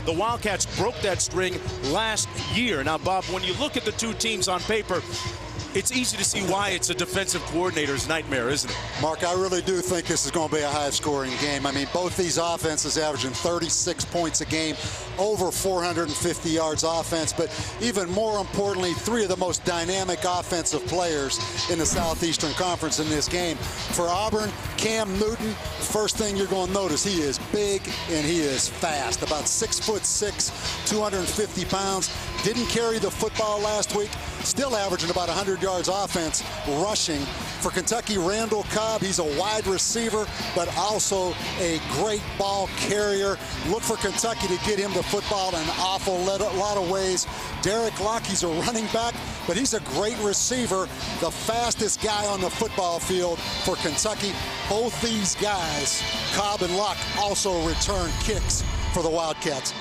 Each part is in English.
The Wildcats broke that string last year. Now, Bob, when you look at the two teams on paper, it's easy to see why it's a defensive coordinator's nightmare, isn't it? Mark, I really do think this is going to be a high-scoring game. I mean, both these offenses averaging 36 points a game, over 450 yards offense, but even more importantly, three of the most dynamic offensive players in the Southeastern Conference in this game. For Auburn, Cam Newton, first thing you're going to notice, he is big and he is fast. About 6'6", 250 pounds. Didn't carry the football last week. Still averaging about 100 yards offense rushing. For Kentucky, Randall Cobb, he's a wide receiver, but also a great ball carrier. Look for Kentucky to get him the football in an awful lot of ways. Derek Locke, he's a running back, but he's a great receiver, the fastest guy on the football field for Kentucky. Both these guys, Cobb and Locke, also return kicks for the Wildcats.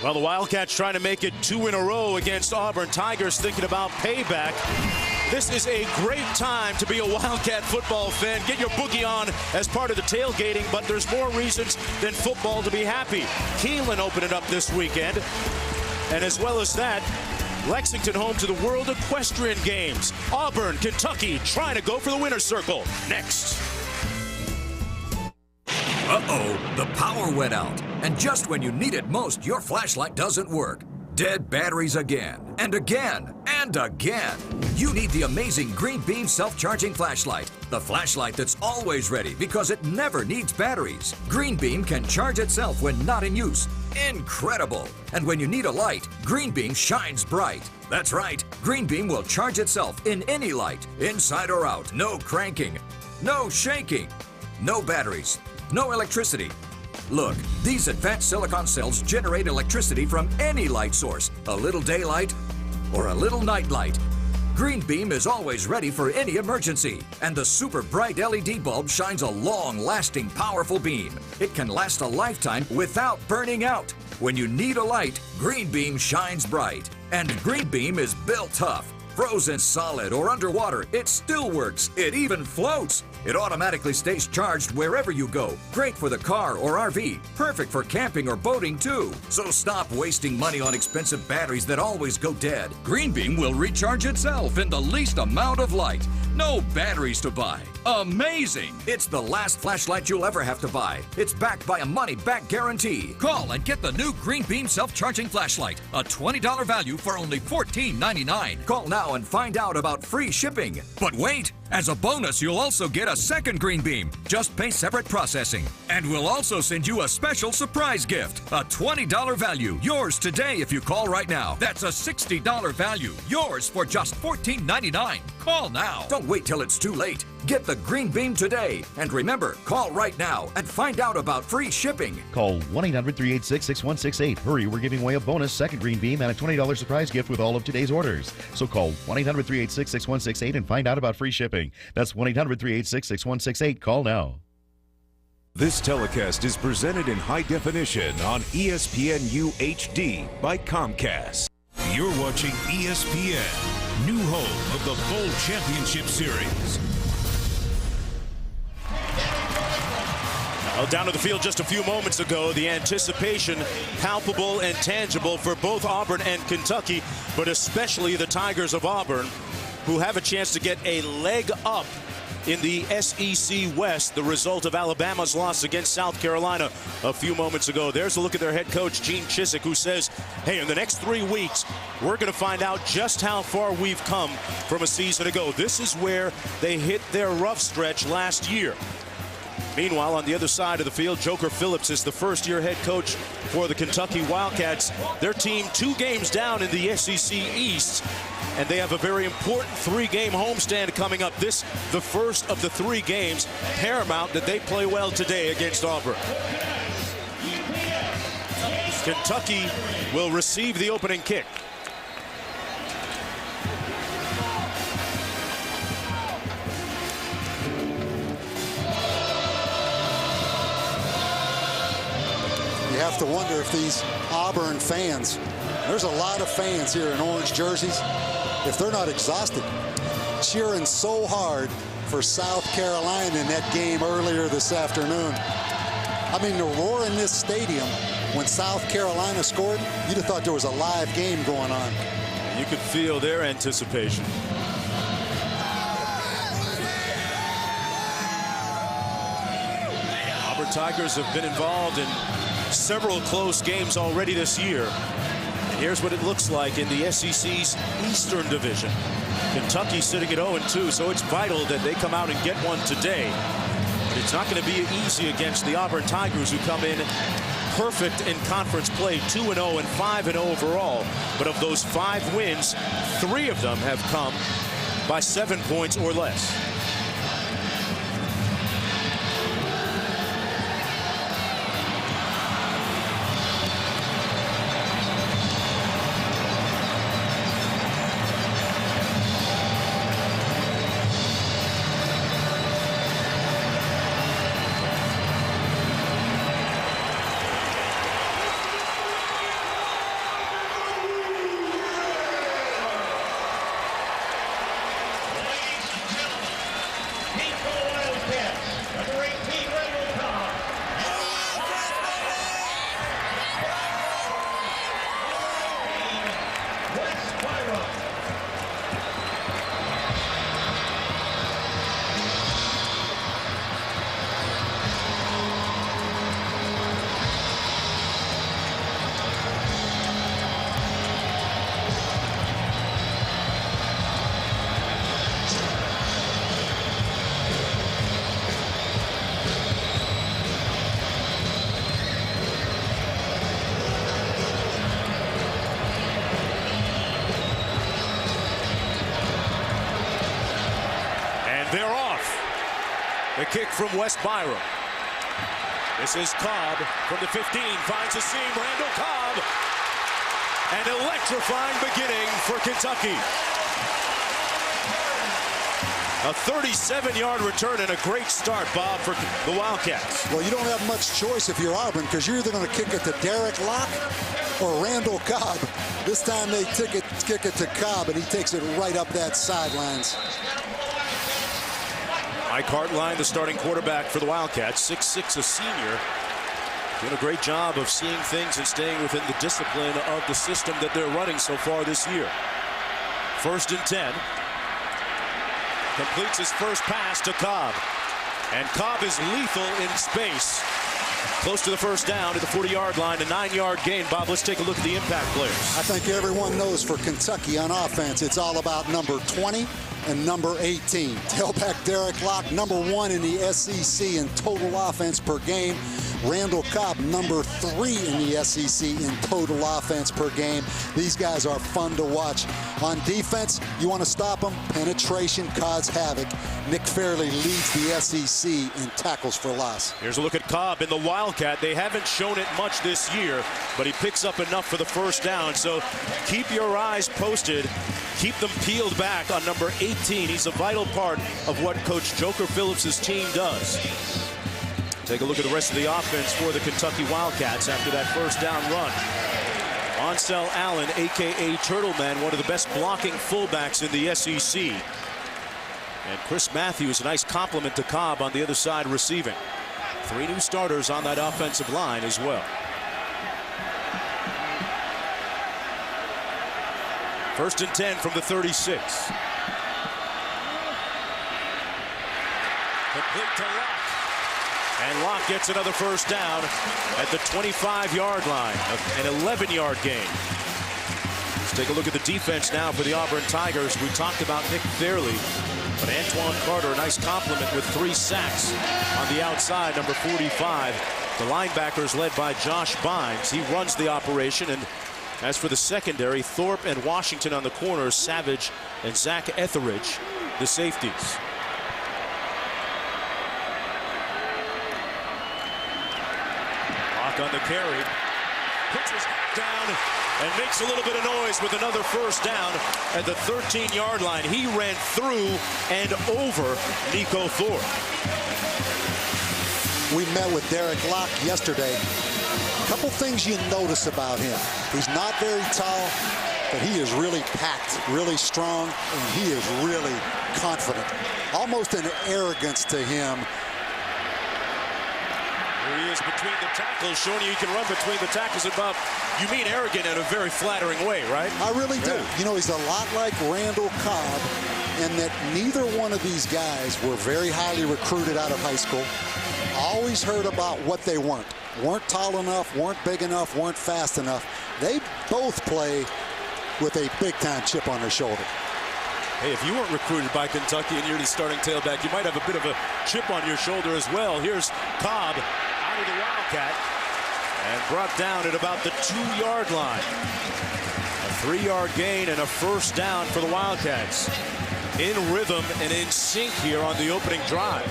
Well, the Wildcats trying to make it 2 in a row against Auburn. Tigers thinking about payback. This is a great time to be a Wildcat football fan. Get your boogie on as part of the tailgating, but there's more reasons than football to be happy. Keelan opening up this weekend. And as well as that, Lexington home to the World Equestrian Games. Auburn, Kentucky trying to go for the winner's circle. Next. Uh-oh, the power went out. And just when you need it most, your flashlight doesn't work. Dead batteries again, and again, and again. You need the amazing Green Beam self-charging flashlight. The flashlight that's always ready because it never needs batteries. Green Beam can charge itself when not in use. Incredible! And when you need a light, Green Beam shines bright. That's right, Green Beam will charge itself in any light, inside or out. No cranking, no shaking, no batteries, no electricity. Look, these advanced silicon cells generate electricity from any light source, a little daylight or a little night light. Green Beam is always ready for any emergency, and the super bright LED bulb shines a long-lasting, powerful beam. It can last a lifetime without burning out. When you need a light, Green Beam shines bright. And Green Beam is built tough. Frozen solid or underwater, it still works. It even floats. It automatically stays charged wherever you go. Great for the car or RV. Perfect for camping or boating too. So stop wasting money on expensive batteries that always go dead. Green Beam will recharge itself in the least amount of light. No batteries to buy. Amazing! It's the last flashlight you'll ever have to buy. It's backed by a money-back guarantee. Call and get the new Green Beam self-charging flashlight. A $20 value for only $14.99. Call now and find out about free shipping. But wait! As a bonus, you'll also get a second Green Beam. Just pay separate processing. And we'll also send you a special surprise gift. A $20 value. Yours today if you call right now. That's a $60 value. Yours for just $14.99. Call now. Don't wait till it's too late. Get the Green Beam today. And remember, call right now and find out about free shipping. Call 1-800-386-6168. Hurry, we're giving away a bonus second Green Beam and a $20 surprise gift with all of today's orders. So call 1-800-386-6168 and find out about free shipping. That's 1-800-386-6168. Call now. This telecast is presented in high definition on ESPNU HD by Comcast. You're watching ESPN, new home of the Bowl Championship Series. Well, down to the field just a few moments ago, the anticipation palpable and tangible for both Auburn and Kentucky, but especially the Tigers of Auburn, who have a chance to get a leg up in the SEC West, the result of Alabama's loss against South Carolina a few moments ago. There's a look at their head coach, Gene Chizik, who says, hey, in the next 3 weeks, we're going to find out just how far we've come from a season ago. This is where they hit their rough stretch last year. Meanwhile, on the other side of the field, Joker Phillips is the first-year head coach for the Kentucky Wildcats. Their team 2 games down in the SEC East, and they have a very important 3-game homestand coming up. This, the first of the 3 games, paramount that they play well today against Auburn. Kentucky will receive the opening kick. You have to wonder if these Auburn fans, there's a lot of fans here in orange jerseys, if they're not exhausted, cheering so hard for South Carolina in that game earlier this afternoon. I mean, the roar in this stadium when South Carolina scored, you'd have thought there was a live game going on. You could feel their anticipation. Auburn Tigers have been involved in several close games already this year. And here's what it looks like in the SEC's Eastern Division. Kentucky sitting at 0-2, so it's vital that they come out and get one today. But it's not going to be easy against the Auburn Tigers, who come in perfect in conference play, 2-0 and 5-0 overall. But of those 5 wins, 3 of them have come by 7 points or less. They're off. The kick from West Byram. This is Cobb from the 15, finds a seam. Randall Cobb. An electrifying beginning for Kentucky. A 37-yard return and a great start, Bob, for the Wildcats. Well, you don't have much choice if you're Auburn, because you're either going to kick it to Derek Locke or Randall Cobb. This time they kick it to Cobb, and he takes it right up that sidelines. Mike Hartline, the starting quarterback for the Wildcats, 6'6", a senior. Doing a great job of seeing things and staying within the discipline of the system that they're running so far this year. 1st and 10. Completes his first pass to Cobb. And Cobb is lethal in space. Close to the first down at the 40-yard line, a 9-yard gain. Bob, let's take a look at the impact players. I think everyone knows for Kentucky on offense, it's all about number 20 and number 18. Tailback Derek Locke, number 1 in the SEC in total offense per game. Randall Cobb, number 3 in the SEC in total offense per game. These guys are fun to watch. On defense, you want to stop them, penetration cause havoc. Nick Fairley leads the SEC in tackles for loss. Here's a look at Cobb in the Wildcat. They haven't shown it much this year, but he picks up enough for the first down. So keep your eyes posted. Keep them peeled back on number 18. He's a vital part of what Coach Joker Phillips' team does. Take a look at the rest of the offense for the Kentucky Wildcats after that first down run. Onsell Allen, a.k.a. Turtleman, one of the best blocking fullbacks in the SEC. And Chris Matthews, a nice compliment to Cobb on the other side receiving. 3 new starters on that offensive line as well. 1st and 10 from the 36. Complete to Locke. And Locke gets another first down at the 25-yard line, an 11-yard gain. Let's take a look at the defense now for the Auburn Tigers. We talked about Nick Fairley, but Antoine Carter, a nice compliment with 3 sacks on the outside, number 45. The linebackers led by Josh Bynes. He runs the operation. And as for the secondary, Thorpe and Washington on the corners, Savage and Zach Etheridge, the safeties. On the carry, puts his down and makes a little bit of noise with another first down at the 13-yard line. He ran through and over Nico Thorpe. We met with Derek Locke yesterday. A couple things you notice about him. He's not very tall, but he is really packed, really strong, and he is really confident. Almost an arrogance to him. Here he is between the tackles, showing you can run between the tackles. And Bob, you mean arrogant in a very flattering way, right? I really do. Yeah. You know, he's a lot like Randall Cobb, in that neither one of these guys were very highly recruited out of high school. Always heard about what they weren't. Weren't tall enough, weren't big enough, weren't fast enough. They both play with a big-time chip on their shoulder. Hey, if you weren't recruited by Kentucky and you're the starting tailback, you might have a bit of a chip on your shoulder as well. Here's Cobb out of the Wildcat and brought down at about the 2-yard line. A 3-yard gain and a first down for the Wildcats. In rhythm and in sync here on the opening drive.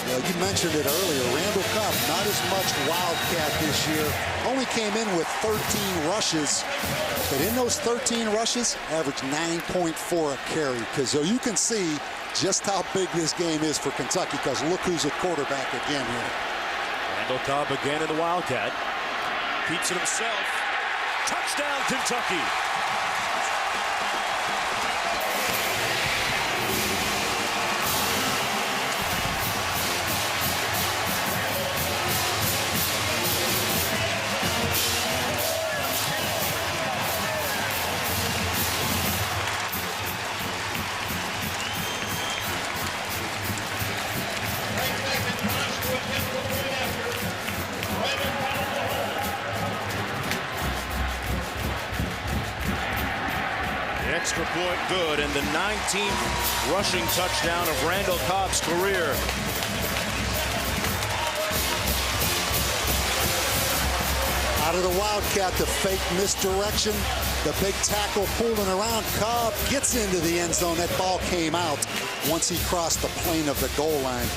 Well, you mentioned it earlier. Randall Cobb, not as much Wildcat this year. Only came in with 13 rushes. But in those 13 rushes, averaged 9.4 a carry. Because you can see just how big this game is for Kentucky. Because look who's at quarterback again here. Randall Cobb again in the Wildcat. Keeps it himself. Touchdown, Kentucky. Extra point good, and the 19th rushing touchdown of Randall Cobb's career. Out of the Wildcat, the fake misdirection. The big tackle pulling around. Cobb gets into the end zone. That ball came out once he crossed the plane of the goal line.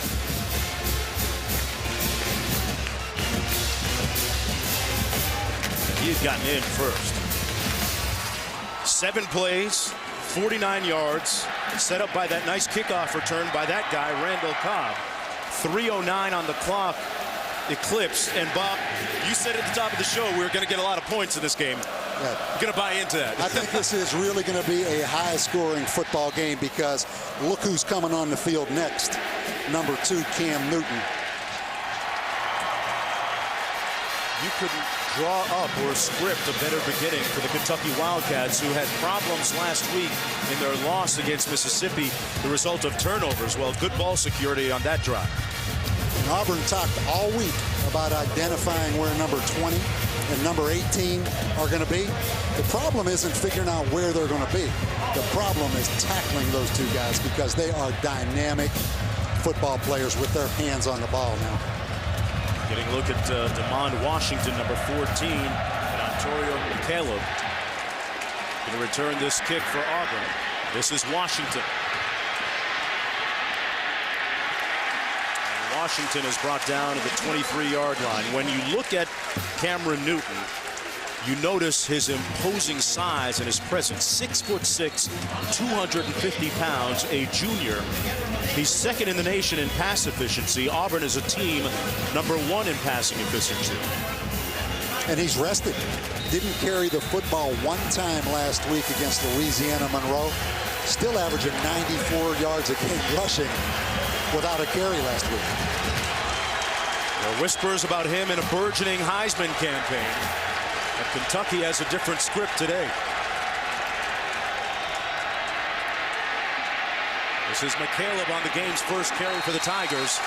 He had gotten in first. 7 plays, 49 yards, set up by that nice kickoff return by that guy, Randall Cobb. 3:09 on the clock, eclipsed. And Bob, you said at the top of the show we were going to get a lot of points in this game. Yeah. You're going to buy into that. I think this is really going to be a high-scoring football game because look who's coming on the field next. Number 2, Cam Newton. You couldn't draw up or script a better beginning for the Kentucky Wildcats, who had problems last week in their loss against Mississippi, the result of turnovers. Well, good ball security on that drive. And Auburn talked all week about identifying where number 20 and number 18 are going to be. The problem isn't figuring out where they're going to be. The problem is tackling those two guys because they are dynamic football players with their hands on the ball now. Getting a look at DeMond Washington, number 14, and Ontario McCaleb. Going to return this kick for Auburn. This is Washington. And Washington is brought down to the 23-yard line. When you look at Cameron Newton, you notice his imposing size and his presence. 6'6", 250 pounds, a junior. He's second in the nation in pass efficiency. Auburn is a team number 1 in passing efficiency. And he's rested. Didn't carry the football one time last week against Louisiana Monroe. Still averaging 94 yards a game rushing without a carry last week. There are whispers about him in a burgeoning Heisman campaign. But Kentucky has a different script today. This is McCaleb on the game's first carry for the Tigers.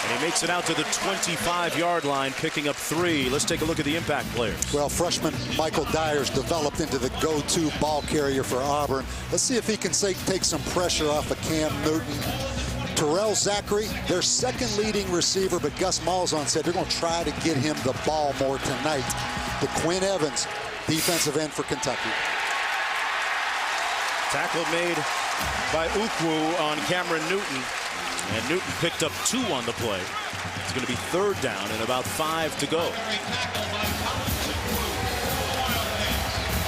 And he makes it out to the 25-yard line, picking up 3. Let's take a look at the impact players. Well, freshman Michael Dyer's developed into the go-to ball carrier for Auburn. Let's see if he can take some pressure off of Cam Newton. Terrell Zachary, their second leading receiver, but Gus Malzahn said they're going to try to get him the ball more tonight. The Quinn Evans, defensive end for Kentucky. Tackle made by Ukwu on Cameron Newton. And Newton picked up 2 on the play. It's going to be 3rd down and about 5 to go.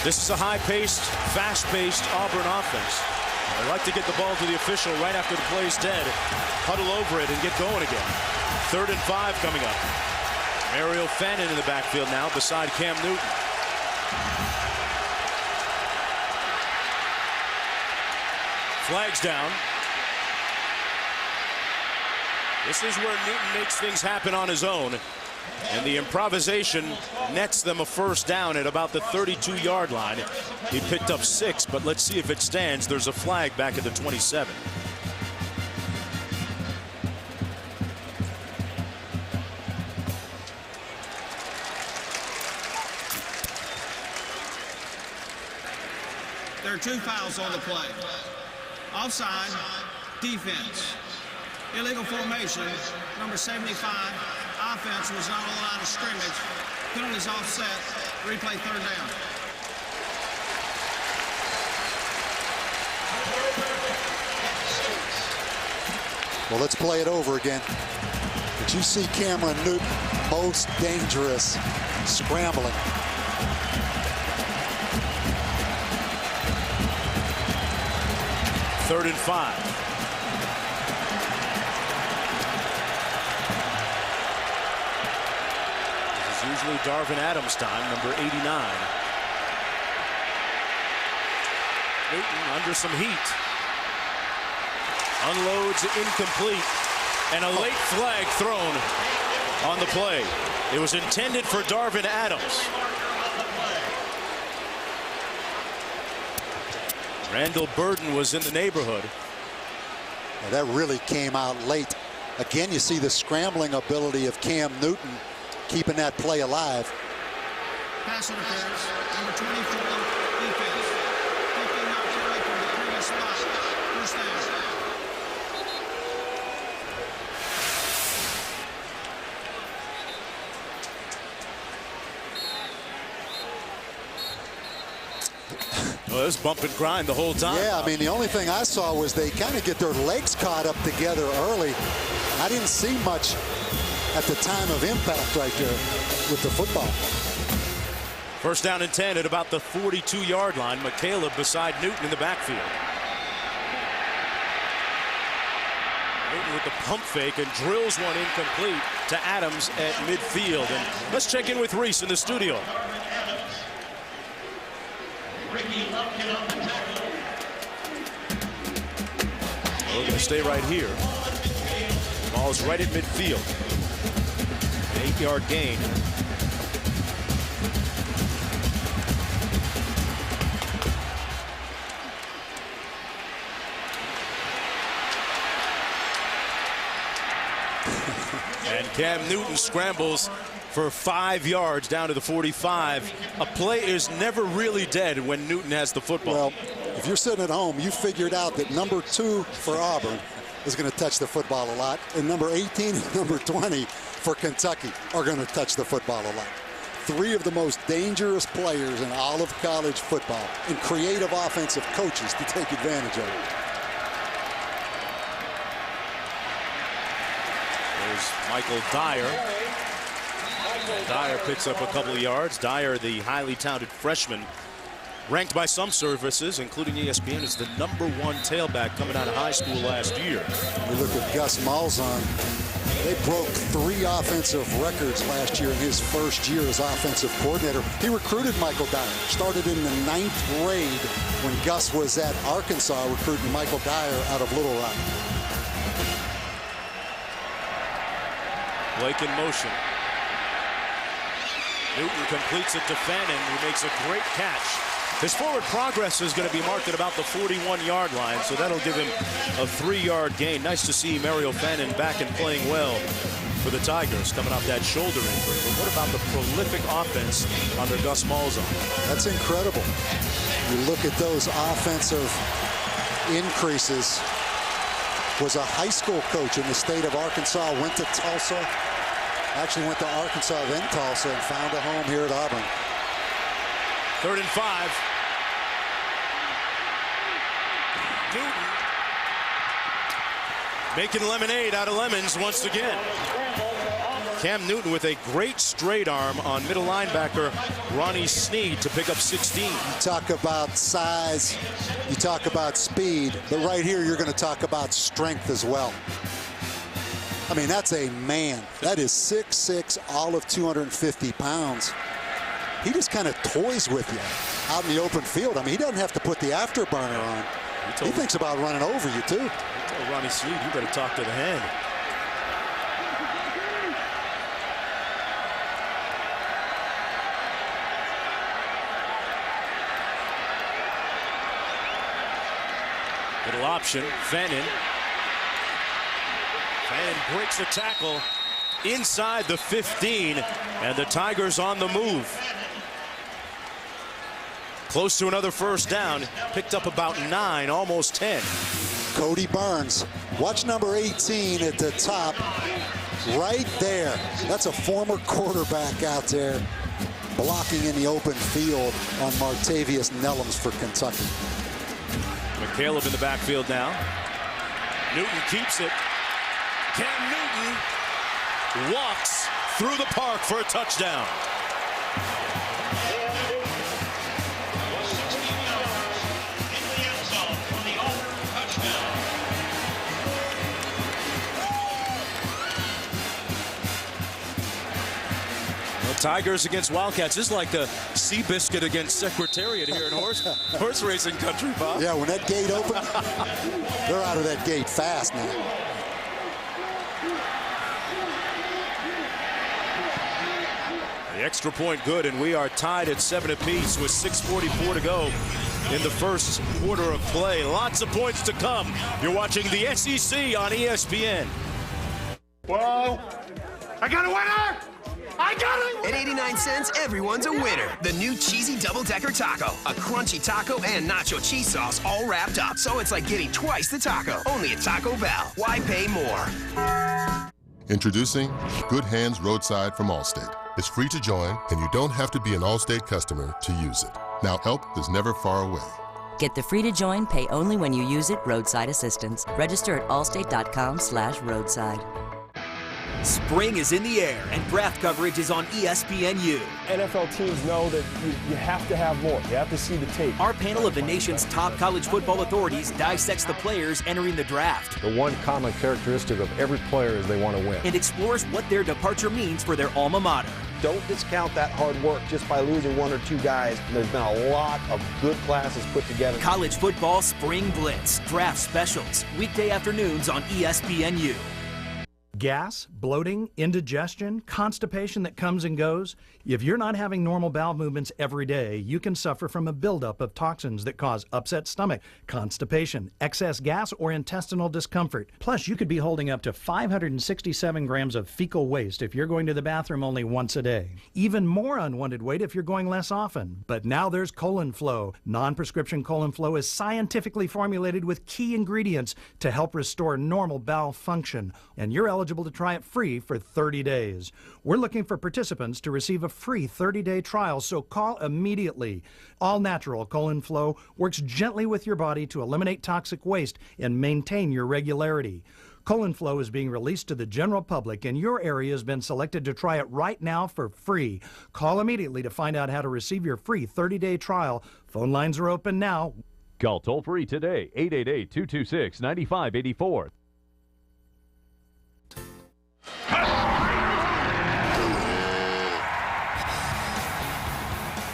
This is a high-paced, fast-paced Auburn offense. They like to get the ball to the official right after the play's dead, huddle over it, and get going again. 3rd and 5 coming up. Mario Fannin in the backfield now beside Cam Newton. Flags down. This is where Newton makes things happen on his own. And the improvisation nets them a first down at about the 32-yard line. He picked up 6, but let's see if it stands. There's a flag back at the 27. There are 2 fouls on the play. Offside, defense. Illegal formation, number 75. Offense was not on the line of scrimmage. Penalties offset. Replay 3rd down. Well, let's play it over again. Did you see Cameron Newton, most dangerous, scrambling? Third and 5. This is usually Darvin Adams' time, number 89. Newton under some heat. Unloads incomplete. And a late flag thrown on the play. It was intended for Darvin Adams. Randall Burden was in the neighborhood. Well, that really came out late. Again, you see the scrambling ability of Cam Newton keeping that play alive. Pass interference, number 24, defense. 15 yards away from the previous spot. First down. Well, it was bump and grind the whole time. Yeah, I mean, the only thing I saw was they kind of get their legs caught up together early. I didn't see much at the time of impact right there with the football. First down and 10 at about the 42-yard line. McCaleb beside Newton in the backfield. Newton with the pump fake and drills one incomplete to Adams at midfield. And let's check in with Reese in the studio. We're going to stay right here. Ball's right at midfield. An 8-yard gain. And Cam Newton scrambles for 5 yards down to the 45. A play is never really dead when Newton has the football. Well, if you're sitting at home, you figured out that number 2 for Auburn is going to touch the football a lot, and number 18 and number 20 for Kentucky are going to touch the football a lot. 3 of the most dangerous players in all of college football, and creative offensive coaches to take advantage of it. There's Michael Dyer. Dyer picks up a couple of yards. Dyer, the highly touted freshman, ranked by some services, including ESPN, as the #1 tailback coming out of high school last year. We look at Gus Malzahn. They broke 3 offensive records last year in his first year as offensive coordinator. He recruited Michael Dyer. Started in the 9th grade when Gus was at Arkansas, recruiting Michael Dyer out of Little Rock. Blake in motion. Newton completes it to Fannin, who makes a great catch. His forward progress is going to be marked at about the 41-yard line, so that'll give him a 3-yard gain. Nice to see Mario Fannin back and playing well for the Tigers, coming off that shoulder injury. But what about the prolific offense under Gus Malzahn? That's incredible. You look at those offensive increases. Was a high school coach in the state of Arkansas, went to Tulsa, actually went to Arkansas, then Tulsa, and found a home here at Auburn. 3rd and 5. Newton making lemonade out of lemons once again. Cam Newton with a great straight arm on middle linebacker Ronnie Snead to pick up 16. You talk about size, you talk about speed, but right here you're going to talk about strength as well. I mean, that's a man. That is 6'6", all of 250 pounds. He just kind of toys with you out in the open field. I mean, he doesn't have to put the afterburner on. He thinks about running over you, too. He told Ronnie Snead, you better talk to the hand. Little option. Fannin breaks the tackle inside the 15, and the Tigers on the move. Close to another first down. Picked up about 9, almost 10. Cody Burns. Watch number 18 at the top. Right there. That's a former quarterback out there blocking in the open field on Martavius Nellums for Kentucky. McCaleb in the backfield now. Newton keeps it. Cam Newton walks through the park for a touchdown. Tigers against Wildcats. This is like the Seabiscuit against Secretariat here in horse racing country, Bob. Yeah, when that gate opened, they're out of that gate fast now. The extra point good, and we are tied at 7 apiece with 6:44 to go in the first quarter of play. Lots of points to come. You're watching the SEC on ESPN. Whoa! I got a winner! I got it! At 89 cents, everyone's a winner. The new cheesy double-decker taco. A crunchy taco and nacho cheese sauce all wrapped up. So it's like getting twice the taco. Only at Taco Bell. Why pay more? Introducing Good Hands Roadside from Allstate. It's free to join, and you don't have to be an Allstate customer to use it. Now, help is never far away. Get the free to join, pay only when you use it roadside assistance. Register at allstate.com/roadside. Spring is in the air, and draft coverage is on ESPNU. NFL teams know that you have to have more. You have to see the tape. Our panel of the nation's top college football authorities dissects the players entering the draft. The one common characteristic of every player is they want to win. And explores what their departure means for their alma mater. Don't discount that hard work just by losing 1 or 2 guys. There's been a lot of good classes put together. College football Spring Blitz. Draft specials. Weekday afternoons on ESPNU. Gas, bloating, indigestion, constipation that comes and goes. If you're not having normal bowel movements every day, you can suffer from a buildup of toxins that cause upset stomach, constipation, excess gas, or intestinal discomfort. Plus, you could be holding up to 567 grams of fecal waste if you're going to the bathroom only once a day. Even more unwanted weight if you're going less often. But now there's Colon Flow. Non-prescription Colon Flow is scientifically formulated with key ingredients to help restore normal bowel function. And you're eligible to try it free for 30 days. We're looking for participants to receive a free 30-day trial, so call immediately. All natural Colon Flow works gently with your body to eliminate toxic waste and maintain your regularity. Colon Flow is being released to the general public, and your area has been selected to try it right now for free. Call immediately to find out how to receive your free 30-day trial. Phone lines are open now. Call toll-free today, 888-226-9584.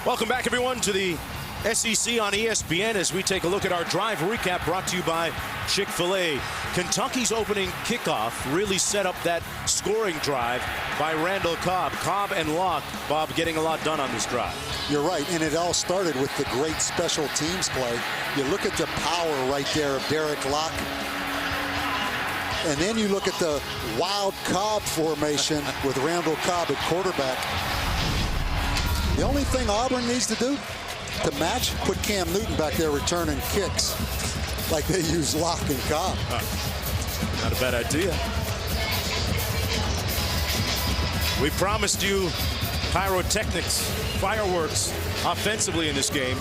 Welcome back, everyone, to the SEC on ESPN as we take a look at our drive recap brought to you by Chick-fil-A. Kentucky's opening kickoff really set up that scoring drive by Randall Cobb. Cobb and Locke, Bob, getting a lot done on this drive. You're right, and it all started with the great special teams play. You look at the power right there of Derek Locke. And then you look at the wild Cobb formation with Randall Cobb at quarterback. The only thing Auburn needs to do to match, put Cam Newton back there returning kicks like they use Locke and Cobb. Not a bad idea. We promised you pyrotechnics, fireworks offensively in this game.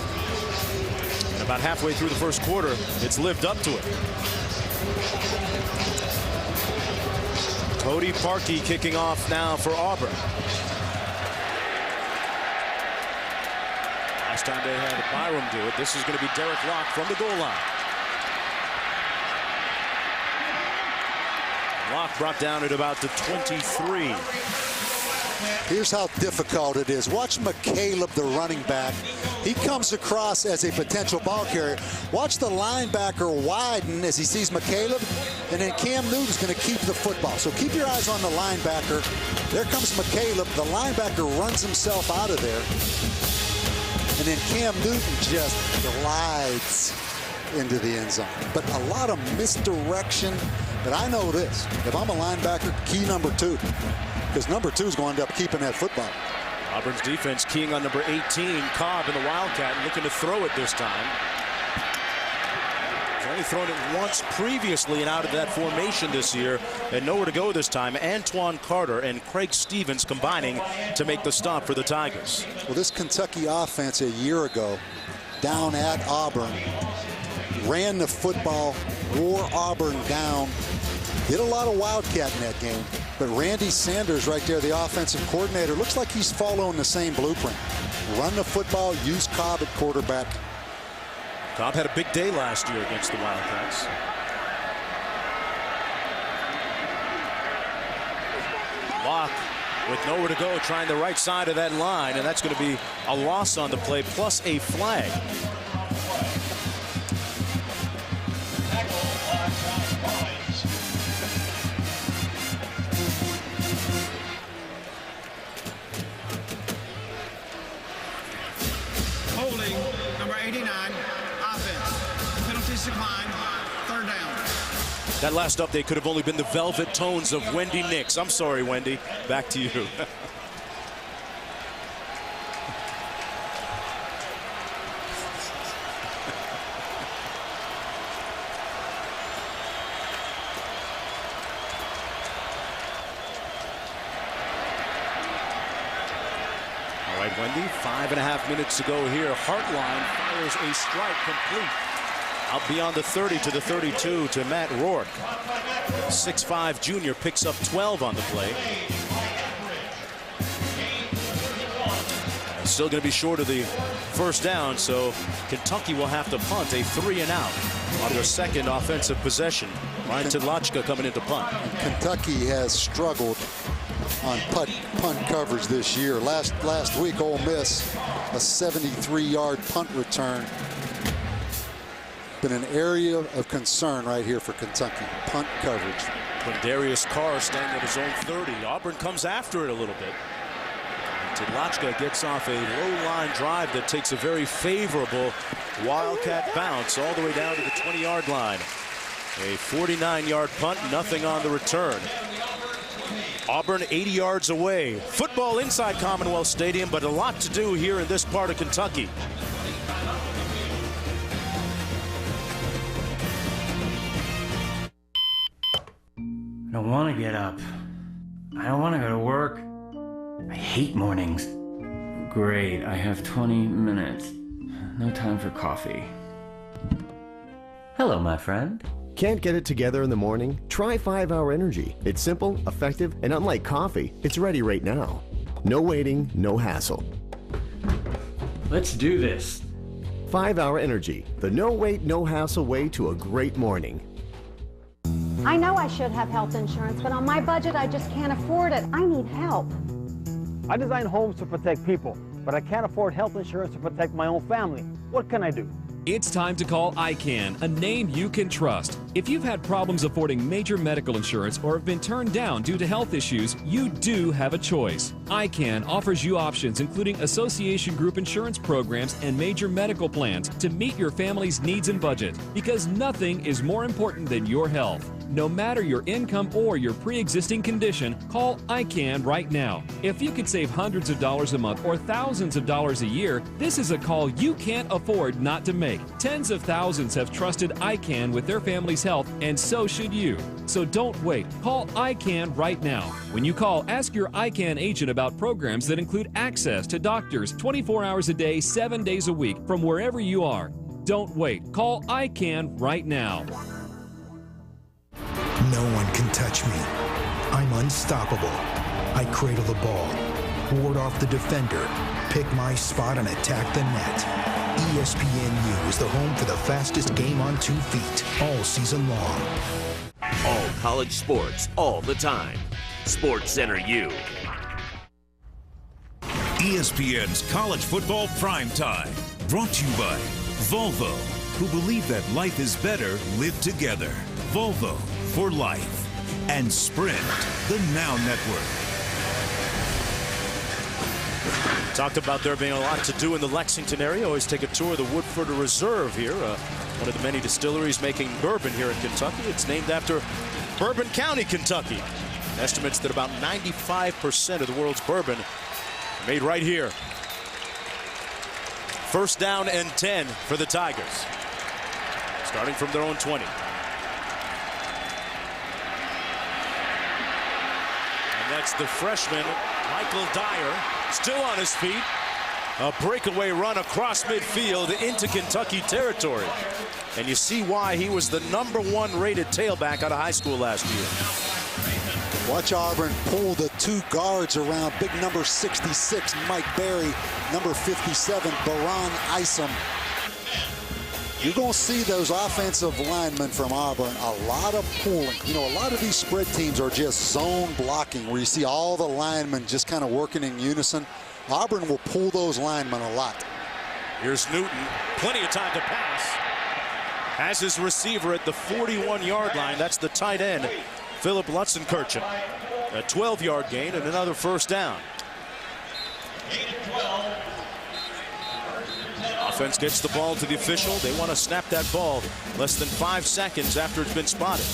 And about halfway through the first quarter, it's lived up to it. Cody Parkey kicking off now for Auburn. Last time they had Byram do it, this is going to be Derek Locke from the goal line. Locke brought down at about the 23. Here's how difficult it is. Watch McCaleb, the running back. He comes across as a potential ball carrier. Watch the linebacker widen as he sees McCaleb, and then Cam Newton's going to keep the football. So keep your eyes on the linebacker. There comes McCaleb. The linebacker runs himself out of there. And then Cam Newton just glides into the end zone. But a lot of misdirection. But I know this. If I'm a linebacker, key number 2. Because number 2 is going to end up keeping that football. Auburn's defense keying on number 18, Cobb, in the Wildcat, looking to throw it this time. He's only thrown it once previously and out of that formation this year, and nowhere to go this time. Antoine Carter and Craig Stevens combining to make the stop for the Tigers. Well, this Kentucky offense a year ago, down at Auburn, ran the football, wore Auburn down, did a lot of Wildcat in that game. But Randy Sanders right there, the offensive coordinator, looks like he's following the same blueprint. Run the football, use Cobb at quarterback. Cobb had a big day last year against the Wildcats. Locke with nowhere to go, trying the right side of that line, and that's going to be a loss on the play, plus a flag. Holding, number 89, offense. Penalties declined, 3rd down. That last update could have only been the velvet tones of Wendy Nix. I'm sorry, Wendy. Back to you. All right, Wendy, 5.5 minutes to go here. Hartline fires a strike complete. Out beyond the 30 to the 32 to Matt Rourke. 6'5" junior picks up 12 on the play. Still going to be short of the first down, so Kentucky will have to punt, a 3-and-out on their second offensive possession. Ryan Tudlachka coming into punt. Kentucky has struggled on punt coverage this year. Last week, Ole Miss, a 73-yard punt return. Been an area of concern right here for Kentucky. Punt coverage. Darius Carr staying at his own 30. Auburn comes after it a little bit. Tudlachka gets off a low-line drive that takes a very favorable Wildcat bounce all the way down to the 20-yard line. A 49-yard punt, nothing on the return. Auburn 80 yards away. Football inside Commonwealth Stadium, but a lot to do here in this part of Kentucky. I don't want to get up. I don't want to go to work. I hate mornings. Great, I have 20 minutes. No time for coffee. Hello, my friend. Can't get it together in the morning? Try 5-Hour Energy. It's simple, effective, and unlike coffee, it's ready right now. No waiting, no hassle. Let's do this. 5-Hour Energy, the no wait, no hassle way to a great morning. I know I should have health insurance, but on my budget, I just can't afford it. I need help. I design homes to protect people, but I can't afford health insurance to protect my own family. What can I do? It's time to call ICANN, a name you can trust. If you've had problems affording major medical insurance or have been turned down due to health issues, you do have a choice. ICANN offers you options including association group insurance programs and major medical plans to meet your family's needs and budget, because nothing is more important than your health. No matter your income or your pre-existing condition, call ICANN right now. If you could save hundreds of dollars a month or thousands of dollars a year, this is a call you can't afford not to make. Tens of thousands have trusted ICANN with their family's health, and so should you. So don't wait. Call ICANN right now. When you call, ask your ICANN agent about programs that include access to doctors 24 hours a day, 7 days a week from wherever you are. Don't wait. Call ICANN right now. No one can touch me. I'm unstoppable. I cradle the ball, ward off the defender, pick my spot, and attack the net. ESPNU is the home for the fastest game on 2 feet all season long. All college sports, all the time. SportsCenter U. ESPN's College Football Primetime, brought to you by Volvo, who believe that life is better lived together. Volvo for life. And Sprint, the Now Network. Talked about there being a lot to do in the Lexington area. Always take a tour of the Woodford Reserve here, one of the many distilleries making bourbon here in Kentucky. It's named after Bourbon County, Kentucky. Estimates that about 95% of the world's bourbon are made right here. First down and 10 for the Tigers, starting from their own 20. And that's the freshman, Michael Dyer, still on his feet. A breakaway run across midfield into Kentucky territory. And you see why he was the #1 rated tailback out of high school last year. Watch Auburn pull the 2 guards around big number 66, Mike Berry, number 57, Baron Isom. You're going to see those offensive linemen from Auburn, a lot of pulling. You know, a lot of these spread teams are just zone blocking, where you see all the linemen just kind of working in unison. Auburn will pull those linemen a lot. Here's Newton, plenty of time to pass. Has his receiver at the 41-yard line. That's the tight end, Philip Lutzenkirchen. A 12-yard gain and another first down. Offense gets the ball to the official. They want to snap that ball less than 5 seconds after it's been spotted.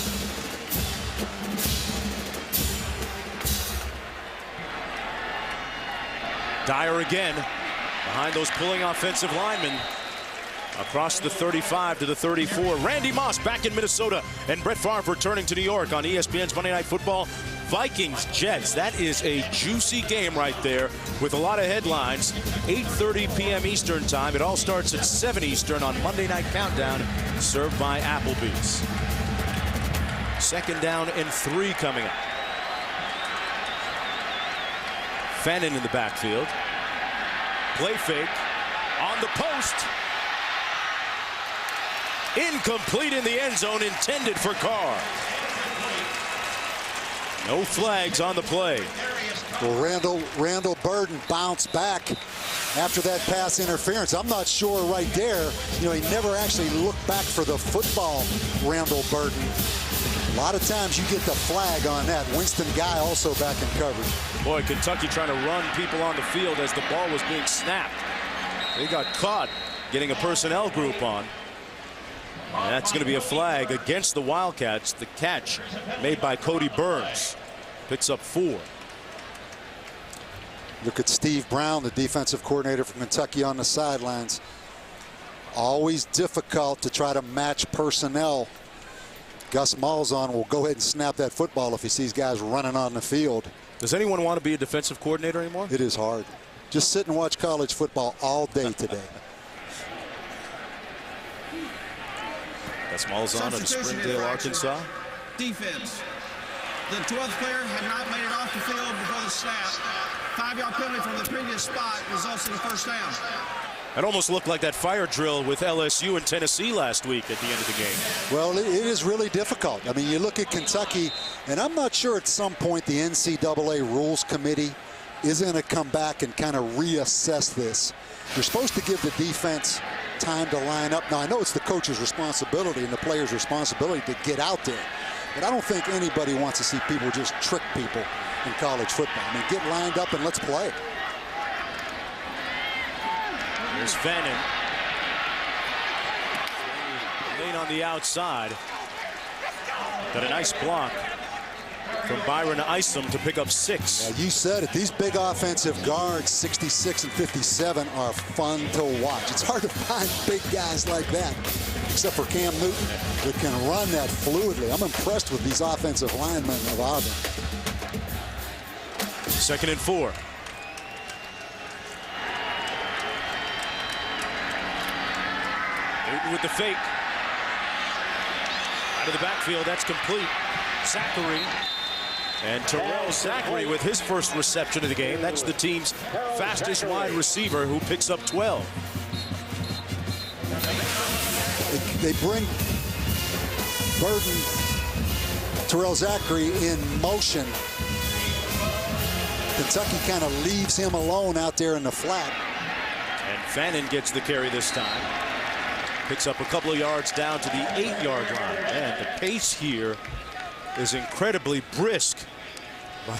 Dyer again behind those pulling offensive linemen. Across the 35 to the 34. Randy Moss back in Minnesota, and Brett Favre returning to New York on ESPN's Monday Night Football. Vikings-Jets. That is a juicy game right there with a lot of headlines. 8:30 p.m. Eastern time. It all starts at 7 Eastern on Monday Night Countdown, served by Applebee's. Second down and 3 coming up. Fannin in the backfield. Play fake on the post. Incomplete in the end zone, intended for Carr. No flags on the play. Well, Randall Burden bounced back after that pass interference. I'm not sure right there. You know, he never actually looked back for the football, Randall Burden. A lot of times you get the flag on that. Winston Guy also back in coverage. Boy, Kentucky trying to run people on the field as the ball was being snapped. They got caught getting a personnel group on. And that's going to be a flag against the Wildcats. The catch made by Cody Burns. Picks up 4. Look at Steve Brown, the defensive coordinator from Kentucky, on the sidelines. Always difficult to try to match personnel. Gus Malzahn will go ahead and snap that football if he sees guys running on the field. Does anyone want to be a defensive coordinator anymore? It is hard. Just sit and watch college football all day today. That's Malzahn of Springdale, Arkansas. Defense. The 12th player had not made it off the field before the snap. 5-yard penalty from the previous spot results in the first down. It almost looked like that fire drill with LSU and Tennessee last week at the end of the game. Well, it is really difficult. I mean, you look at Kentucky, and I'm not sure at some point the NCAA Rules Committee is going to come back and kind of reassess this. You're supposed to give the defense time to line up. Now, I know it's the coach's responsibility and the player's responsibility to get out there, but I don't think anybody wants to see people just trick people in college football. I mean, get lined up and let's play. Here's Fannin. Lane on the outside. Got a nice block from Byron Isom to pick up 6. You said it. These big offensive guards, 66 and 57, are fun to watch. It's hard to find big guys like that, except for Cam Newton, that can run that fluidly. I'm impressed with these offensive linemen of Auburn. 2nd and 4. Newton with the fake. Out of the backfield, that's complete. Zachary. And Terrell Zachary with his first reception of the game. That's the team's fastest wide receiver, who picks up 12. They bring Burden, Terrell Zachary in motion. Kentucky kind of leaves him alone out there in the flat. And Fannin gets the carry this time. Picks up a couple of yards down to the 8-yard line. And the pace here is incredibly brisk by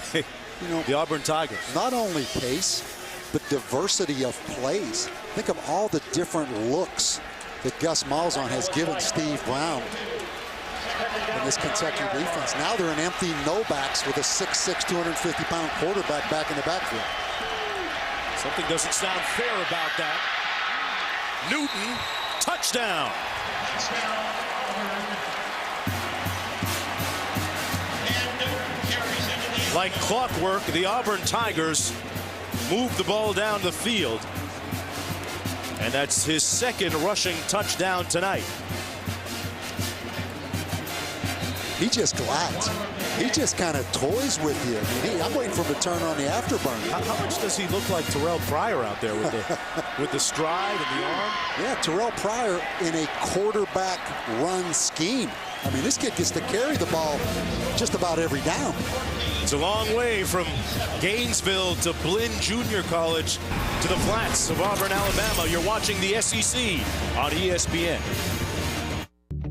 the Auburn Tigers. Not only pace, but diversity of plays. Think of all the different looks that Gus Malzahn has given Steve Brown in this Kentucky defense. Now they're in empty no-backs with a 6'6", 250-pound quarterback back in the backfield. Something doesn't sound fair about that. Newton, touchdown. Like clockwork, the Auburn Tigers move the ball down the field. And that's his second rushing touchdown tonight. He just glides. He just kind of toys with you. I mean, I'm waiting for him to turn on the afterburner. How much does he look like Terrell Pryor out there with the stride and the arm? Yeah, Terrell Pryor in a quarterback run scheme. I mean, this kid gets to carry the ball just about every down. It's a long way from Gainesville to Blinn Junior College to the flats of Auburn, Alabama. You're watching the SEC on ESPN.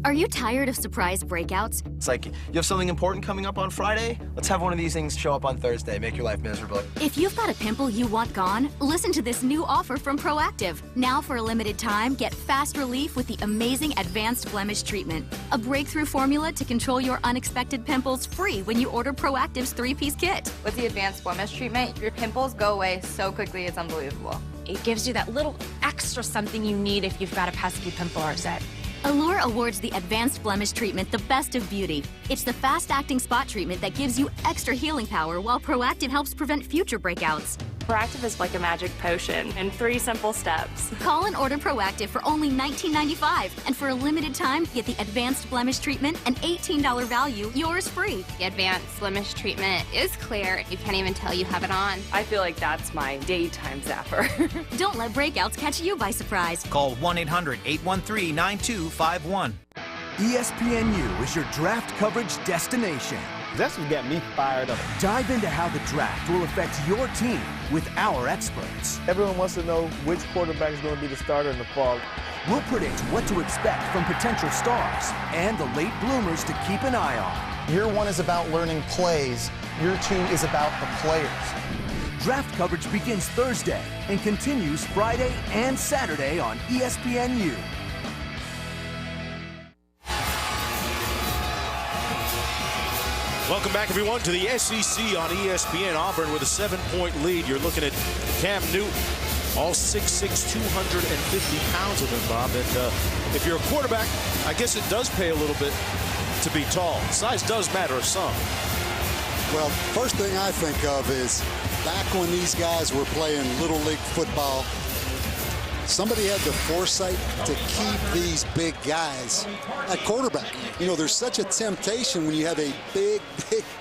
Are you tired of surprise breakouts? It's like, you have something important coming up on Friday? Let's have one of these things show up on Thursday. Make your life miserable. If you've got a pimple you want gone, listen to this new offer from Proactive. Now for a limited time, get fast relief with the amazing Advanced Blemish Treatment. A breakthrough formula to control your unexpected pimples free when you order Proactive's 3-piece kit. With the Advanced Blemish Treatment, your pimples go away so quickly, it's unbelievable. It gives you that little extra something you need if you've got a pesky pimple or set. Allure awards the Advanced Blemish Treatment the best of beauty. It's the fast-acting spot treatment that gives you extra healing power while Proactive helps prevent future breakouts. Proactive is like a magic potion in 3 simple steps. Call and order Proactive for only $19.95. And for a limited time, get the Advanced Blemish Treatment, an $18 value, yours free. The Advanced Blemish Treatment is clear. You can't even tell you have it on. I feel like that's my daytime zapper. Don't let breakouts catch you by surprise. Call 1-800-813-9251. ESPNU is your draft coverage destination. That's what got me fired up. Dive into how the draft will affect your team with our experts. Everyone wants to know which quarterback is going to be the starter in the fall. We'll predict what to expect from potential stars and the late bloomers to keep an eye on. Year 1 is about learning plays. Year 2 is about the players. Draft coverage begins Thursday and continues Friday and Saturday on ESPNU. Welcome back, everyone, to the SEC on ESPN. Auburn with a 7-point lead. You're looking at Cam Newton, all 6'6", 250 pounds of him, Bob. And if you're a quarterback, I guess it does pay a little bit to be tall. Size does matter some. Well, first thing I think of is back when these guys were playing Little League football, somebody had the foresight to keep these big guys at quarterback. You know, there's such a temptation when you have a big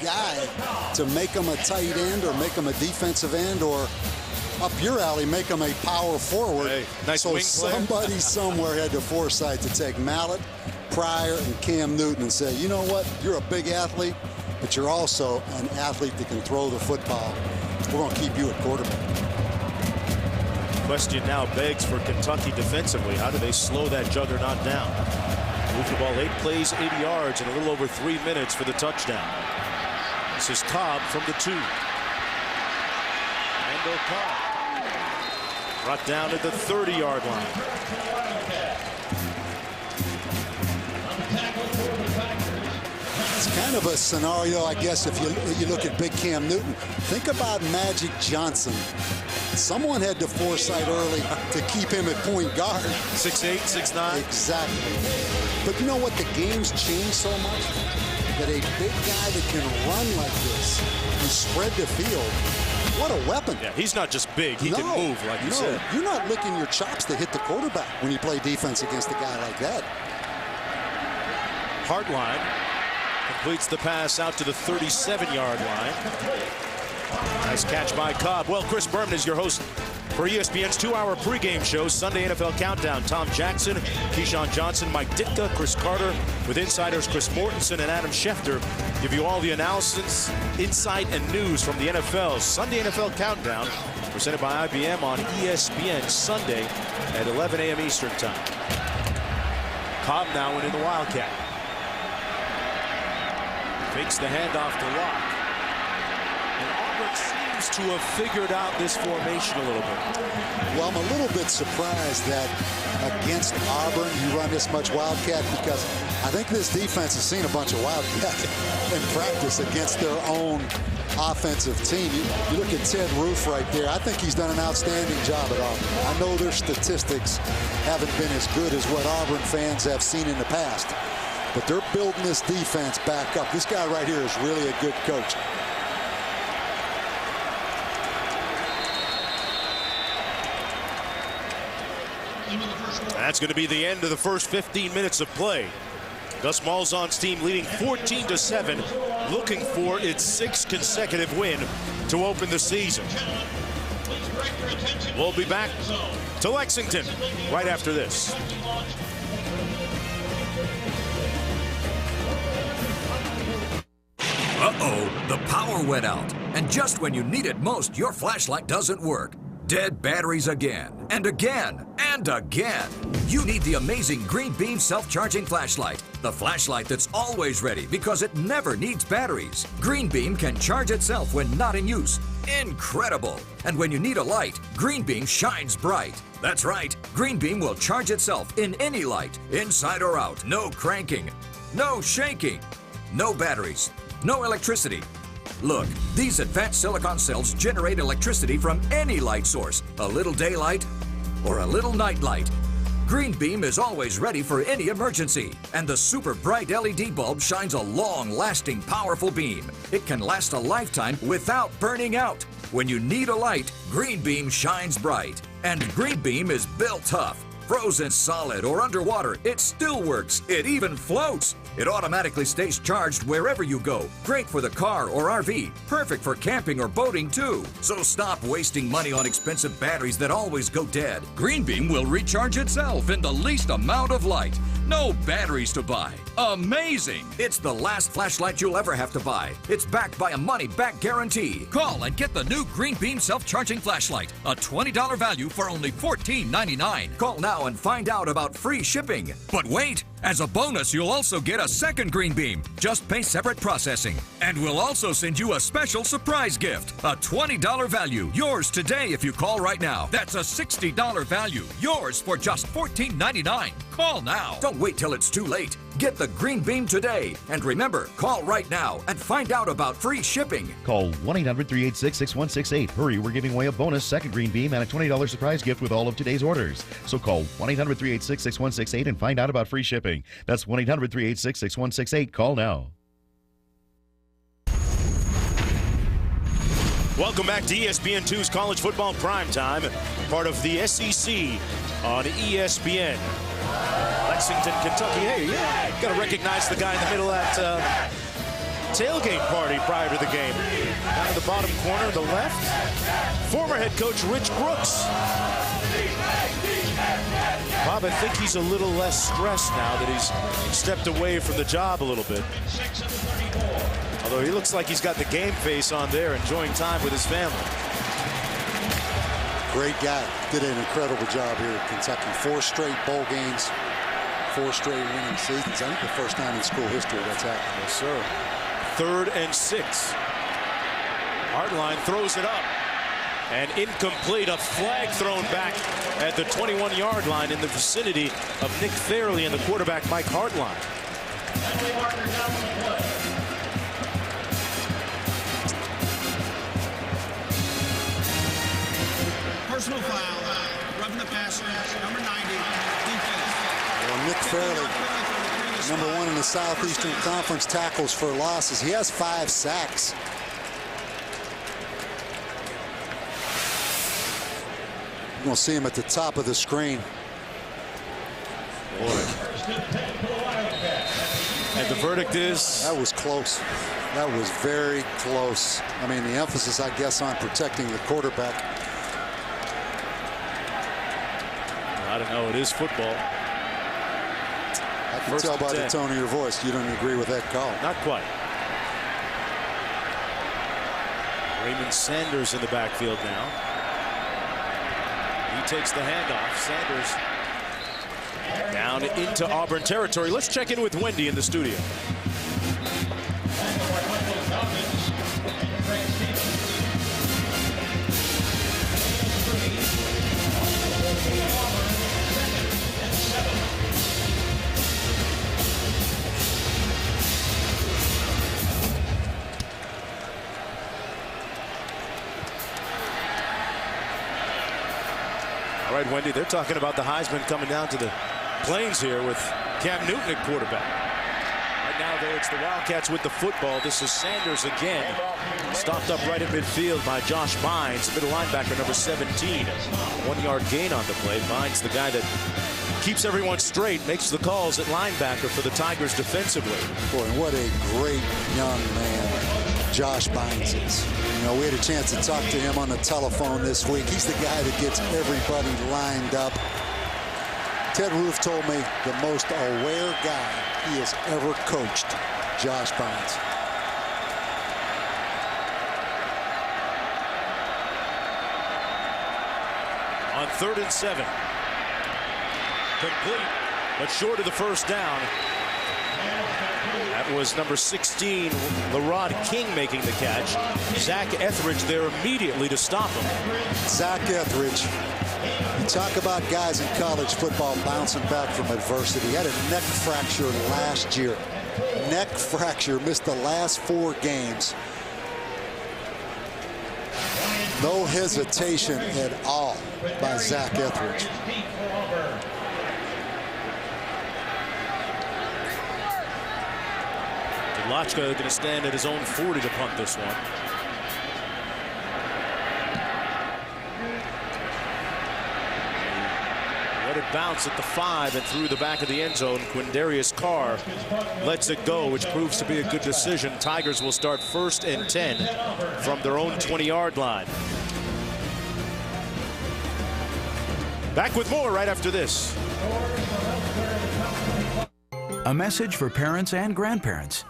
guy to make them a tight end or make them a defensive end, or up your alley, make them a power forward. Hey, nice so wing player. somebody somewhere had the foresight to take Mallett, Pryor, and Cam Newton and say, you know what, you're a big athlete, but you're also an athlete that can throw the football. We're going to keep you at quarterback. Question now begs for Kentucky defensively. How do they slow that juggernaut down? Move the ball 8 plays, 80 yards in a little over 3 minutes for the touchdown. This is Cobb from the 2. Randall Cobb brought down at the 30-yard line. It's kind of a scenario, I guess, if you look at big Cam Newton. Think about Magic Johnson. Someone had the foresight early to keep him at point guard. 6'8", 6'9". Exactly. But you know what? The game's changed so much that a big guy that can run like this and spread the field, what a weapon. Yeah, he's not just big. He can move, like you said. You're not licking your chops to hit the quarterback when you play defense against a guy like that. Hartline completes the pass out to the 37-yard line. Nice catch by Cobb. Well, Chris Berman is your host for ESPN's 2-hour pregame show, Sunday NFL Countdown. Tom Jackson, Keyshawn Johnson, Mike Ditka, Chris Carter, with insiders Chris Mortensen and Adam Schefter, give you all the analysis, insight, and news from the NFL. Sunday NFL Countdown, presented by IBM on ESPN Sunday at 11 a.m. Eastern Time. Cobb now winning the Wildcat. Fakes the handoff to Locke. And Auburn seems to have figured out this formation a little bit. Well, I'm a little bit surprised that against Auburn you run this much Wildcat, because I think this defense has seen a bunch of Wildcat in practice against their own offensive team. You look at Ted Roof right there. I think he's done an outstanding job at Auburn. I know their statistics haven't been as good as what Auburn fans have seen in the past, but they're building this defense back up. This guy right here is really a good coach. That's going to be the end of the first 15 minutes of play. Gus Malzahn's team leading 14-7, looking for its 6th consecutive win to open the season. We'll be back to Lexington right after this. Uh-oh, the power went out. And just when you need it most, your flashlight doesn't work. Dead batteries again, and again, and again. You need the amazing Green Beam self-charging flashlight. The flashlight that's always ready because it never needs batteries. Green Beam can charge itself when not in use. Incredible! And when you need a light, Green Beam shines bright. That's right, Green Beam will charge itself in any light, inside or out. No cranking, no shaking, no batteries, no electricity. Look, these advanced silicon cells generate electricity from any light source, a little daylight or a little night light. Green Beam is always ready for any emergency, and the super bright LED bulb shines a long-lasting, powerful beam. It can last a lifetime without burning out. When you need a light, Green Beam shines bright. And Green Beam is built tough. Frozen solid or underwater, it still works. It even floats. It automatically stays charged wherever you go. Great for the car or RV. Perfect for camping or boating too. So stop wasting money on expensive batteries that always go dead. Green Beam will recharge itself in the least amount of light. No batteries to buy. Amazing! It's the last flashlight you'll ever have to buy. It's backed by a money-back guarantee. Call and get the new Green Beam self-charging flashlight. A $20 value for only $14.99. Call now and find out about free shipping. But wait! As a bonus, you'll also get a second Green Beam. Just pay separate processing. And we'll also send you a special surprise gift. A $20 value. Yours today if you call right now. That's a $60 value. Yours for just $14.99. Call now. Don't wait till it's too late. Get the Green Beam today. And remember, call right now and find out about free shipping. Call 1-800-386-6168. Hurry, we're giving away a bonus second Green Beam and a $20 surprise gift with all of today's orders. So call 1-800-386-6168 and find out about free shipping. That's 1-800-386-6168. Call now. Welcome back to ESPN2's College Football Primetime, part of the SEC on ESPN. Lexington, Kentucky. Hey, yeah, got to recognize the guy in the middle of that tailgate party prior to the game. Down in the bottom corner, the left, former head coach Rich Brooks. Bob, I think he's a little less stressed now that he's stepped away from the job a little bit. Although he looks like he's got the game face on there, enjoying time with his family. Great guy. Did an incredible job here at Kentucky. 4 straight bowl games, 4 straight winning seasons. I think the first time in school history that's happened. Yes, sir. 3rd and 6. Hartline throws it up. And incomplete. A flag thrown back at the 21-yard line in the vicinity of Nick Fairley and the quarterback Mike Hartline. Personal foul, roughing the passer, number 90, defense. Well, Nick Fairley, number 1 in the Southeastern Conference tackles for losses. He has 5 sacks. You're going to see him at the top of the screen. Boy. And the verdict is? That was close. That was very close. I mean, the emphasis, I guess, on protecting the quarterback. I don't know. It is football. I can tell by the tone of your voice you don't agree with that call. Not quite. Raymond Sanders in the backfield now. He takes the handoff. Sanders down into Auburn territory. Let's check in with Wendy in the studio. right, Wendy. They're talking about the Heisman coming down to the Plains here with Cam Newton at quarterback. Right now, though, it's the Wildcats with the football. This is Sanders again. Stopped up right at midfield by Josh Bynes, middle linebacker, number 17. 1-yard gain on the play. Bynes, the guy that keeps everyone straight, makes the calls at linebacker for the Tigers defensively. Boy, what a great young man Josh Bynes is. You know, we had a chance to talk to him on the telephone this week. He's the guy that gets everybody lined up. Ted Roof told me the most aware guy he has ever coached, Josh Bynes. On 3rd and 7. Complete, but short of the first down. That was number 16, Lerod King, making the catch. Zach Etheridge there immediately to stop him. Zach Etheridge. You talk about guys in college football bouncing back from adversity. He had a neck fracture last year. Neck fracture, missed the last 4 games. No hesitation at all by Zach Etheridge. Lachka going to stand at his own 40 to punt this one. Let it bounce at the 5 and through the back of the end zone. Quindarius Carr lets it go, which proves to be a good decision. Tigers will start 1st and 10 from their own 20-yard line. Back with more right after this. A message for parents and grandparents.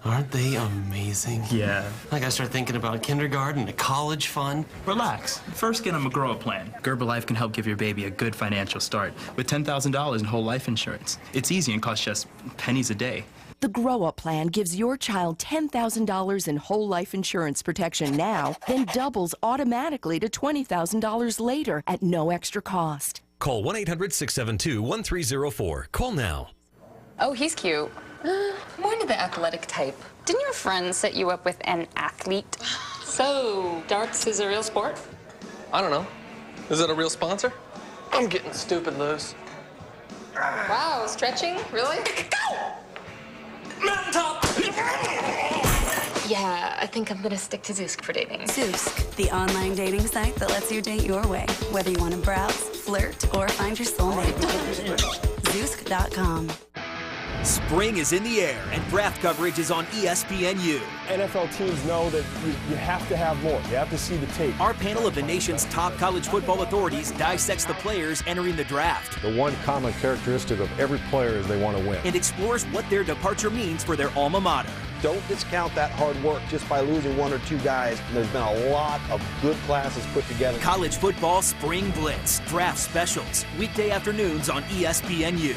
Aren't they amazing? Yeah. I gotta start thinking about kindergarten, a college fund. Relax. First, get them a Grow Up plan. Gerber Life can help give your baby a good financial start with $10,000 in whole life insurance. It's easy and costs just pennies a day. The Grow Up plan gives your child $10,000 in whole life insurance protection now, then doubles automatically to $20,000 later at no extra cost. Call 1-800-672-1304. Call now. Oh, he's cute. More into the athletic type. Didn't your friend set you up with an athlete? So, darts is a real sport? I don't know. Is it a real sponsor? I'm getting stupid loose. Wow, stretching? Really? Go! Mountaintop! Yeah, I think I'm gonna stick to Zoosk for dating. Zoosk, the online dating site that lets you date your way, whether you want to browse, flirt, or find your soulmate. Zoosk.com. Spring is in the air, and draft coverage is on ESPNU. NFL teams know that you have to have more. You have to see the tape. Our panel of the nation's top college football authorities dissects the players entering the draft. The one common characteristic of every player is they want to win. And explores what their departure means for their alma mater. Don't discount that hard work just by losing 1 or 2 guys. There's been a lot of good classes put together. College football Spring Blitz, draft specials, weekday afternoons on ESPNU.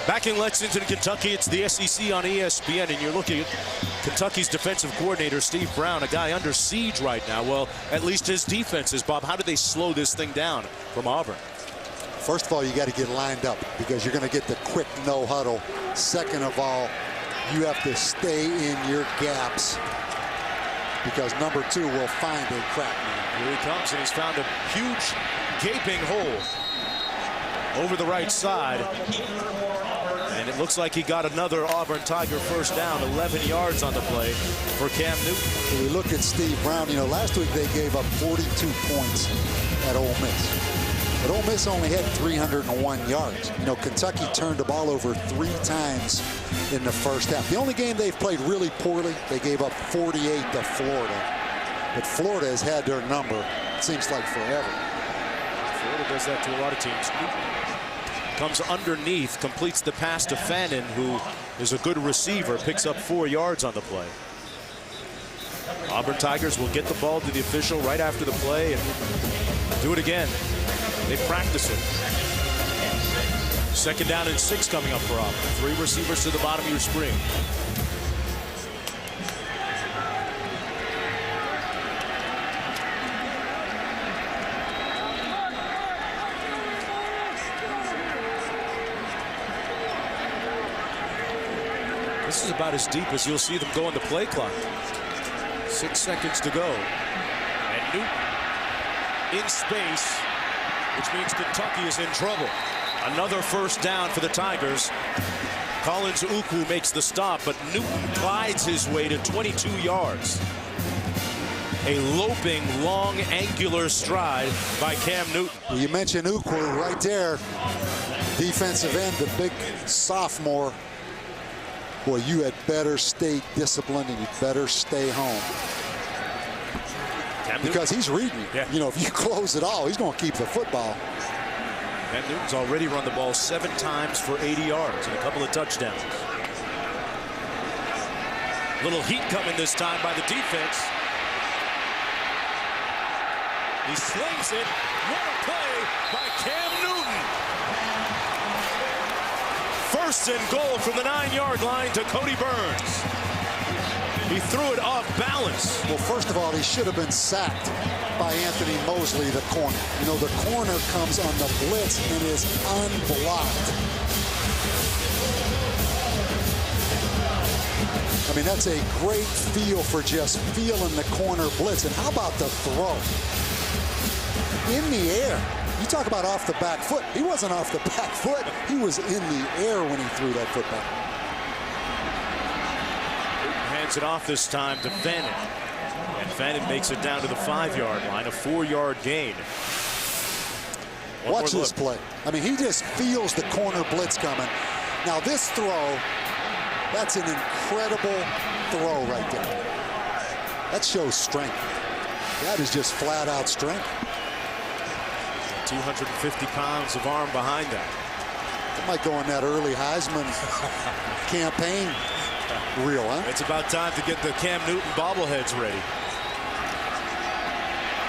Back in Lexington, Kentucky, it's the SEC on ESPN, and you're looking at Kentucky's defensive coordinator, Steve Brown, a guy under siege right now. Well, at least his defense is, Bob. How do they slow this thing down from Auburn? First of all, you got to get lined up because you're going to get the quick no huddle. Second of all, you have to stay in your gaps because number 2 will find a crack. Here he comes, and he's found a huge gaping hole over the right side. And it looks like he got another Auburn Tiger first down, 11 yards on the play for Cam Newton. When we look at Steve Brown, you know, last week they gave up 42 points at Ole Miss. But Ole Miss only had 301 yards. You know, Kentucky turned the ball over 3 times in the first half. The only game they've played really poorly, they gave up 48 to Florida. But Florida has had their number, it seems like forever. Florida does that to a lot of teams. Comes underneath, completes the pass to Fannin, who is a good receiver, picks up 4 yards on the play. Auburn Tigers will get the ball to the official right after the play and do it again. They practice it. 2nd down and 6 coming up for Auburn. 3 receivers to the bottom of your screen. This is about as deep as you'll see them go on the play clock. 6 seconds to go. And Newton in space, which means Kentucky is in trouble. Another first down for the Tigers. Collins Ukwu makes the stop, but Newton glides his way to 22 yards. A loping, long, angular stride by Cam Newton. Well, you mentioned Ukwu right there. Defensive end, the big sophomore. Boy, you had better stay disciplined and you better stay home. Because he's reading you. Yeah. You know, if you close it all, he's going to keep the football. Cam Newton's already run the ball 7 times for 80 yards and a couple of touchdowns. Little heat coming this time by the defense. He slings it. What a play by Cam Newton. First and goal from the 9-yard line to Cody Burns. He threw it off balance. Well, first of all, he should have been sacked by Anthony Mosley, the corner. You know, the corner comes on the blitz and is unblocked. I mean, that's a great feel for just feeling the corner blitz. And how about the throw? In the air. You talk about off the back foot. He wasn't off the back foot. He was in the air when he threw that football. Hands it off this time to Fannin. And Fannin makes it down to the 5-yard line, a 4-yard gain. Watch this play. I mean, he just feels the corner blitz coming. Now this throw, that's an incredible throw right there. That shows strength. That is just flat out strength. 250 pounds of arm behind that. That might go in that early Heisman campaign reel, huh? It's about time to get the Cam Newton bobbleheads ready.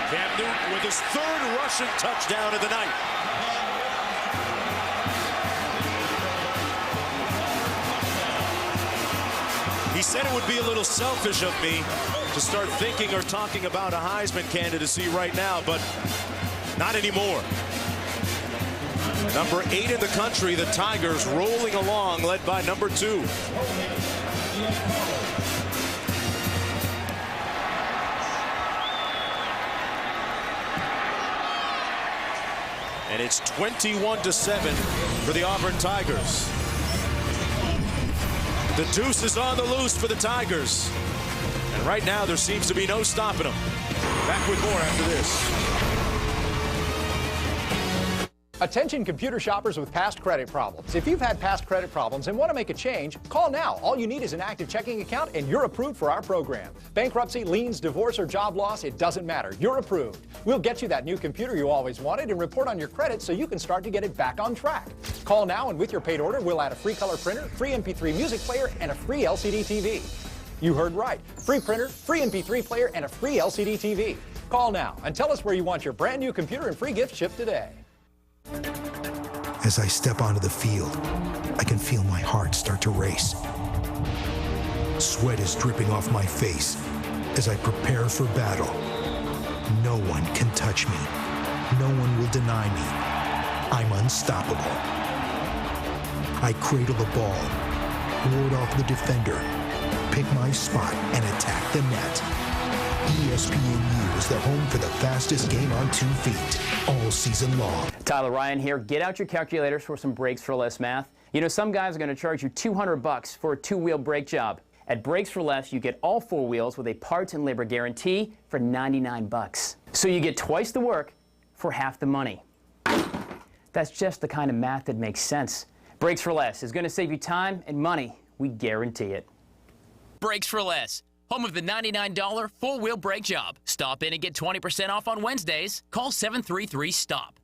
Cam Newton with his 3rd rushing touchdown of the night. He said it would be a little selfish of me to start thinking or talking about a Heisman candidacy right now, but not anymore. Number 8 in the country, the Tigers rolling along, led by number 2. And it's 21-7 for the Auburn Tigers. The deuce is on the loose for the Tigers. And right now, there seems to be no stopping them. Back with more after this. Attention computer shoppers with past credit problems. If you've had past credit problems and want to make a change, call now. All you need is an active checking account and you're approved for our program. Bankruptcy, liens, divorce, or job loss, it doesn't matter. You're approved. We'll get you that new computer you always wanted and report on your credit so you can start to get it back on track. Call now and with your paid order, we'll add a free color printer, free MP3 music player, and a free LCD TV. You heard right. Free printer, free MP3 player, and a free LCD TV. Call now and tell us where you want your brand new computer and free gift shipped today. As I step onto the field, I can feel my heart start to race. Sweat is dripping off my face as I prepare for battle. No one can touch me. No one will deny me. I'm unstoppable. I cradle the ball, ward off the defender, pick my spot, and attack the net. ESPNU is the home for the fastest game on 2 feet all season long. Tyler Ryan here. Get out your calculators for some Brakes for Less math. You know, some guys are going to charge you $200 for a 2-wheel brake job. At Brakes for Less, you get all 4 wheels with a parts and labor guarantee for $99. So you get twice the work for half the money. That's just the kind of math that makes sense. Brakes for Less is going to save you time and money. We guarantee it. Brakes for Less. Home of the $99 4-wheel brake job. Stop in and get 20% off on Wednesdays. Call 733-STOP.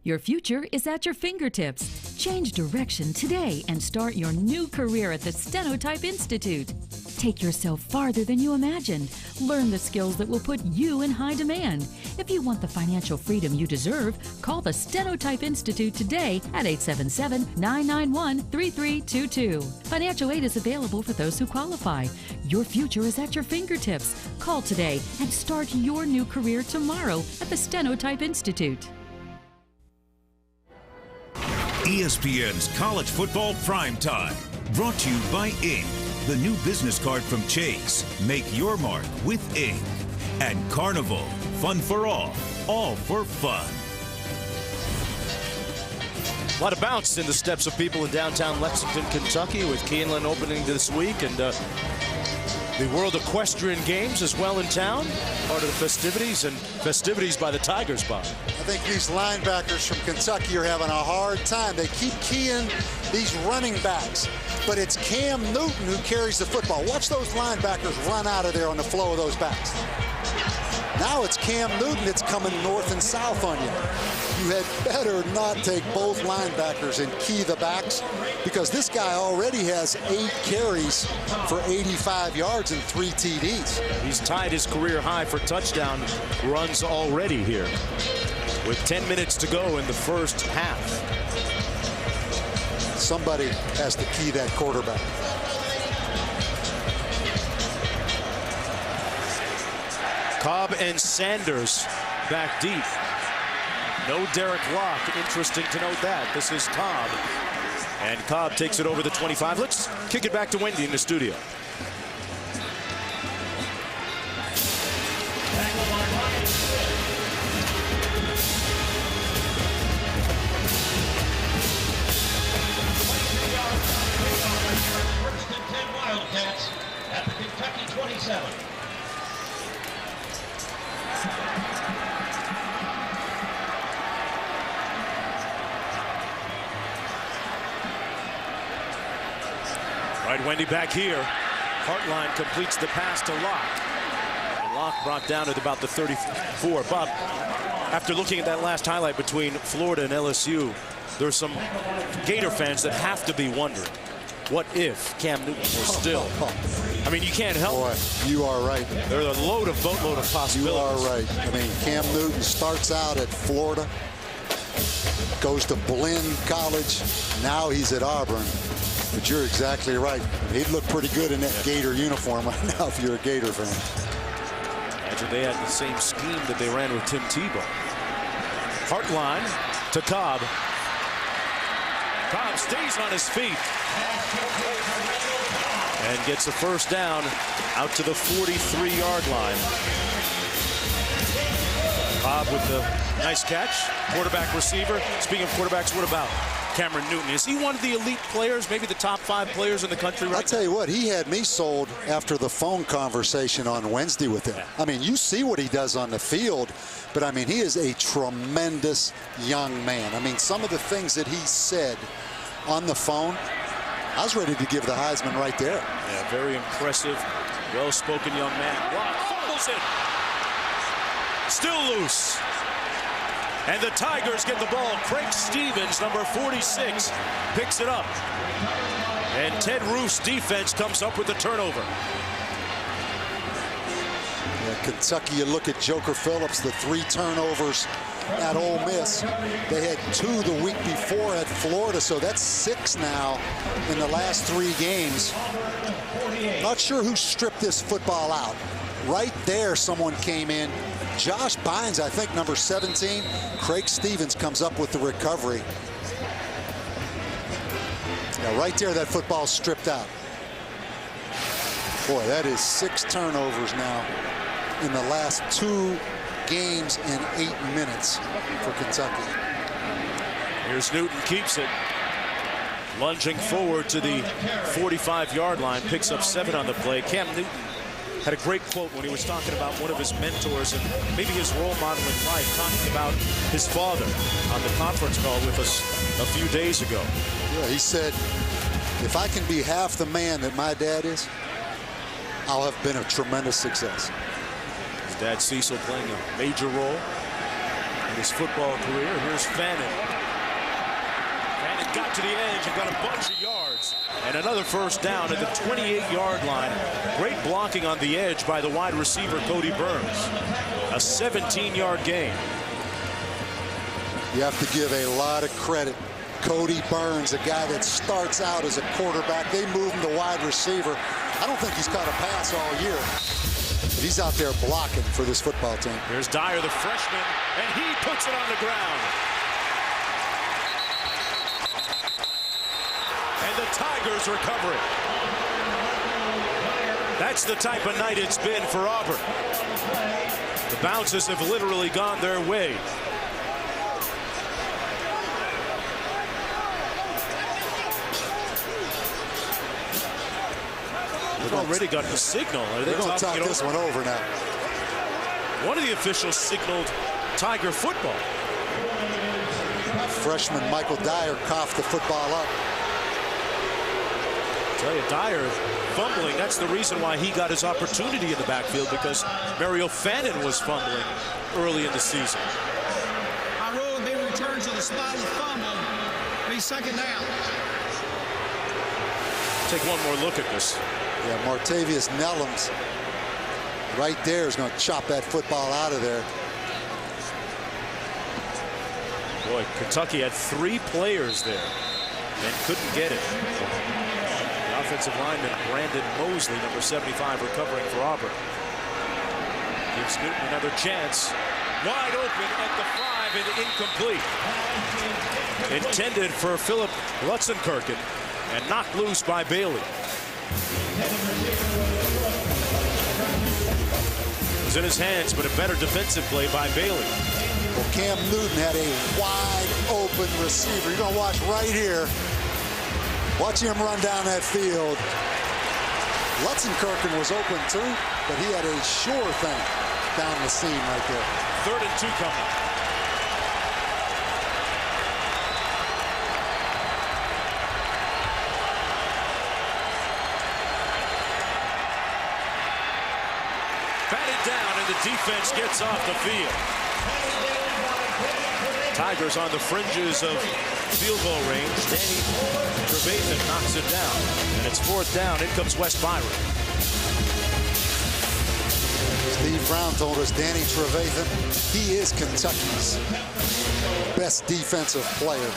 Your future is at your fingertips. Change direction today and start your new career at the Stenotype Institute. Take yourself farther than you imagined. Learn the skills that will put you in high demand. If you want the financial freedom you deserve, call the Stenotype Institute today at 877-991-3322. Financial aid is available for those who qualify. Your future is at your fingertips. Call today and start your new career tomorrow at the Stenotype Institute. ESPN's College Football Primetime, brought to you by Ink, the new business card from Chase. Make your mark with Ink. And Carnival, Fun for all for fun. A lot of bounce in the steps of people in downtown Lexington, Kentucky, with Keeneland opening this week, and the World Equestrian Games as well in town, part of the festivities, and festivities by the Tigers, Bob. I think these linebackers from Kentucky are having a hard time. They keep keying these running backs, but it's Cam Newton who carries the football. Watch those linebackers run out of there on the flow of those backs. Now it's Cam Newton that's coming north and south on you. You had better not take both linebackers and key the backs, because this guy already has 8 carries for 85 yards and 3 TDs. He's tied his career high for touchdown runs already here, with 10 minutes to go in the first half. Somebody has to key that quarterback. Cobb and Sanders back deep. No Derek Locke. Interesting to note that. This is Cobb. And Cobb takes it over the 25. Let's kick it back to Wendy in the studio. First and 10 Wildcats at the Kentucky 27. Right, Wendy back here. Hartline completes the pass to Locke. Locke brought down at about the 34. Bob, after looking at that last highlight between Florida and LSU, there's some Gator fans that have to be wondering, what if Cam Newton was still? I mean, you can't help. Boy, you are right. There's a boatload of possibilities. You are right. I mean, Cam Newton starts out at Florida, goes to Blinn College. Now he's at Auburn. But you're exactly right. He'd look pretty good in that Gator uniform right now if you're a Gator fan. Imagine they had the same scheme that they ran with Tim Tebow. Hartline to Cobb. Cobb stays on his feet and gets a first down out to the 43-yard line. Cobb with the nice catch. Quarterback receiver. Speaking of quarterbacks, what about Cameron Newton? Is he one of the elite players, maybe the top 5 players in the country right now? I'll tell you what, he had me sold after the phone conversation on Wednesday with him. I mean, you see what he does on the field, but I mean, he is a tremendous young man. I mean, some of the things that he said on the phone, I was ready to give the Heisman right there. Yeah, very impressive, well-spoken young man. Block, fumbles it. Still loose. And the Tigers get the ball. Craig Stevens, number 46, picks it up. And Ted Roof's defense comes up with the turnover. Yeah, Kentucky, you look at Joker Phillips, the 3 turnovers at Ole Miss. They had 2 the week before at Florida, so that's 6 now in the last 3 games. Not sure who stripped this football out. Right there, someone came in. Josh Bynes, I think, number 17. Craig Stevens comes up with the recovery. Yeah, right there, that football stripped out. Boy, that is 6 turnovers now in the last 2 games in 8 minutes for Kentucky. Here's Newton, keeps it. Lunging forward to the 45-yard line, picks up 7 on the play. Cam Newton had a great quote when he was talking about one of his mentors and maybe his role model in life, talking about his father on the conference call with us a few days ago. Yeah, he said, if I can be half the man that my dad is, I'll have been a tremendous success. His dad Cecil playing a major role in his football career. Here's Fannin. Fannin got to the edge and got a bunch of yards. And another first down at the 28-yard line. Great blocking on the edge by the wide receiver, Cody Burns. A 17-yard gain. You have to give a lot of credit. Cody Burns, a guy that starts out as a quarterback. They move him to wide receiver. I don't think he's caught a pass all year. But he's out there blocking for this football team. Here's Dyer, the freshman, and he puts it on the ground. And the Tigers recover it. That's the type of night it's been for Auburn. The bounces have literally gone their way. They've already got the signal. They're going to talk this one over now. One of the officials signaled Tiger football. Freshman Michael Dyer coughed the football up. I tell you, Dyer fumbling. That's the reason why he got his opportunity in the backfield, because Mario Fannin was fumbling early in the season. Our rule would be return to the spot of the fumble. Be second down. Take one more look at this. Yeah, Martavius Nellums right there is going to chop that football out of there. Boy, Kentucky had 3 players there and couldn't get it. The offensive lineman Brandon Mosley, number 75, recovering for Auburn. Gives Newton another chance. Wide open at the 5 and incomplete. Intended for Philip Lutzenkirchen and knocked loose by Bailey. It was in his hands, but a better defensive play by Bailey. Well, Cam Newton had a wide open receiver. You're going to watch right here. Watch him run down that field. Lutzenkirchen was open too, but he had a sure thing down the seam right there. 3rd and 2 coming. Batted down, and the defense gets off the field. Tigers on the fringes of field goal range. Danny Trevathan knocks it down, and it's 4th down. In comes Wes Byron. Steve Brown told us Danny Trevathan, he is Kentucky's best defensive player.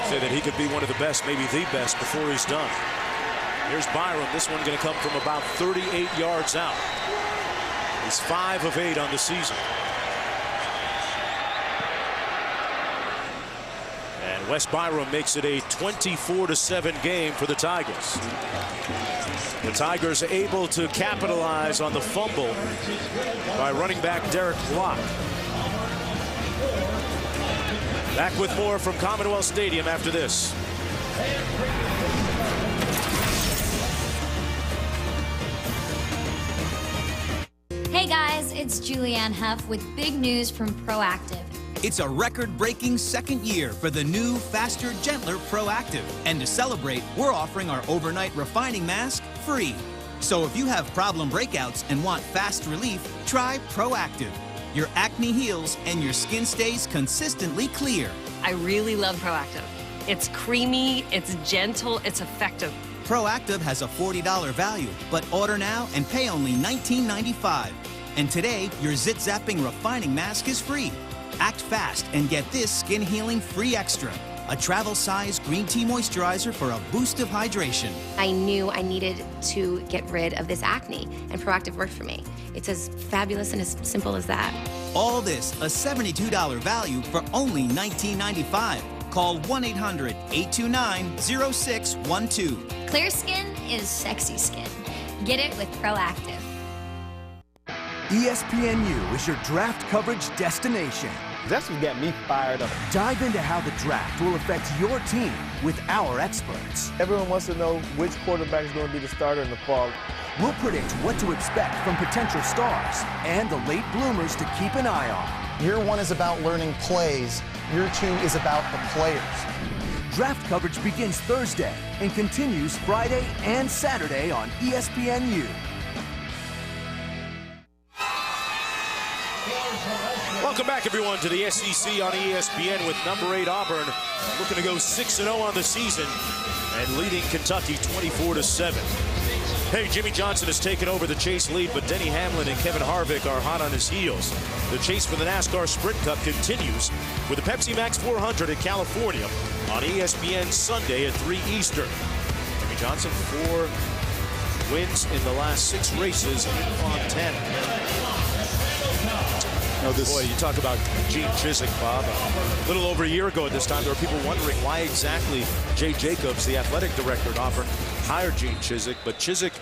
Say that he could be one of the best, maybe the best, before he's done. Here's Byron. This one going to come from about 38 yards out. He's 5 of 8 on the season. And Wes Byron makes it a 24-7 game for the Tigers. The Tigers able to capitalize on the fumble by running back Derek Block. Back with more from Commonwealth Stadium after this. Hey guys, it's Julianne Hough with big news from Proactive. It's a record-breaking 2nd year for the new, faster, gentler Proactive. And to celebrate, we're offering our overnight refining mask free. So if you have problem breakouts and want fast relief, try Proactive. Your acne heals and your skin stays consistently clear. I really love Proactive. It's creamy, it's gentle, it's effective. Proactive has a $40 value, but order now and pay only $19.95. And today, your zit-zapping refining mask is free. Act fast and get this skin healing free extra. A travel size green tea moisturizer for a boost of hydration. I knew I needed to get rid of this acne, and Proactive worked for me. It's as fabulous and as simple as that. All this, a $72 value for only $19.95. Call 1-800-829-0612. Clear skin is sexy skin. Get it with Proactive. ESPNU is your draft coverage destination. That's what got me fired up. Dive into how the draft will affect your team with our experts. Everyone wants to know which quarterback is going to be the starter in the fall. We'll predict what to expect from potential stars and the late bloomers to keep an eye on. Year 1 is about learning plays. Year 2 is about the players. Draft coverage begins Thursday and continues Friday and Saturday on ESPNU. Welcome back, everyone, to the SEC on ESPN with number 8 Auburn looking to go 6-0 on the season and leading Kentucky 24-7. Hey, Jimmy Johnson has taken over the chase lead, but Denny Hamlin and Kevin Harvick are hot on his heels. The chase for the NASCAR Sprint Cup continues with the Pepsi Max 400 at California on ESPN Sunday at 3 Eastern. Jimmy Johnson, 4 wins in the last 6 races in Montana. Boy, you talk about Gene Chiswick, Bob. A little over a year ago at this time, there were people wondering why exactly Jay Jacobs, the athletic director at Auburn, hired Gene Chizik, but Chizik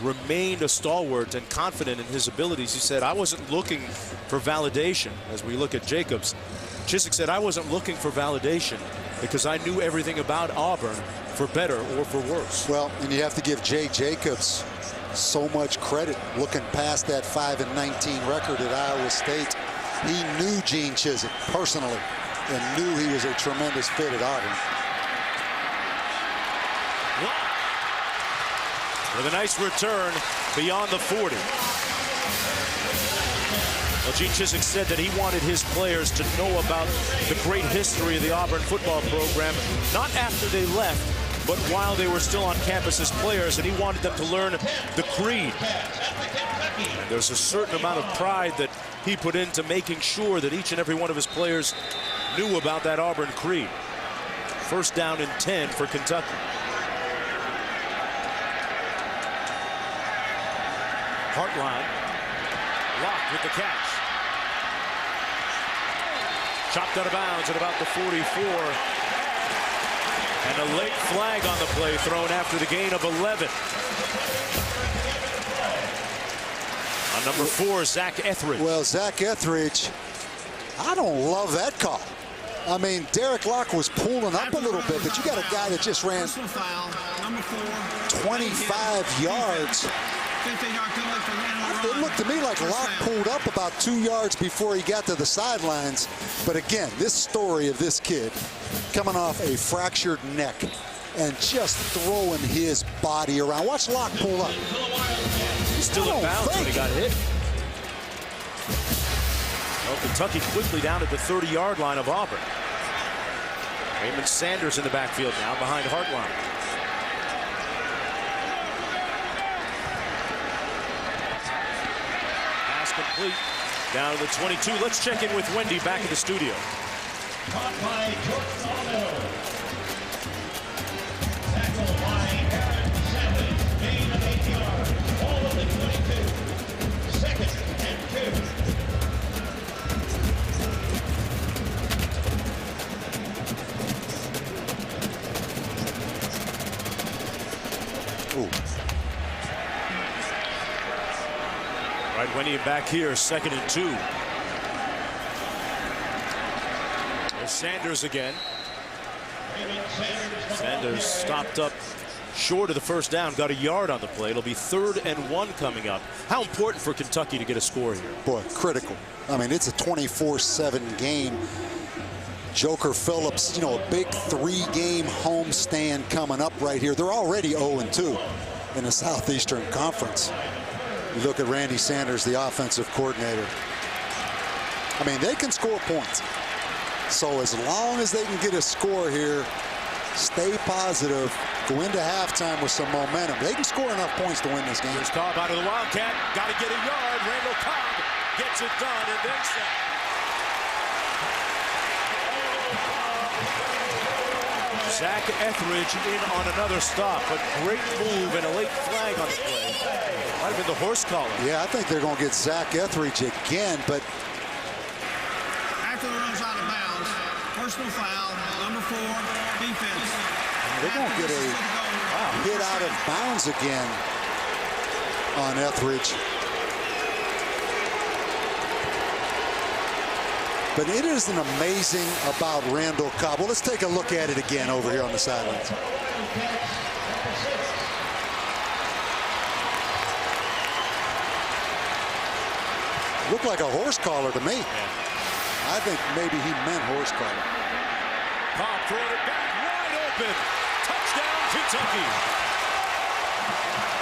remained a stalwart and confident in his abilities. He said, I wasn't looking for validation. As we look at Jacobs, Chizik said, I wasn't looking for validation because I knew everything about Auburn, for better or for worse. Well, and you have to give Jay Jacobs so much credit looking past that 5-19 record at Iowa State. He knew Gene Chizik personally and knew he was a tremendous fit at Auburn. With a nice return beyond the 40. Well, Gene Chizik said that he wanted his players to know about the great history of the Auburn football program, not after they left, but while they were still on campus as players, and he wanted them to learn the creed. And there's a certain amount of pride that he put into making sure that each and every one of his players knew about that Auburn creed. First down and 10 for Kentucky. Hartline, locked with the catch. Chopped out of bounds at about the 44. And a late flag on the play thrown after the gain of 11. On number 4, Zach Etheridge. Well, Zach Etheridge, I don't love that call. I mean, Derek Locke was pulling up a little bit, but you got a guy that just ran 25 yards. It looked to me like Locke pulled up about 2 yards before he got to the sidelines. But again, this story of this kid coming off a fractured neck and just throwing his body around. Watch Locke pull up. He's still in bounds when he got hit. Well, Kentucky quickly down at the 30-yard line of Auburn. Raymond Sanders in the backfield now behind Hartline. Complete down to the 22. Let's check in with Wendy back in the studio. Caught by Jordan Aldo. Tackle by Aaron Savage. Gain of 8 yards. Ball of the 22. Second and 2. Ooh. Right, Wendy back here, second and 2. There's Sanders again. Sanders stopped up short of the first down, got a yard on the play. It'll be 3rd and 1 coming up. How important for Kentucky to get a score here? Boy, critical. I mean, it's a 24-7 game. Joker Phillips, you know, a big 3-game homestand coming up right here. They're already 0-2 in the Southeastern Conference. You look at Randy Sanders, the offensive coordinator. I mean, they can score points. So as long as they can get a score here, stay positive, go into halftime with some momentum. They can score enough points to win this game. Here's Cobb out of the Wildcat. Got to get a yard. Randall Cobb gets it done and then some. Zach Etheridge in on another stop, but great move and a late flag on the play. Might have been the horse collar. Yeah, I think they're going to get Zach Etheridge again, but after the run's out of bounds, personal foul, number 4, defense. They're going to get a hit out of bounds again on Etheridge. But it isn't amazing about Randall Cobb. Well, let's take a look at it again over here on the sidelines. Looked like a horse collar to me. I think maybe he meant horse collar. Cobb throwing it back wide open. Touchdown, Kentucky.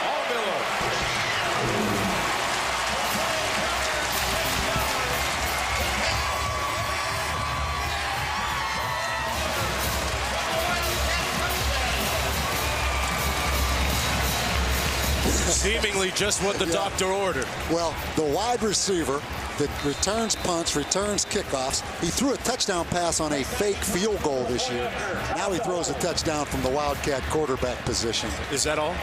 All Miller. Seemingly just what the doctor ordered. Well, the wide receiver that returns punts, returns kickoffs. He threw a touchdown pass on a fake field goal this year. Now he throws a touchdown from the Wildcat quarterback position. Is that all?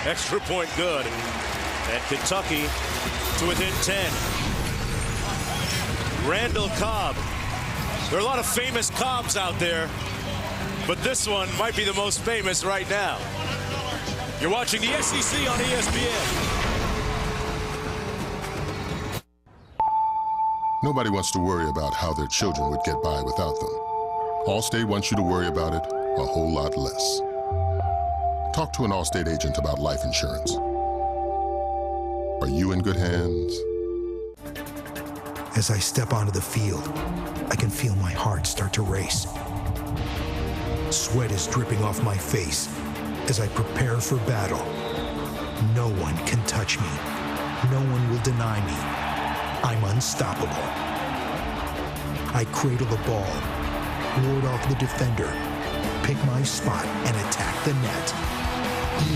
Extra point good. And Kentucky to within 10. Randall Cobb. There are a lot of famous Cobbs out there, but this one might be the most famous right now. You're watching the SEC on ESPN. Nobody wants to worry about how their children would get by without them. Allstate wants you to worry about it a whole lot less. Talk to an Allstate agent about life insurance. Are you in good hands? As I step onto the field, I can feel my heart start to race. Sweat is dripping off my face as I prepare for battle. No one can touch me. No one will deny me. I'm unstoppable. I cradle the ball, ward off the defender, pick my spot, and attack the net.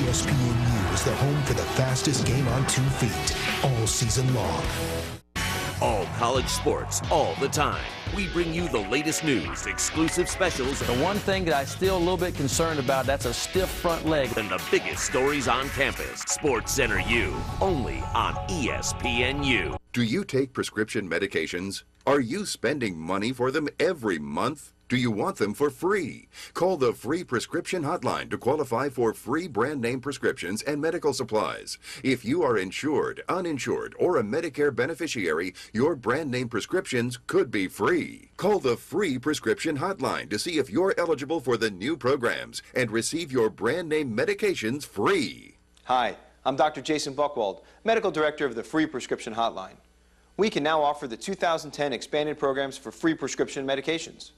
ESPNU is the home for the fastest game on 2 feet, all season long. All college sports, all the time. We bring you the latest news, exclusive specials. The one thing that I'm still a little bit concerned about, that's a stiff front leg. And the biggest stories on campus. Sports Center U, only on ESPNU. Do you take prescription medications? Are you spending money for them every month? Do you want them for free? Call the free prescription hotline to qualify for free brand name prescriptions and medical supplies. If you are insured, uninsured, or a Medicare beneficiary, your brand name prescriptions could be free. Call the free prescription hotline to see if you're eligible for the new programs and receive your brand name medications free. Hi, I'm Dr. Jason Buchwald, Medical Director of the Free Prescription Hotline. We can now offer the 2010 expanded programs for free prescription medications.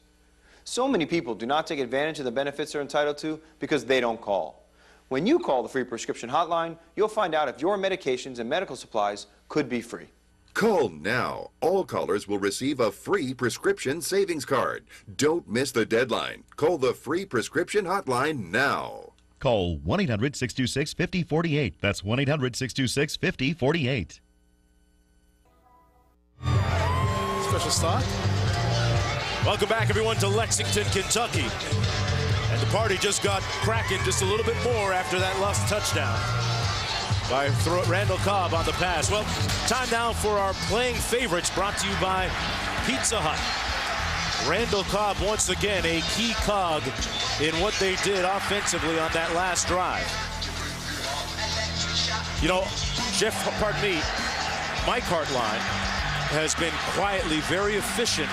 So many people do not take advantage of the benefits they're entitled to because they don't call. When you call the Free Prescription Hotline, you'll find out if your medications and medical supplies could be free. Call now. All callers will receive a free prescription savings card. Don't miss the deadline. Call the Free Prescription Hotline now. Call 1-800-626-5048. That's 1-800-626-5048. Special start. Welcome back, everyone, to Lexington, Kentucky. And the party just got cracking just a little bit more after that last touchdown by Randall Cobb on the pass. Well, time now for our playing favorites, brought to you by Pizza Hut. Randall Cobb, once again, a key cog in what they did offensively on that last drive. You know, Mike Hartline has been quietly very efficient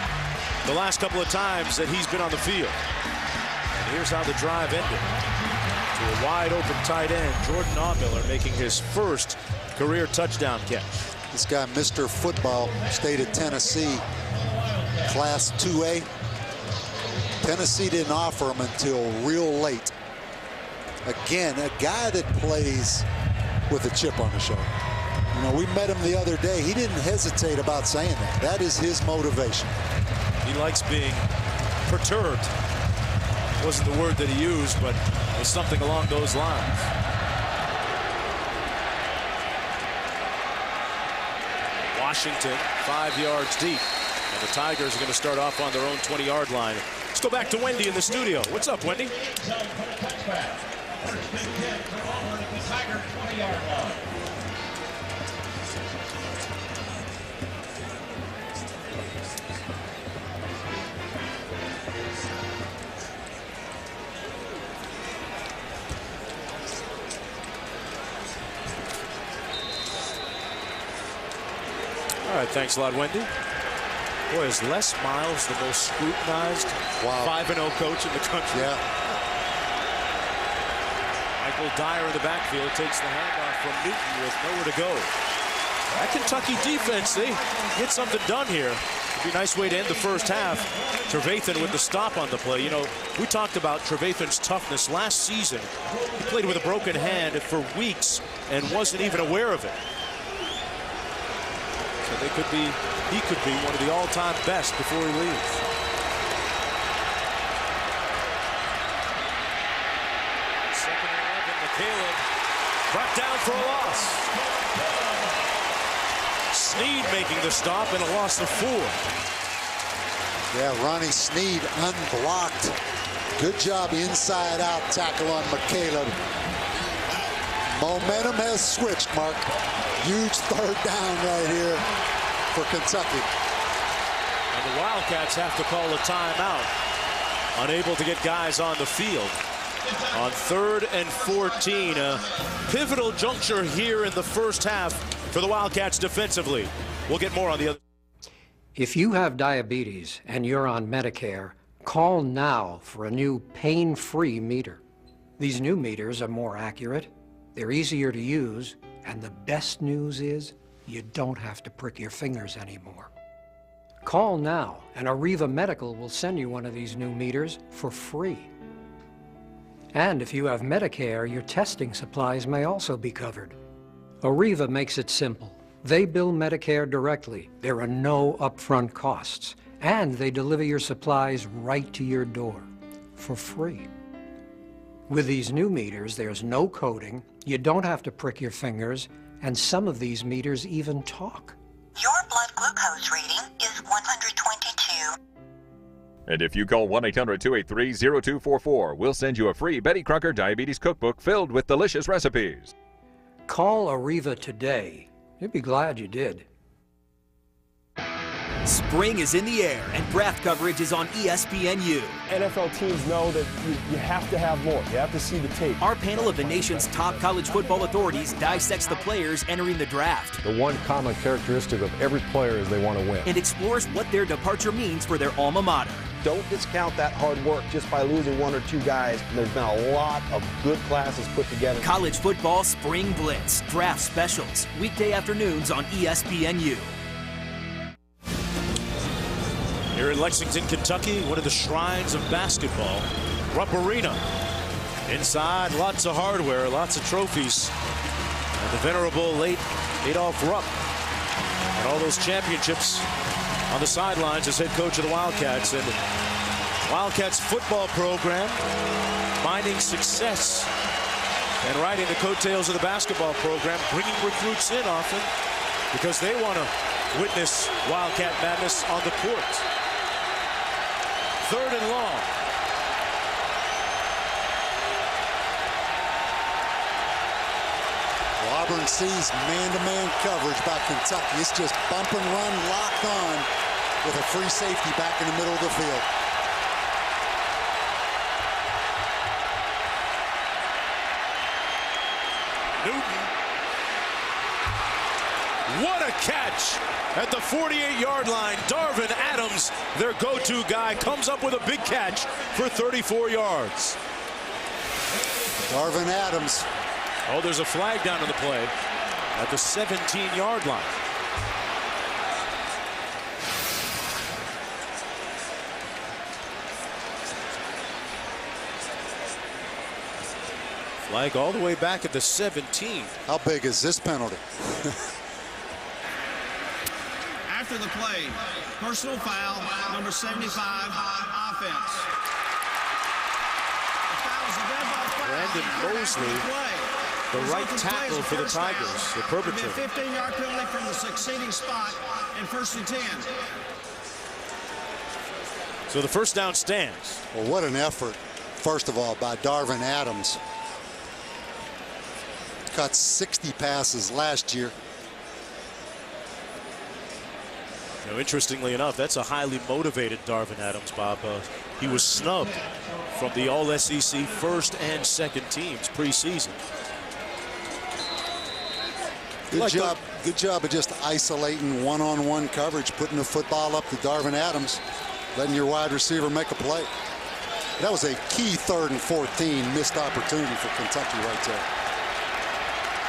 the last couple of times that he's been on the field. And here's how the drive ended. To a wide open tight end, Jordan Aumiller making his first career touchdown catch. This guy, Mr. Football, stayed at Tennessee, Class 2A. Tennessee didn't offer him until real late. Again, a guy that plays with a chip on his shoulder. You know, we met him the other day. He didn't hesitate about saying that. That is his motivation. He likes being perturbed. Wasn't the word that he used, but it was something along those lines. Washington 5 yards deep. And the Tigers are going to start off on their own 20-yard line. Let's go back to Wendy in the studio. What's up, Wendy? All right, thanks a lot, Wendy. Boy, is Les Miles the most scrutinized 5-0 coach in the country? Yeah. Michael Dyer in the backfield takes the handoff from Newton with nowhere to go. That Kentucky defense, they get something done here. It'd be a nice way to end the first half. Trevathan with the stop on the play. You know, we talked about Trevathan's toughness last season. He played with a broken hand for weeks and wasn't even aware of it. So he could be one of the all-time best before he leaves. Second and 11, McCaleb brought down for a loss. Snead making the stop and a loss of 4. Yeah, Ronnie Snead unblocked. Good job inside out tackle on McCaleb. Momentum has switched, Mark. Huge third down right here for Kentucky. And the Wildcats have to call a timeout. Unable to get guys on the field. on 3rd and 14. A pivotal juncture here in the first half for the Wildcats defensively. We'll get more on the other. If you have diabetes and you're on Medicare, call now for a new pain-free meter. These new meters are more accurate, they're easier to use, and the best news is you don't have to prick your fingers anymore. Call now, and Arriva Medical will send you one of these new meters for free. And if you have Medicare, your testing supplies may also be covered. Arriva makes it simple. They bill Medicare directly. There are no upfront costs. And they deliver your supplies right to your door for free. With these new meters, there's no coding, you don't have to prick your fingers, and some of these meters even talk. Your blood glucose reading is 122. And if you call 1-800-283-0244, we'll send you a free Betty Crocker Diabetes Cookbook filled with delicious recipes. Call Arriva today. You'd be glad you did. Spring is in the air, and draft coverage is on ESPNU. NFL teams know that you have to have more. You have to see the tape. Our panel of the nation's top college football authorities dissects the players entering the draft. The one common characteristic of every player is they want to win. And explores what their departure means for their alma mater. Don't discount that hard work just by losing one or two guys. There's been a lot of good classes put together. College football Spring Blitz, draft specials, weekday afternoons on ESPNU. Here in Lexington, Kentucky, one of the shrines of basketball, Rupp Arena. Inside, lots of hardware, lots of trophies. And the venerable late Adolph Rupp and all those championships on the sidelines as head coach of the Wildcats. And Wildcats football program finding success and riding the coattails of the basketball program, bringing recruits in often because they want to witness Wildcat madness on the court. 3rd and long. Well, Auburn sees man-to-man coverage by Kentucky. It's just bump and run, lock on with a free safety back in the middle of the field. Newton. What a catch at the 48-yard line. Darvin Adams, their go-to guy, comes up with a big catch for 34 yards. Darvin Adams. Oh, there's a flag down on the play at the 17-yard line. Flag all the way back at the 17. How big is this penalty? After the play, personal foul, number 75, offense. Brandon Mosley, the right tackle for the Tigers, the perpetrator. 15-yard penalty from the succeeding spot and 1st and 10. So the first down stands. Well, what an effort, first of all, by Darvin Adams. Caught 60 passes last year. Now, interestingly enough, that's a highly motivated Darvin Adams, Bob. He was snubbed from the All-SEC first and second teams preseason. Good job of just isolating one-on-one coverage, putting the football up to Darvin Adams, letting your wide receiver make a play. That was a key 3rd and 14 missed opportunity for Kentucky right there.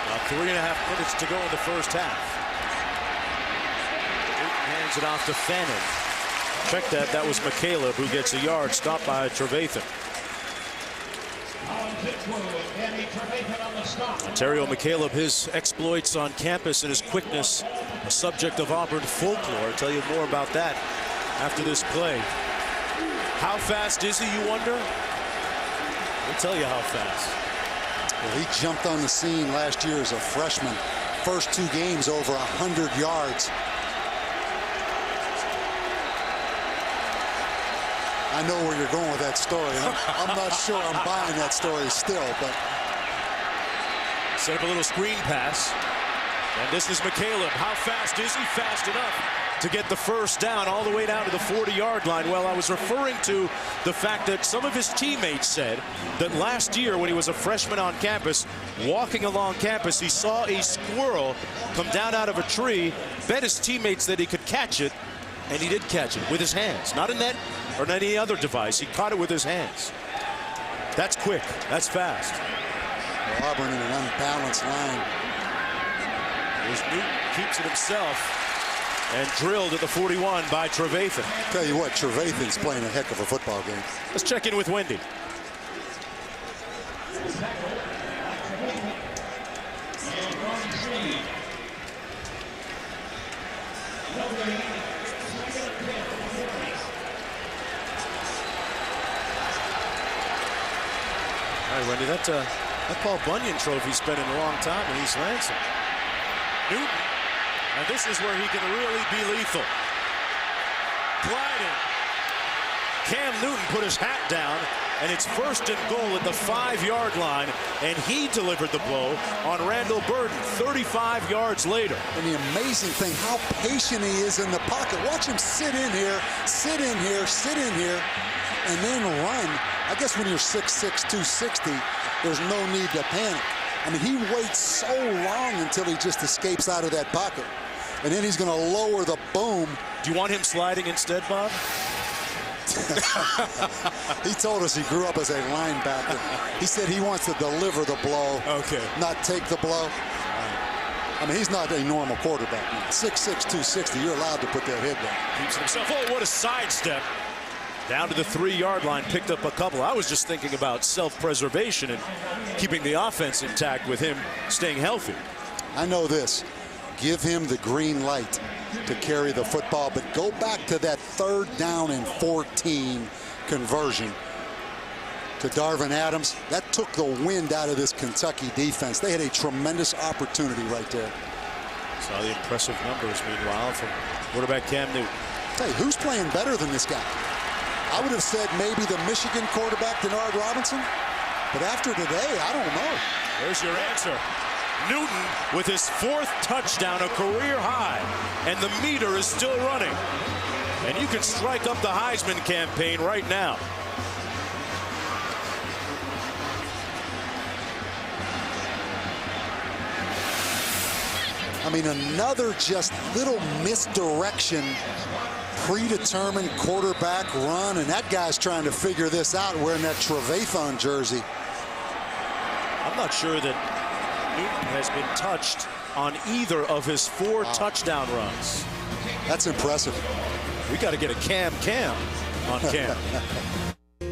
About 3.5 minutes to go in the first half. Hands it off to Fannin. Check that. That was McCaleb who gets a yard. Stopped by Trevathan. Ontario McCaleb, his exploits on campus and his quickness, a subject of Auburn folklore. I'll tell you more about that after this play. How fast is he, you wonder? We'll tell you how fast. Well, he jumped on the scene last year as a freshman. First 2 games over 100 yards. I know where you're going with that story. I'm not sure I'm buying that story still, but. Set up a little screen pass. And this is McCaleb. How fast is he? Fast enough to get the first down all the way down to the 40-yard line. Well, I was referring to the fact that some of his teammates said that last year when he was a freshman on campus, walking along campus, he saw a squirrel come down out of a tree, bet his teammates that he could catch it, and he did catch it with his hands. Not a net or any other device. He caught it with his hands. That's quick. That's fast. Well, Auburn in an unbalanced line. Here's Newton, keeps it himself. And drilled at the 41 by Trevathan. Tell you what, Trevathan's playing a heck of a football game. Let's check in with Wendy. All right, Wendy, that Paul Bunyan trophy's been in a long time in East Lansing. Newton. And this is where he can really be lethal. Gliding. Cam Newton put his hat down, and it's first and goal at the 5-yard line, and he delivered the blow on Randall Burden 35 yards later. And the amazing thing, how patient he is in the pocket. Watch him sit in here, sit in here, sit in here, and then run. I guess when you're 6'6", 260, there's no need to panic. I mean, he waits so long until he just escapes out of that pocket. And then he's going to lower the boom. Do you want him sliding instead, Bob? He told us he grew up as a linebacker. He said he wants to deliver the blow, not take the blow. I mean, he's not a normal quarterback. 6'6", 260, you're allowed to put that head down. Keeps himself. Oh, what a sidestep. Down to the 3-yard line, picked up a couple. I was just thinking about self-preservation and keeping the offense intact with him staying healthy. I know this. Give him the green light to carry the football, but go back to that 3rd down and 14 conversion to Darvin Adams. That took the wind out of this Kentucky defense. They had a tremendous opportunity right there. Saw the impressive numbers, meanwhile, from quarterback Cam Newton. Hey, who's playing better than this guy? I would have said maybe the Michigan quarterback, Denard Robinson, but after today, I don't know. There's your answer. Newton with his 4th touchdown, a career high, and the meter is still running. And you can strike up the Heisman campaign right now. I mean, another just little misdirection, predetermined quarterback run, and that guy's trying to figure this out wearing that Trevathan jersey. I'm not sure that Newton has been touched on either of his 4 touchdown runs. That's impressive. We got to get a Cam on Cam.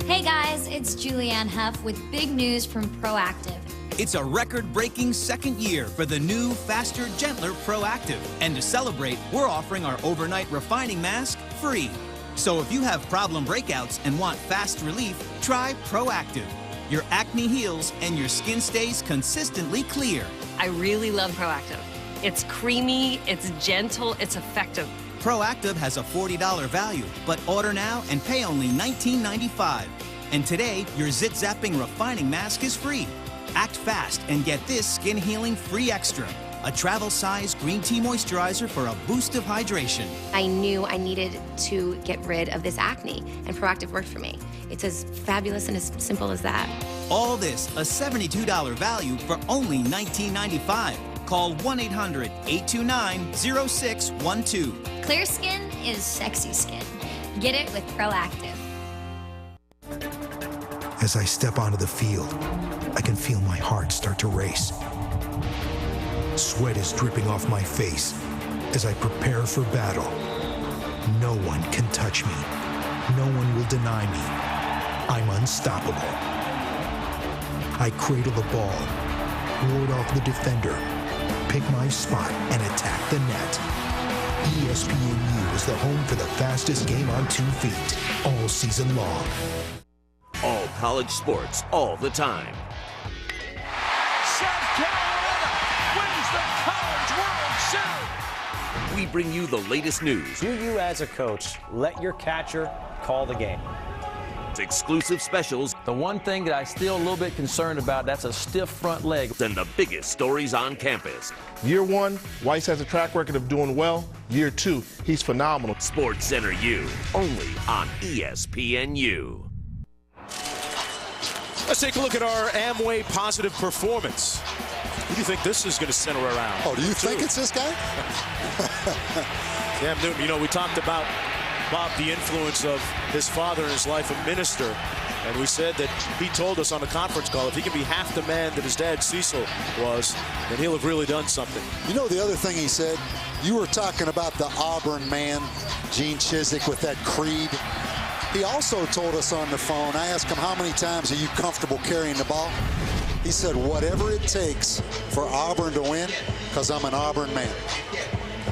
Hey guys, it's Julianne Hough with big news from Proactive. It's a record-breaking 2nd year for the new, faster, gentler Proactive. And to celebrate, we're offering our overnight refining mask free. So if you have problem breakouts and want fast relief, try Proactive. Your acne heals and your skin stays consistently clear. I really love Proactive. It's creamy, it's gentle, it's effective. Proactive has a $40 value, but order now and pay only $19.95. And today, your zit-zapping refining mask is free. Act fast and get this skin healing free extra. A travel-size green tea moisturizer for a boost of hydration. I knew I needed to get rid of this acne, and Proactive worked for me. It's as fabulous and as simple as that. All this, a $72 value for only $19.95. Call 1-800-829-0612. Clear skin is sexy skin. Get it with Proactive. As I step onto the field, I can feel my heart start to race. Sweat is dripping off my face as I prepare for battle. No one can touch me. No one will deny me. I'm unstoppable. I cradle the ball, ward off the defender, pick my spot, and attack the net. ESPNU is the home for the fastest game on 2 feet all season long. All college sports, all the time. South Carolina wins the College World Series. We bring you the latest news. Do you, as a coach, let your catcher call the game? Exclusive specials. The one thing that I still a little bit concerned about, that's a stiff front leg. And the biggest stories on campus. Year one, Weiss has a track record of doing well. Year two, he's phenomenal. Sports Center U, only on ESPNU. Let's take a look at our Amway positive performance. Who do you think this is going to center around? Oh, do you think it's this guy? Cam Newton, you know, we talked about, Bob, the influence of his father in his life, a minister. And we said that he told us on the conference call, if he can be half the man that his dad Cecil was, then he'll have really done something. You know the other thing he said? You were talking about the Auburn man, Gene Chizik, with that creed. He also told us on the phone, I asked him, how many times are you comfortable carrying the ball? He said, whatever it takes for Auburn to win, because I'm an Auburn man.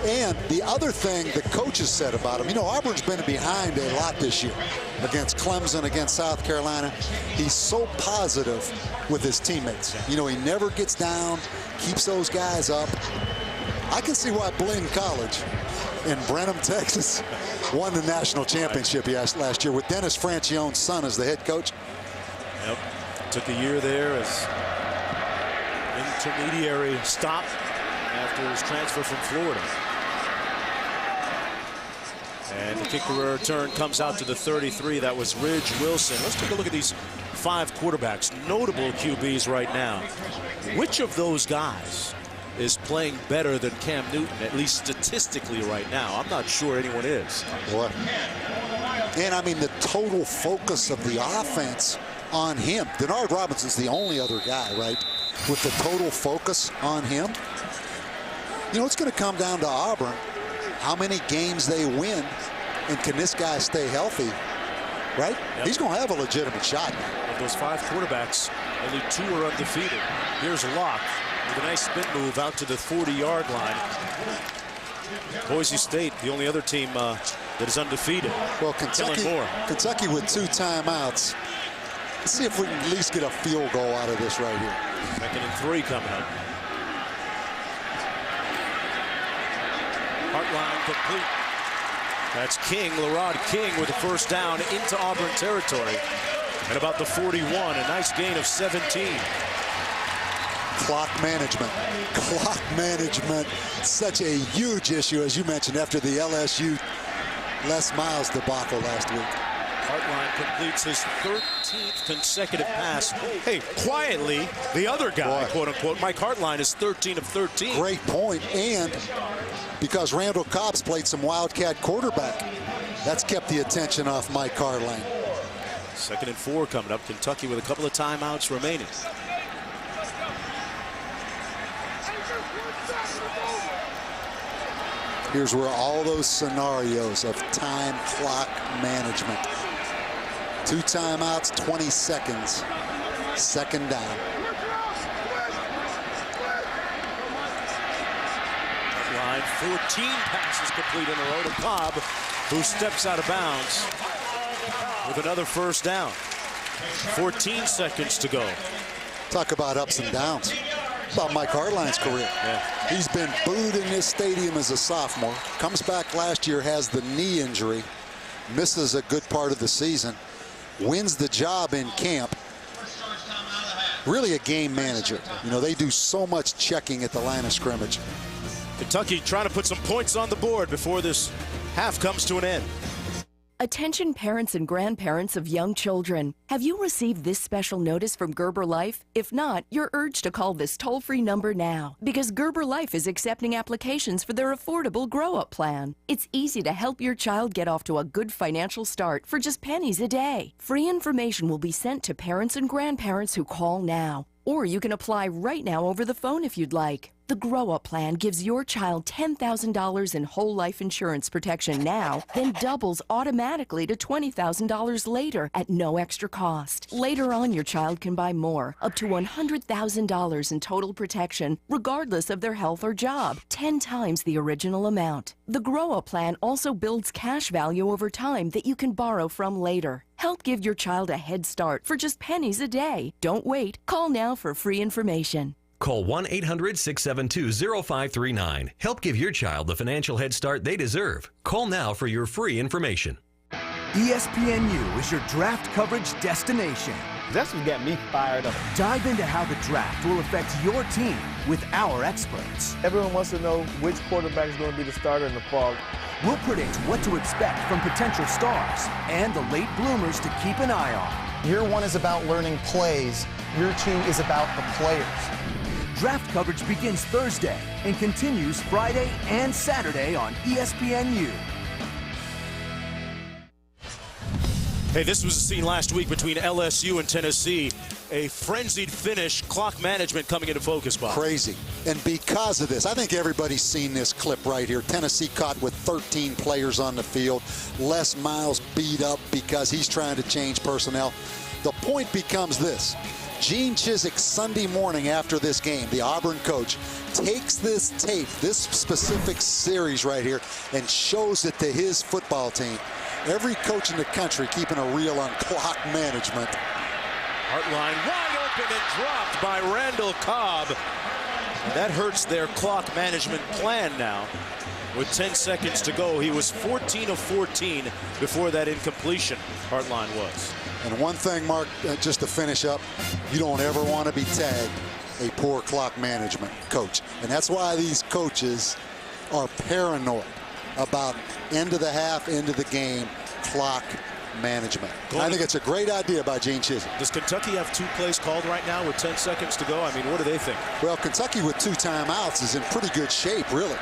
And the other thing the coaches said about him, you know, Auburn's been behind a lot this year against Clemson, against South Carolina. He's so positive with his teammates. You know, he never gets down, keeps those guys up. I can see why Blaine College in Brenham, Texas, won the national championship last year with Dennis Franchione's son as the head coach. Yep. Took a year there as intermediary stop after his transfer from Florida. And the kick return comes out to the 33. That was Ridge Wilson. Let's take a look at these 5 quarterbacks, notable QBs right now. Which of those guys is playing better than Cam Newton, at least statistically right now? I'm not sure anyone is. Boy. And I mean, the total focus of the offense on him. Denard Robinson's the only other guy, right, with the total focus on him. You know, it's going to come down to Auburn, how many games they win, and can this guy stay healthy, right? Yep. He's going to have a legitimate shot now. Of those 5 quarterbacks, only 2 are undefeated. Here's Locke with a nice spin move out to the 40-yard line. Boise State, the only other team that is undefeated. Well, Kentucky with 2 timeouts. Let's see if we can at least get a field goal out of this right here. 2nd and 3 coming up. Heartline complete. That's King, Lerod King with the first down into Auburn territory. At about the 41, a nice gain of 17. Clock management. Clock management. Such a huge issue, as you mentioned, after the LSU Les Miles debacle last week. Heartline completes his 13th consecutive pass. Hey, quietly, the other guy, quote unquote, Mike Heartline, is 13 of 13. Great point. And because Randall Cobb's played some Wildcat quarterback, that's kept the attention off Mike Heartline. 2nd and 4 coming up. Kentucky with a couple of timeouts remaining. Here's where all those scenarios of time clock management. 2 timeouts, 20 seconds. 2nd down. Line 14 passes complete in a row to Cobb, who steps out of bounds with another first down. 14 seconds to go. Talk about ups and downs. About Mike Heartline's career. Yeah. He's been booed in this stadium as a sophomore. Comes back last year, has the knee injury, misses a good part of the season, wins the job in camp. Really a game manager. You know, they do so much checking at the line of scrimmage. Kentucky trying to put some points on the board before this half comes to an end. Attention parents and grandparents of young children. Have you received this special notice from Gerber Life? If not, you're urged to call this toll-free number now because Gerber Life is accepting applications for their affordable grow-up plan. It's easy to help your child get off to a good financial start for just pennies a day. Free information will be sent to parents and grandparents who call now. Or you can apply right now over the phone if you'd like. The Grow Up Plan gives your child $10,000 in whole life insurance protection now, then doubles automatically to $20,000 later at no extra cost. Later on, your child can buy more, up to $100,000 in total protection, regardless of their health or job, 10 times the original amount. The Grow Up Plan also builds cash value over time that you can borrow from later. Help give your child a head start for just pennies a day. Don't wait. Call now for free information. Call 1-800-672-0539. Help give your child the financial head start they deserve. Call now for your free information. ESPNU is your draft coverage destination. That's what got me fired up. Dive into how the draft will affect your team with our experts. Everyone wants to know which quarterback is going to be the starter in the fall. We'll predict what to expect from potential stars and the late bloomers to keep an eye on. Year one is about learning plays. Year two is about the players. Draft coverage begins Thursday and continues Friday and Saturday on ESPNU. Hey, this was a scene last week between LSU and Tennessee. A frenzied finish, clock management coming into focus, Bob. Crazy. And because of this, I think everybody's seen this clip right here. Tennessee caught with 13 players on the field. Les Miles beat up because he's trying to change personnel. The point becomes this. Gene Chizik, Sunday morning after this game, the Auburn coach, takes this tape, this specific series right here, and shows it to his football team. Every coach in the country keeping a reel on clock management. Hartline wide open and dropped by Randall Cobb. And that hurts their clock management plan now. With 10 seconds to go, he was 14 of 14 before that incompletion, Hartline was. And one thing, Mark, just to finish up, you don't ever want to be tagged a poor clock management coach. And that's why these coaches are paranoid about end of the half, end of the game, clock management. I think it's a great idea by Gene Chizik. Does Kentucky have 2 plays called right now with 10 seconds to go? I mean, what do they think? Well, Kentucky with 2 timeouts is in pretty good shape, really.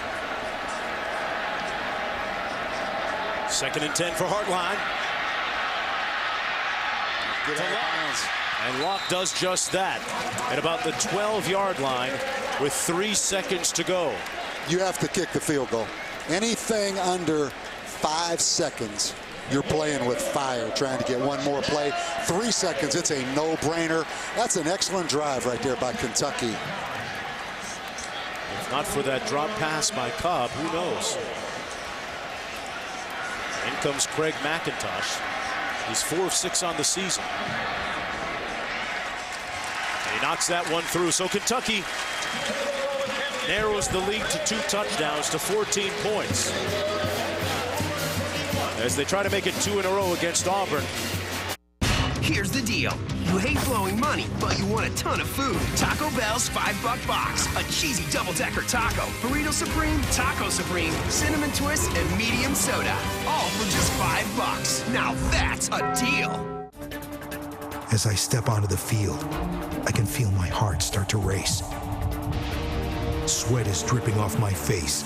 2nd and 10 for Hartline. To Locke. And Locke does just that at about the 12-yard line with 3 seconds to go. You have to kick the field goal. Anything under 5 seconds, you're playing with fire, trying to get one more play. 3 seconds, it's a no-brainer. That's an excellent drive right there by Kentucky. If not for that drop pass by Cobb, who knows? In comes Craig McIntosh. He's 4 of 6 on the season. And he knocks that one through. So Kentucky narrows the lead to 2 touchdowns to 14 points. As they try to make it 2 in a row against Auburn. Here's the deal. You hate blowing money, but you want a ton of food. Taco Bell's $5 box. A cheesy double-decker taco, burrito supreme, taco supreme, cinnamon twist, and medium soda. All for just $5. Now that's a deal. As I step onto the field, I can feel my heart start to race. Sweat is dripping off my face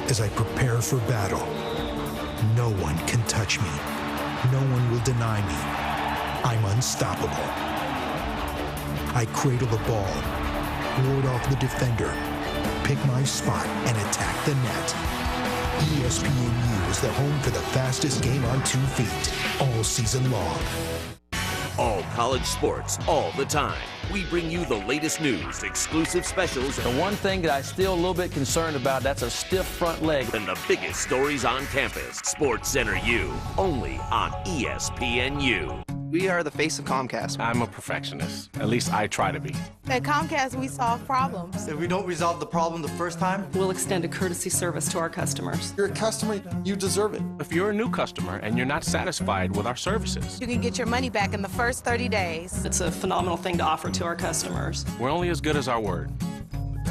as I prepare for battle. No one can touch me. No one will deny me. I'm unstoppable. I cradle the ball, ward off the defender, pick my spot, and attack the net. ESPNU is the home for the fastest game on 2 feet all season long. All college sports, all the time. We bring you the latest news, exclusive specials. The one thing that I still a little bit concerned about, that's a stiff front leg. And the biggest stories on campus. Sports Center U, only on ESPNU. We are the face of Comcast. I'm a perfectionist. At least I try to be. At Comcast, we solve problems. If we don't resolve the problem the first time, we'll extend a courtesy service to our customers. You're a customer, you deserve it. If you're a new customer and you're not satisfied with our services, you can get your money back in the first 30 days. It's a phenomenal thing to offer to our customers. We're only as good as our word.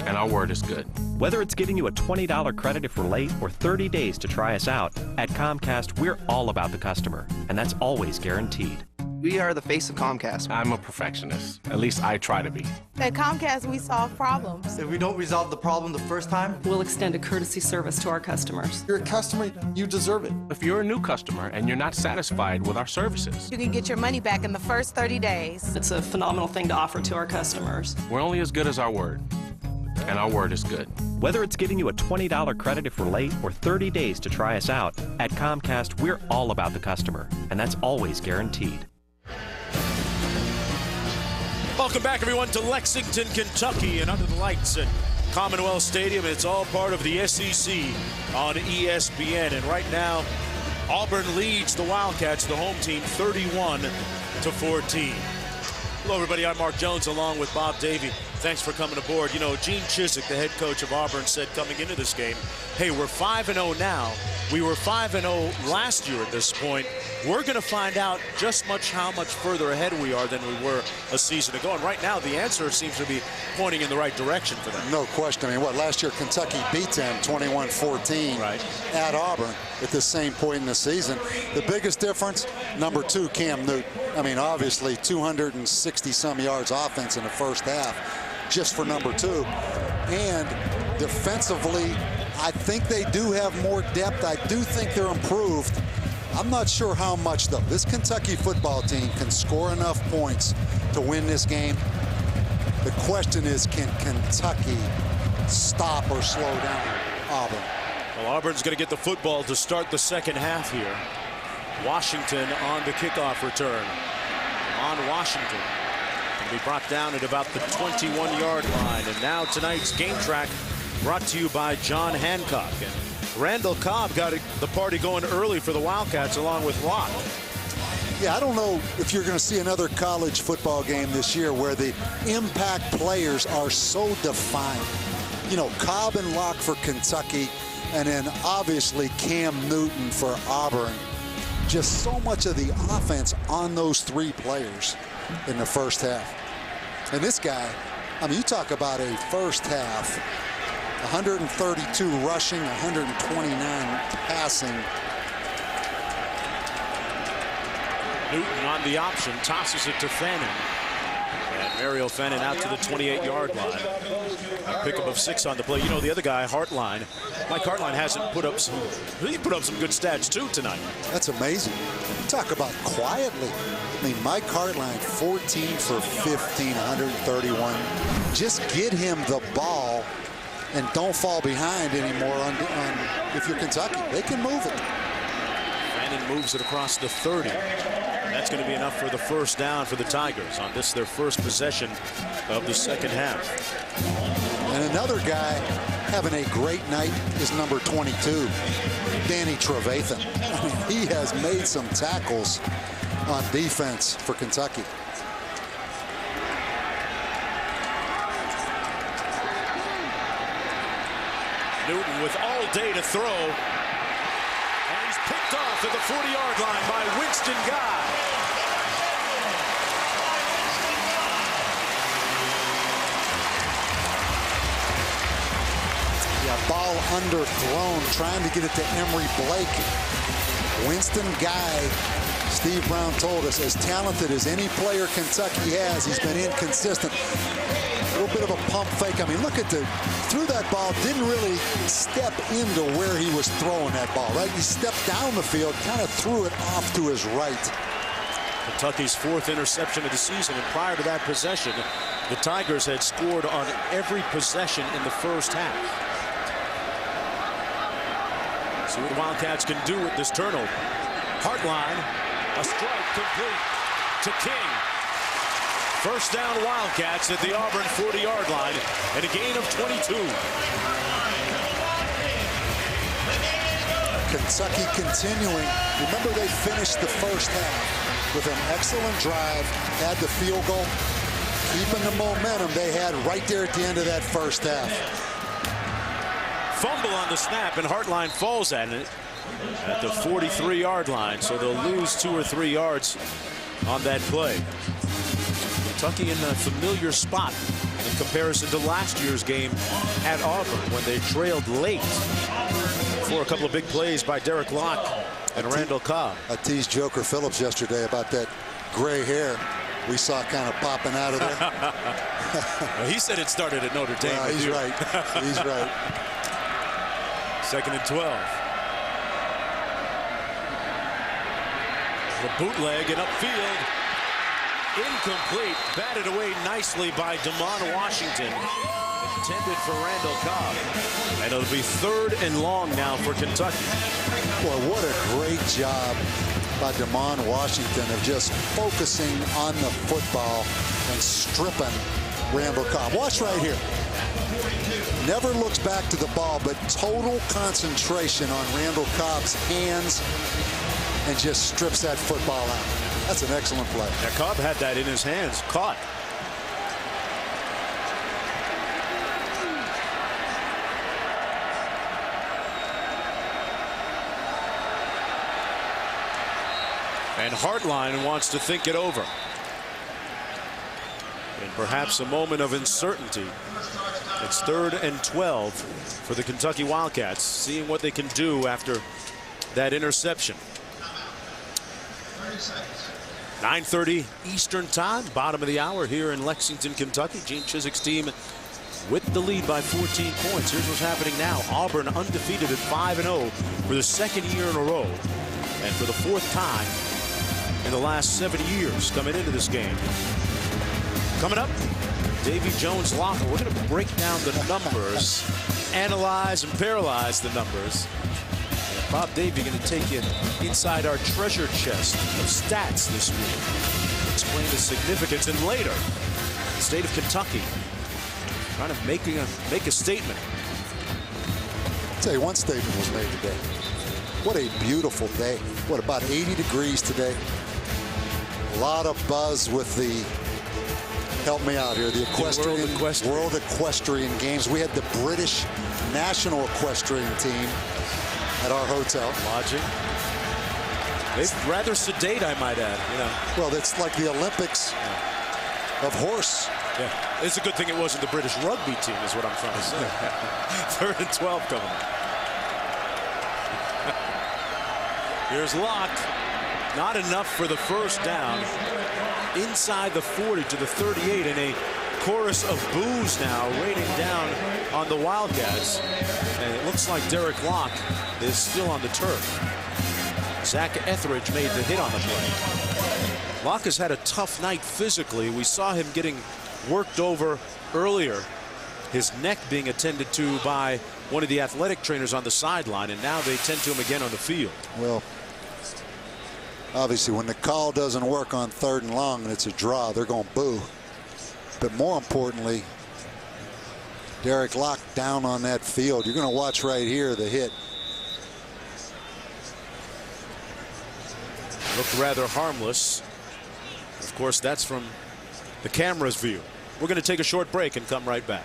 And our word is good. Whether it's giving you a $20 credit if we're late or 30 days to try us out, at Comcast, we're all about the customer, and that's always guaranteed. We are the face of Comcast. I'm a perfectionist. At least I try to be. At Comcast, we solve problems. If we don't resolve the problem the first time, we'll extend a courtesy service to our customers. You're a customer, you deserve it. If you're a new customer and you're not satisfied with our services, you can get your money back in the first 30 days. It's a phenomenal thing to offer to our customers. We're only as good as our word. And our word is good. Whether it's giving you a $20 credit if we're late or 30 days to try us out, at Comcast, we're all about the customer, and that's always guaranteed. Welcome back, everyone, to Lexington, Kentucky, and under the lights at Commonwealth Stadium. It's all part of the SEC on ESPN. And right now, Auburn leads the Wildcats, the home team, 31-14. Hello, everybody. I'm Mark Jones, along with Bob Davie. Thanks for coming aboard. You know, Gene Chizik, the head coach of Auburn, said coming into this game, hey, we're 5-0 now. We were 5-0 last year at this point. We're going to find out just how much further ahead we are than we were a season ago. And right now, the answer seems to be pointing in the right direction for them. No question. I mean, last year Kentucky beat them 21-14 at Auburn at the same point in the season. The biggest difference, number 2, Cam Newton. I mean, obviously, 260-some yards offense in the first half just for number 2. And defensively, I think they do have more depth. I do think they're improved. I'm not sure how much, though. This Kentucky football team can score enough points to win this game. The question is, can Kentucky stop or slow down Auburn? Well, Auburn's going to get the football to start the second half here. Washington on the kickoff return. On Washington. Can be brought down at about the 21-yard line. And now tonight's game track brought to you by John Hancock. And Randall Cobb got the party going early for the Wildcats along with Locke. Yeah, I don't know if you're going to see another college football game this year where the impact players are so defined. You know, Cobb and Locke for Kentucky, and then obviously Cam Newton for Auburn. Just so much of the offense on those 3 players in the first half. And this guy, I mean, you talk about a first half, 132 rushing, 129 passing. Newton on the option, tosses it to Fannin. And Mario Fannin out to the 28-yard line. A pickup of 6 on the play. You know, the other guy, Hartline, Mike Hartline hasn't put up some good stats too tonight. That's amazing. Talk about quietly. I mean, Mike Hartline, 14 for 15, 131. Just get him the ball and don't fall behind anymore on if you're Kentucky. They can move it. Fannin moves it across the 30. That's going to be enough for the first down for the Tigers on this, their first possession of the second half. And another guy having a great night is number 22, Danny Trevathan. I mean, he has made some tackles on defense for Kentucky. Newton with all day to throw. And he's picked off at the 40-yard line by Winston Guy. Yeah, ball underthrown, trying to get it to Emory Blake. Winston Guy, Steve Brown told us, as talented as any player Kentucky has, he's been inconsistent. A little bit of a pump fake. I mean, look at threw that ball, didn't really step into where he was throwing that ball, right? He stepped down the field, kind of threw it off to his right. Kentucky's 4th interception of the season, and prior to that possession, the Tigers had scored on every possession in the first half. See what the Wildcats can do with this turnover. Hartline, a strike complete to King. First down Wildcats at the Auburn 40-yard line and a gain of 22. Kentucky continuing. Remember, they finished the first half with an excellent drive, had the field goal, keeping the momentum they had right there at the end of that first half. Fumble on the snap, and Hartline falls at it at the 43-yard line, so they'll lose 2 or 3 yards on that play. Kentucky in a familiar spot in comparison to last year's game at Auburn when they trailed late for a couple of big plays by Derek Locke and Randall Cobb. I teased Joker Phillips yesterday about that gray hair we saw kind of popping out of there. Well, he said it started at Notre Dame. Well, he's right. He's right. 2nd and 12. The bootleg and upfield. Incomplete. Batted away nicely by Damon Washington. Intended for Randall Cobb. And it'll be 3rd and long now for Kentucky. Boy, what a great job by Damon Washington of just focusing on the football and stripping Randall Cobb. Watch right here. Never looks back to the ball, but total concentration on Randall Cobb's hands and just strips that football out. That's an excellent play. Now, Cobb had that in his hands, caught. And Hartline wants to think it over. And perhaps a moment of uncertainty. It's 3rd and 12 for the Kentucky Wildcats, seeing what they can do after that interception. 9:30 Eastern time, bottom of the hour here in Lexington, Kentucky. Gene Chiswick's team with the lead by 14 points. Here's what's happening now. Auburn undefeated at 5-0 for the 2nd year in a row. And for the 4th time in the last 7 years coming into this game. Coming up, Davy Jones Locker. We're going to break down the numbers, analyze and paralyze the numbers. And Bob Davy going to take you inside our treasure chest of stats this week. Explain the significance. And later, the state of Kentucky trying to make a statement. I'll tell you, one statement was made today. What a beautiful day. What, about 80 degrees today? A lot of buzz with the, help me out here, the World Equestrian Games. We had the British National Equestrian Team at our hotel. Lodging. They're rather sedate, I might add. You know. Well, that's like the Olympics of horse. Yeah. It's a good thing it wasn't the British rugby team, is what I'm trying to say. 3rd and 12 coming up. Here's Locke. Not enough for the first down. Inside the 40 to the 38, and a chorus of boos now raining down on the Wildcats. And it looks like Derek Locke is still on the turf. Zach Etheridge made the hit on the play. Locke has had a tough night physically. We saw him getting worked over earlier, his neck being attended to by one of the athletic trainers on the sideline, and now they tend to him again on the field. Well, obviously when the call doesn't work on 3rd and long and it's a draw, they're going to boo. But more importantly, Derek Locke down on that field. You're going to watch right here the hit. Looked rather harmless. Of course, that's from the camera's view. We're going to take a short break and come right back.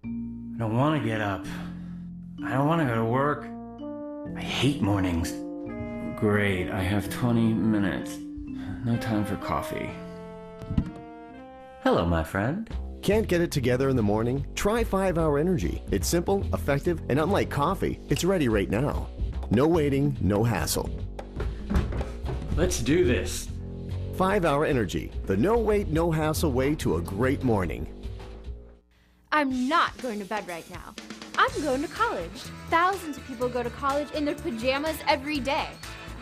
I don't want to get up. I don't want to go to work. I hate mornings. Great, I have 20 minutes. No time for coffee. Hello, my friend. Can't get it together in the morning? Try 5-Hour Energy. It's simple, effective, and unlike coffee, it's ready right now. No waiting, no hassle. Let's do this. 5-Hour Energy, the no wait, no hassle way to a great morning. I'm not going to bed right now. I'm going to college. Thousands of people go to college in their pajamas every day.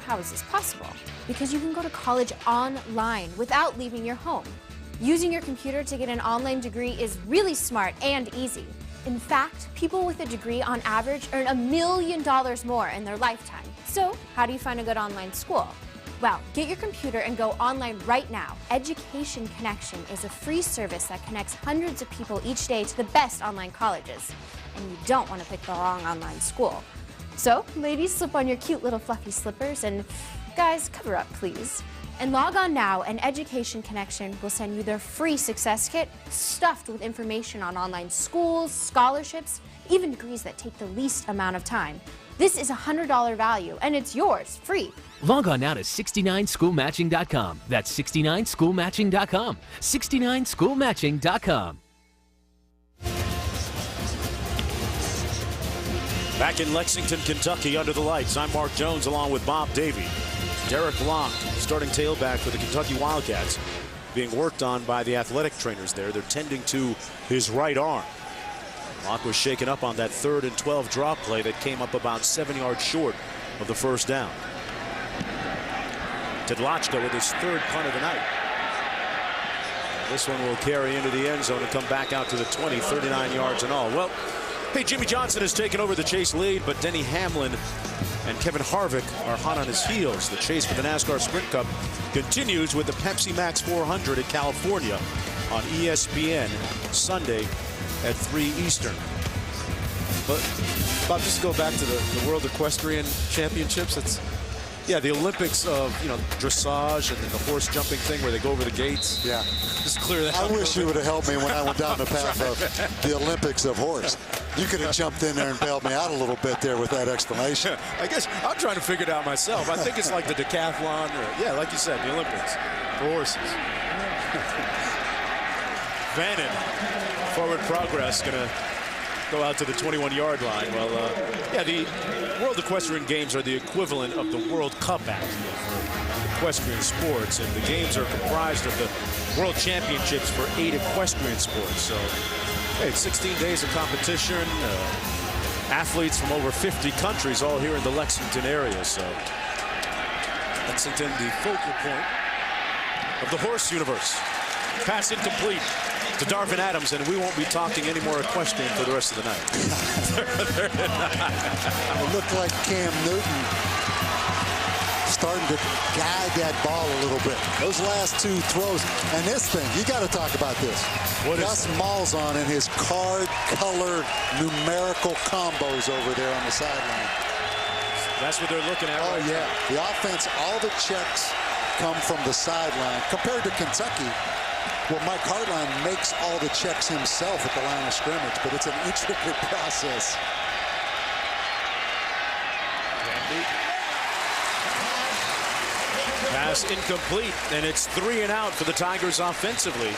How is this possible? Because you can go to college online without leaving your home. Using your computer to get an online degree is really smart and easy. In fact, people with a degree on average earn $1 million more in their lifetime. So, how do you find a good online school? Well, get your computer and go online right now. Education Connection is a free service that connects hundreds of people each day to the best online colleges. And you don't want to pick the wrong online school. So, ladies, slip on your cute little fluffy slippers, and guys, cover up, please. And log on now, and Education Connection will send you their free success kit stuffed with information on online schools, scholarships, even degrees that take the least amount of time. This is a $100 value, and it's yours, free. Log on now to 69schoolmatching.com. That's 69schoolmatching.com. 69schoolmatching.com. Back in Lexington, Kentucky, under the lights, I'm Mark Jones along with Bob Davy. Derek Locke, starting tailback for the Kentucky Wildcats, being worked on by the athletic trainers there. They're tending to his right arm. Locke was shaken up on that 3rd and 12 drop play that came up about 7 yards short of the first down. Tedlochka with his 3rd punt of the night. This one will carry into the end zone and come back out to the 20, 39 yards and all. Well, hey, Jimmy Johnson has taken over the chase lead, but Denny Hamlin and Kevin Harvick are hot on his heels. The chase for the NASCAR Sprint Cup continues with the Pepsi Max 400 at California on ESPN Sunday at 3 Eastern. But Bob, just go back to the World Equestrian Championships. Yeah, the Olympics of, dressage and then the horse jumping thing where they go over the gates. Yeah. Just clear that I up. wish you would have helped me when I went down the path of the Olympics of horse. You could have jumped in there and bailed me out a little bit there with that explanation. I guess I'm trying to figure it out myself. I think it's like the decathlon, or, like you said, the Olympics for horses. Vannon, forward progress, going to go out to the 21-yard line. Well, the World Equestrian Games are the equivalent of the World Cup, actually, for equestrian sports, and the games are comprised of the World Championships for 8 equestrian sports. So, hey, it's 16 days of competition, athletes from over 50 countries all here in the Lexington area. So, Lexington, the focal point of the horse universe. Pass incomplete to Darvin Adams, and we won't be talking any more equestrian for the rest of the night. It looked like Cam Newton starting to guide that ball a little bit. Those last 2 throws, and this thing, you got to talk about this. Gus Malzahn and his card-color numerical combos over there on the sideline. That's what they're looking at. Oh, right yeah. now. The offense, all the checks come from the sideline. Compared to Kentucky, well, Mike Hardline makes all the checks himself at the line of scrimmage, but it's an intricate process. Pass incomplete, and it's 3 and out for the Tigers offensively.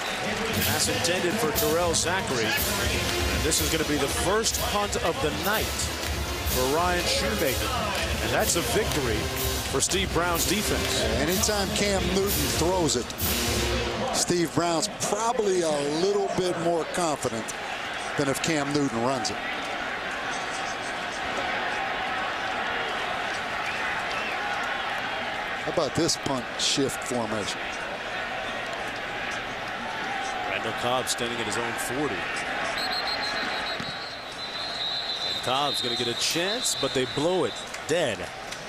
Pass intended for Terrell Zachary. And this is going to be the first punt of the night for Ryan Shoemaker. And that's a victory for Steve Brown's defense. Anytime Cam Newton throws it, Steve Brown's probably a little bit more confident than if Cam Newton runs it. How about this punt shift formation? Randall Cobb standing at his own 40. And Cobb's going to get a chance, but they blow it dead.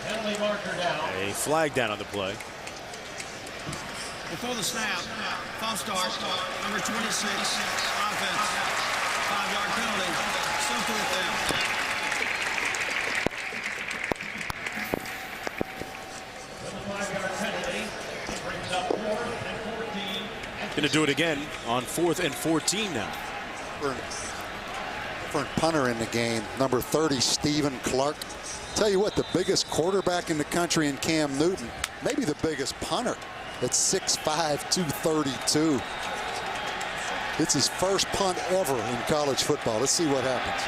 Penalty marker down. A flag down on the play. Before the snap, false start, number 26, offense, 5-yard penalty, still 4th down. Going to do it again on 4th and 14 now. Different punter in the game, number 30, Stephen Clark. Tell you what, the biggest quarterback in the country in Cam Newton, maybe the biggest punter at 6'5", 232. It's his first punt ever in college football. Let's see what happens.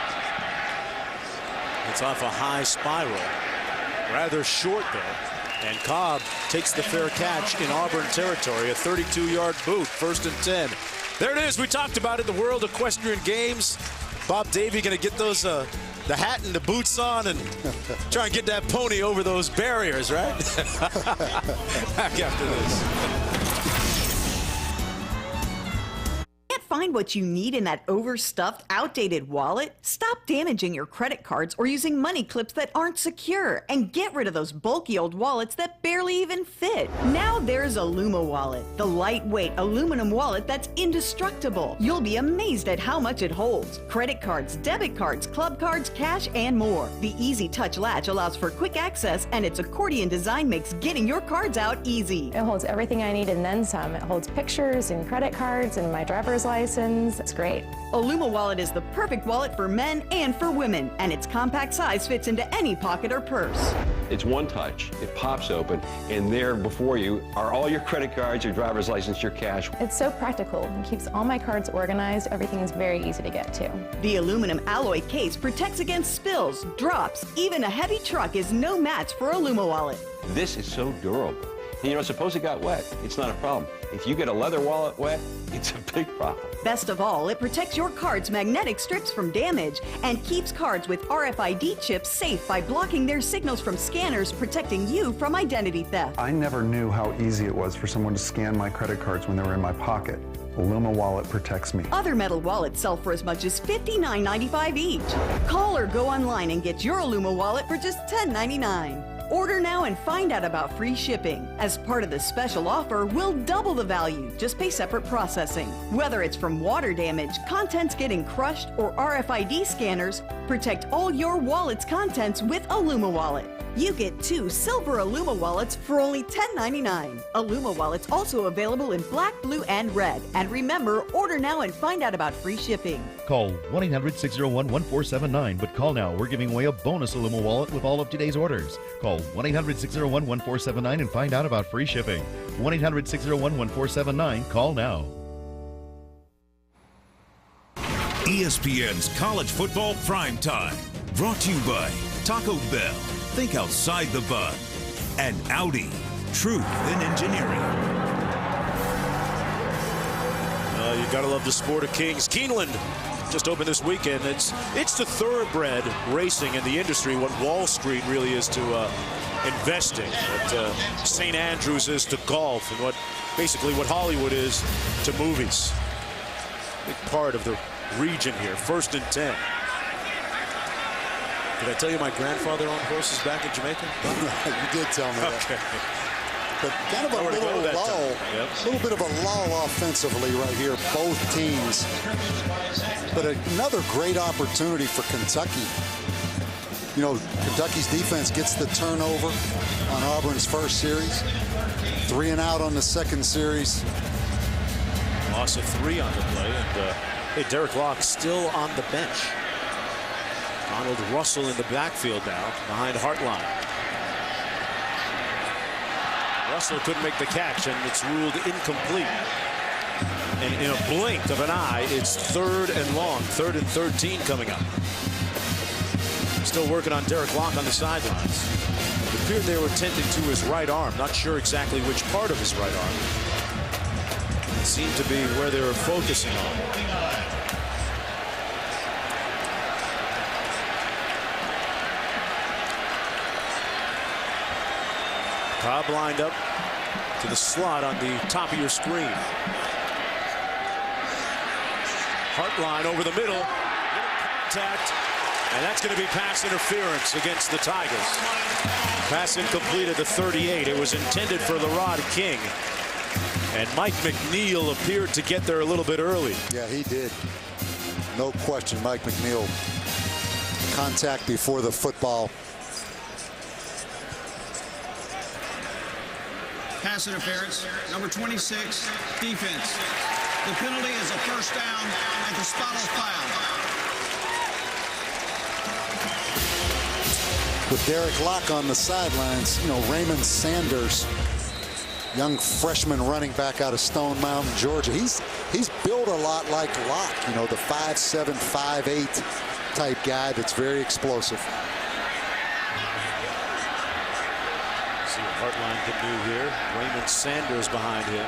It's off a high spiral. Rather short, though. And Cobb takes the fair catch in Auburn territory, a 32-yard boot, 1st and 10. There it is. We talked about it, the World Equestrian Games. Bob Davie going to get those, the hat and the boots on and try and get that pony over those barriers, right? Back after this. Find what you need in that overstuffed, outdated wallet? Stop damaging your credit cards or using money clips that aren't secure, and get rid of those bulky old wallets that barely even fit. Now there's Aluma Wallet, the lightweight aluminum wallet that's indestructible. You'll be amazed at how much it holds. Credit cards, debit cards, club cards, cash, and more. The easy touch latch allows for quick access, and its accordion design makes getting your cards out easy. It holds everything I need and then some. It holds pictures and credit cards and my driver's license. It's great. Aluma Wallet is the perfect wallet for men and for women, and its compact size fits into any pocket or purse. It's one touch. It pops open, and there before you are all your credit cards, your driver's license, your cash. It's so practical. It keeps all my cards organized. Everything is very easy to get to. The aluminum alloy case protects against spills, drops. Even a heavy truck is no match for Aluma Wallet. This is so durable. And you know, suppose it got wet. It's not a problem. If you get a leather wallet wet, it's a big problem. Best of all, it protects your card's magnetic strips from damage and keeps cards with RFID chips safe by blocking their signals from scanners, protecting you from identity theft. I never knew how easy it was for someone to scan my credit cards when they were in my pocket. Aluma Wallet protects me. Other metal wallets sell for as much as $59.95 each. Call or go online and get your Aluma Wallet for just $10.99. Order now and find out about free shipping. As part of this special offer, we'll double the value. Just pay separate processing. Whether it's from water damage, contents getting crushed, or RFID scanners, protect all your wallet's contents with Aluma Wallet. You get 2 silver Illuma wallets for only $10.99. Illuma wallets also available in black, blue, and red. And remember, order now and find out about free shipping. Call 1-800-601-1479, but call now. We're giving away a bonus Illuma wallet with all of today's orders. Call 1-800-601-1479 and find out about free shipping. 1-800-601-1479. Call now. ESPN's College Football Primetime. Brought to you by Taco Bell. Think outside the bun. And Audi. Truth in engineering. You gotta love the sport of kings. Keeneland just opened this weekend. It's the thoroughbred racing in the industry, what Wall Street really is to investing, what St. Andrews is to golf, and what Hollywood is to movies. Big part of the region here. 1st and 10. Did I tell you my grandfather owned horses back in Jamaica? You did tell me that. Okay. But kind of a little lull, a little bit of a lull offensively right here, both teams. But another great opportunity for Kentucky. You know, Kentucky's defense gets the turnover on Auburn's first series. 3 and out on the second series. Loss of 3 on the play, and hey, Derek Locke still on the bench. Donald Russell in the backfield now, behind Hartline. Russell couldn't make the catch, and it's ruled incomplete. And in a blink of an eye, it's 3rd and long, 3rd and 13 coming up. Still working on Derek Locke on the sidelines. It appeared they were tending to his right arm. Not sure exactly which part of his right arm. It seemed to be where they were focusing on. Cobb lined up to the slot on the top of your screen. Hartline over the middle. Contact. And that's going to be pass interference against the Tigers. Pass incomplete at the 38. It was intended for LaRod King. And Mike McNeil appeared to get there a little bit early. Yeah, he did. No question, Mike McNeil. Contact before the football. Pass interference, number 26, defense. The penalty is a first down at the spot of foul. With Derek Locke on the sidelines, you know, Raymond Sanders, young freshman running back out of Stone Mountain, Georgia. He's built a lot like Locke, you know, the 5'7", 5'8" type guy that's very explosive. See what Hartline can do here. Raymond Sanders behind him.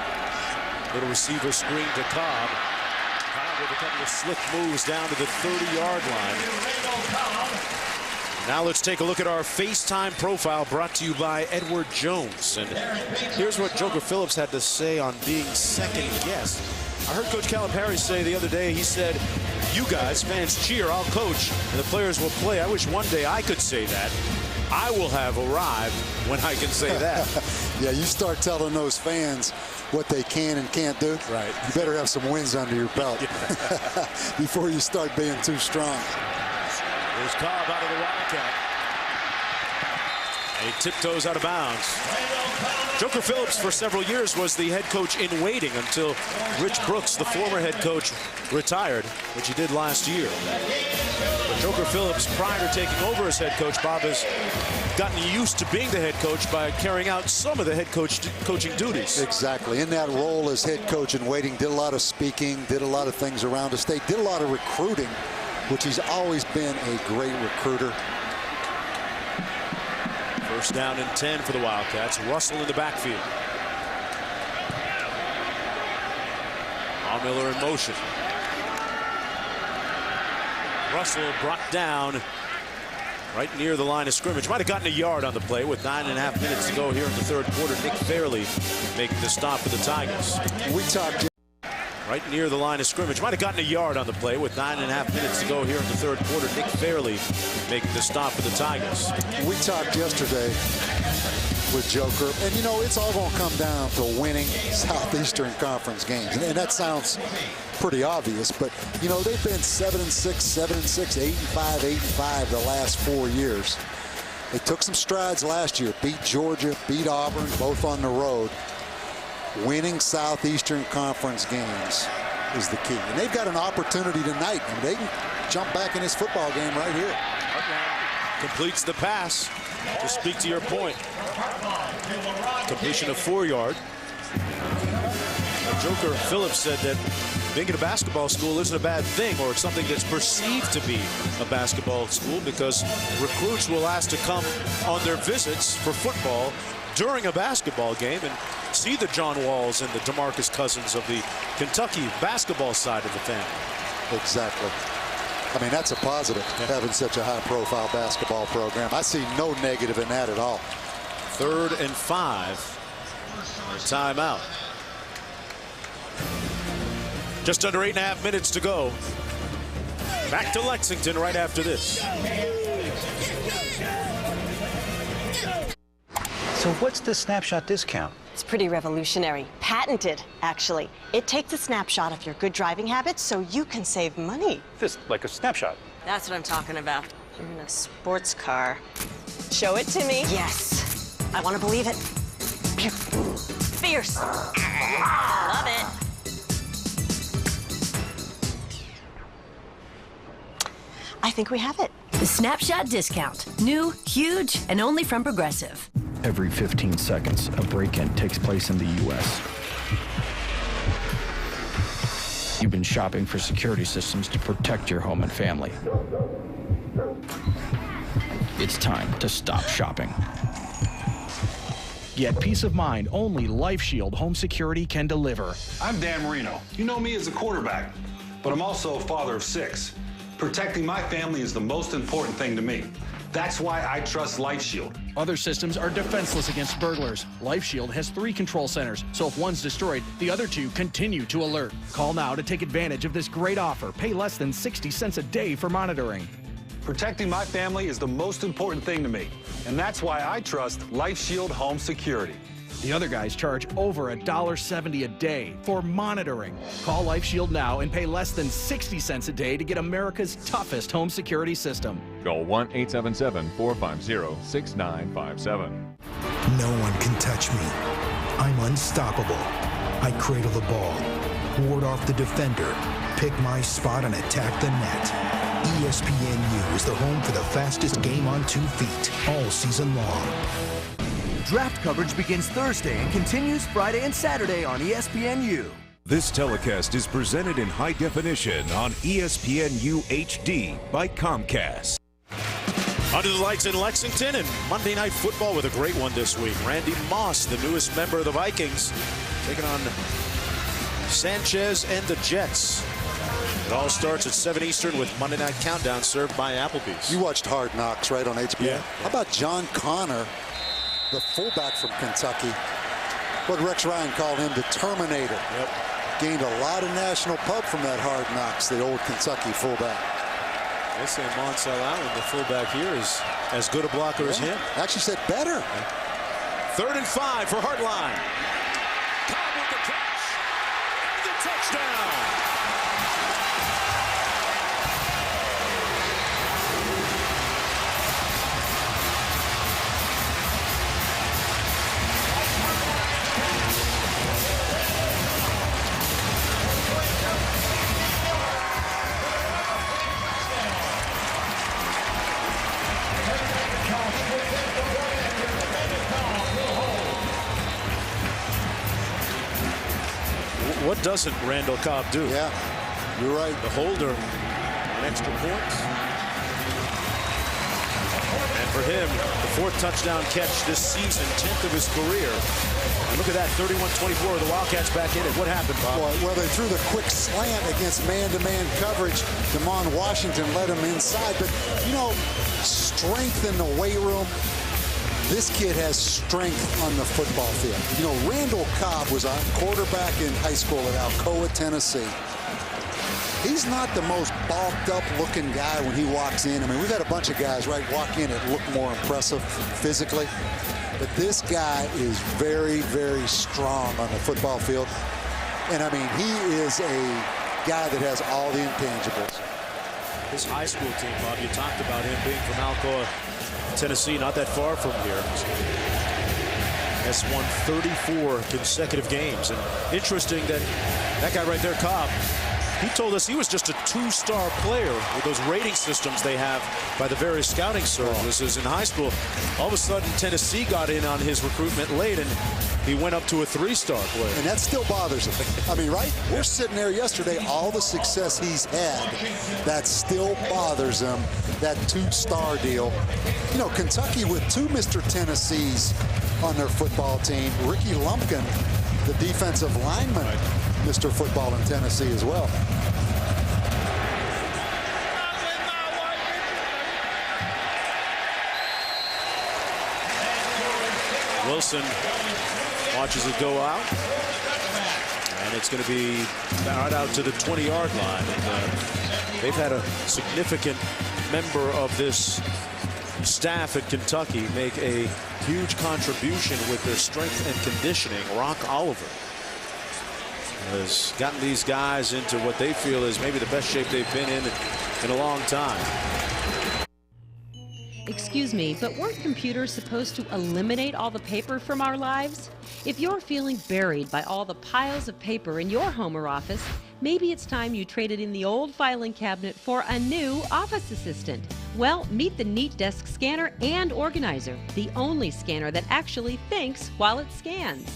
Little receiver screen to Cobb. Cobb with a couple of slick moves down to the 30-yard line. Now let's take a look at our FaceTime profile brought to you by Edward Jones. And here's what Joker Phillips had to say on being second guest. I heard Coach Calipari say the other day, he said, you guys, fans, cheer, I'll coach, and the players will play. I wish one day I could say that. I will have arrived when I can say that. Yeah, you start telling those fans what they can and can't do. Right. You better have some wins under your belt before you start being too strong. There's Cobb out of the Wildcat. And he tiptoes out of bounds. Joker Phillips for several years was the head coach in waiting until Rich Brooks, the former head coach, retired, which he did last year. But Joker Phillips, prior to taking over as head coach, Bob has gotten used to being the head coach by carrying out some of the head coaching duties. Exactly. In that role as head coach in waiting, did a lot of speaking, did a lot of things around the state, did a lot of recruiting, which he's always been a great recruiter. First down and 10 for the Wildcats. Russell in the backfield. Miller in motion. Russell brought down right near the line of scrimmage. Might have gotten a yard on the play with 9.5 minutes to go here in the third quarter. Nick Fairley making the stop for the Tigers. We talked right near the line of scrimmage. Might have gotten a yard on the play with 9.5 minutes to go here in the third quarter. Nick Fairley making the stop for the Tigers. We talked yesterday with Joker, and you know, it's all going to come down to winning Southeastern Conference games, and that sounds pretty obvious, but you know, they've been 7-6, 7-6, 8-5, 8-5 the last 4 years. They took some strides last year, beat Georgia, beat Auburn, both on the road. Winning Southeastern Conference games is the key. And they've got an opportunity tonight, and they can jump back in this football game right here. Completes the pass. To speak to your point, completion of 4-yard. Joker Phillips said that being at a basketball school isn't a bad thing, or it's something that's perceived to be a basketball school, because recruits will ask to come on their visits for football during a basketball game and see the John Walls and the DeMarcus Cousins of the Kentucky basketball side of the family. Exactly. I mean, that's a positive, having such a high-profile basketball program. I see no negative in that at all. 3rd and 5. Timeout. Just under 8.5 minutes to go. Back to Lexington right after this. So what's the snapshot discount? It's pretty revolutionary. Patented, actually. It takes a snapshot of your good driving habits so you can save money. Just like a snapshot. That's what I'm talking about. You're in a sports car. Show it to me. Yes. I want to believe it. Fierce. Love it. I think we have it. The Snapshot discount. New, huge, and only from Progressive. Every 15 seconds, a break-in takes place in the U.S. You've been shopping for security systems to protect your home and family. It's time to stop shopping. Get peace of mind only LifeShield Home Security can deliver. I'm Dan Marino. You know me as a quarterback, but I'm also a father of 6. Protecting my family is the most important thing to me. That's why I trust LifeShield. Other systems are defenseless against burglars. LifeShield has 3 control centers, so if one's destroyed, the other 2 continue to alert. Call now to take advantage of this great offer. Pay less than 60 cents a day for monitoring. Protecting my family is the most important thing to me, and that's why I trust LifeShield Home Security. The other guys charge over $1.70 a day for monitoring. Call LifeShield now and pay less than 60 cents a day to get America's toughest home security system. Call 1-877-450-6957. No one can touch me. I'm unstoppable. I cradle the ball, ward off the defender, pick my spot, and attack the net. ESPNU is the home for the fastest game on 2 feet all season long. Draft coverage begins Thursday and continues Friday and Saturday on ESPNU. This telecast is presented in high definition on ESPNU HD by Comcast. Under the lights in Lexington, and Monday Night Football with a great one this week. Randy Moss, the newest member of the Vikings, taking on Sanchez and the Jets. It all starts at 7 Eastern with Monday Night Countdown served by Applebee's. You watched Hard Knocks, right, on HBO? Yeah. How about John Connor, the fullback from Kentucky? What Rex Ryan called him, the Terminator. Yep. Gained a lot of national pub from that Hard Knocks, the old Kentucky fullback. They say Monsell Allen, the fullback here, is as good a blocker as him. Actually said better. 3rd and 5 for Hartline. Cobb with the catch. And the touchdown. What doesn't Randall Cobb do? Yeah, you're right. The holder, an extra point. And for him, the 4th touchdown catch this season, 10th of his career. And look at that, 31-24, the Wildcats back in it. What happened, Bob? Well, they threw the quick slant against man-to-man coverage. Damon Washington led him inside. But, you know, strength in the weight room. This kid has strength on the football field. You know, Randall Cobb was a quarterback in high school at Alcoa, Tennessee. He's not the most bulked up looking guy when he walks in. I mean, we've had a bunch of guys, right, walk in and look more impressive physically. But this guy is very, very strong on the football field. And, I mean, he is a guy that has all the intangibles. His high school team, Bob, you talked about him being from Alcoa Tennessee, not that far from here, has won 34 consecutive games. And interesting that guy right there, Cobb, he told us he was just a 2-star player with those rating systems they have by the various scouting services in high school. All of a sudden, Tennessee got in on his recruitment late, and he went up to a 3-star player. And that still bothers him. I mean, right? We're sitting there yesterday, all the success he's had, that still bothers him, that 2-star deal. You know, Kentucky with 2 Mr. Tennessees on their football team. Ricky Lumpkin, the defensive lineman, Mr. Football in Tennessee as well. Wilson watches it go out, and it's going to be right out to the 20-yard line. And, they've had a significant member of this staff at Kentucky make a huge contribution with their strength and conditioning. Rock Oliver has gotten these guys into what they feel is maybe the best shape they've been in a long time. Excuse me, but weren't computers supposed to eliminate all the paper from our lives? If you're feeling buried by all the piles of paper in your home or office, maybe it's time you traded in the old filing cabinet for a new office assistant. Well, meet the Neat Desk Scanner and Organizer, the only scanner that actually thinks while it scans.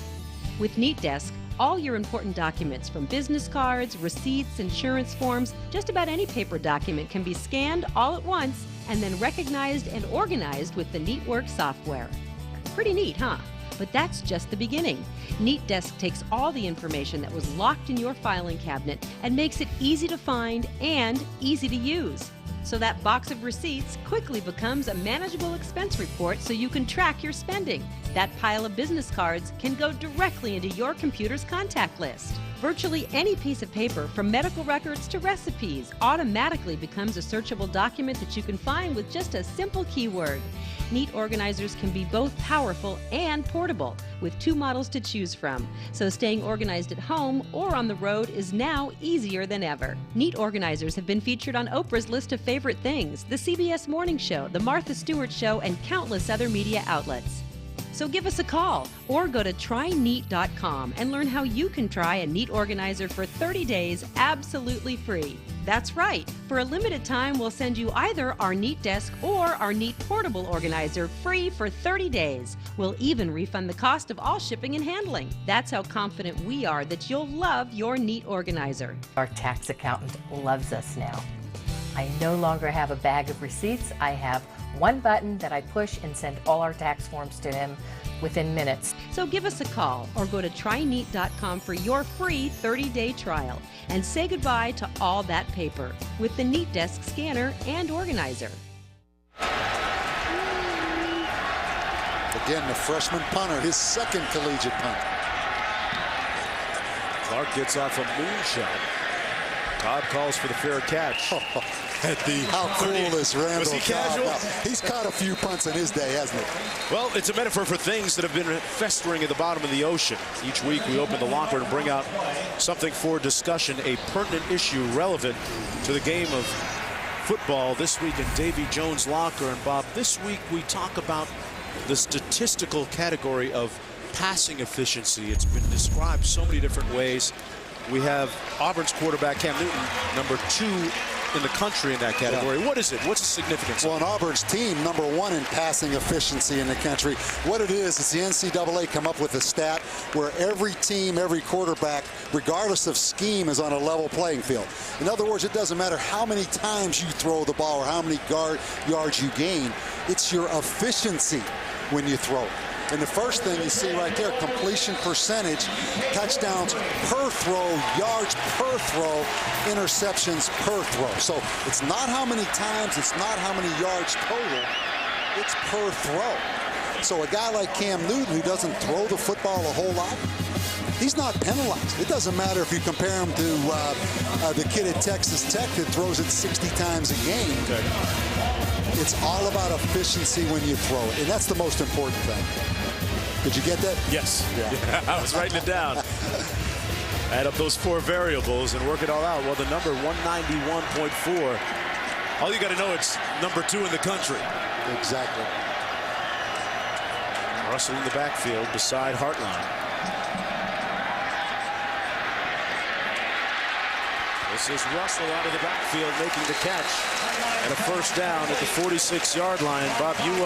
With Neat Desk, all your important documents from business cards, receipts, insurance forms, just about any paper document can be scanned all at once and then recognized and organized with the NeatWorks software. Pretty neat, huh? But that's just the beginning. Neat Desk takes all the information that was locked in your filing cabinet and makes it easy to find and easy to use. So that box of receipts quickly becomes a manageable expense report so you can track your spending. That pile of business cards can go directly into your computer's contact list. Virtually any piece of paper, from medical records to recipes, automatically becomes a searchable document that you can find with just a simple keyword. Neat organizers can be both powerful and portable, with 2 models to choose from. So staying organized at home or on the road is now easier than ever. Neat organizers have been featured on Oprah's list of favorite things, the CBS Morning Show, the Martha Stewart Show, and countless other media outlets. So give us a call or go to tryneat.com and learn how you can try a Neat organizer for 30 days absolutely free. That's right. For a limited time, we'll send you either our Neat Desk or our Neat Portable Organizer free for 30 days. We'll even refund the cost of all shipping and handling. That's how confident we are that you'll love your Neat organizer. Our tax accountant loves us now. I no longer have a bag of receipts. I have one button that I push and send all our tax forms to him within minutes. So give us a call or go to tryneat.com for your free 30-day trial and say goodbye to all that paper with the Neat Desk Scanner and Organizer. Again, the freshman punter, his second collegiate punt. Clark gets off a moonshot. Cobb calls for the fair catch. How cool is Randall Was he Cobb? casual? He's caught a few punts in his day, hasn't he? Well, it's a metaphor for things that have been festering at the bottom of the ocean. Each week we open the locker and bring out something for discussion, a pertinent issue relevant to the game of football. This week in Davy Jones' locker. And Bob, this week we talk about the statistical category of passing efficiency. It's been described so many different ways. We have Auburn's quarterback, Cam Newton, number 2 in the country in that category. Yeah. What is it? What's the significance? Well, on Auburn's team, number 1 in passing efficiency in the country. What it is the NCAA come up with a stat where every team, every quarterback, regardless of scheme, is on a level playing field. In other words, it doesn't matter how many times you throw the ball or how many yards you gain. It's your efficiency when you throw it. And the first thing you see right there, completion percentage, touchdowns per throw, yards per throw, interceptions per throw. So it's not how many times, it's not how many yards total, it's per throw. So a guy like Cam Newton, who doesn't throw the football a whole lot, he's not penalized. It doesn't matter if you compare him to the kid at Texas Tech that throws it 60 times a game. Okay. It's all about efficiency when you throw it, and that's the most important thing. Did you get that? Yes. Yeah. I was writing it down. Add up those 4 variables and work it all out. Well, the number 191.4, all you got to know, it's number 2 in the country. Exactly. Russell in the backfield beside Hartline. This is Russell out of the backfield making the catch and a first down at the 46-yard line. Bob, you,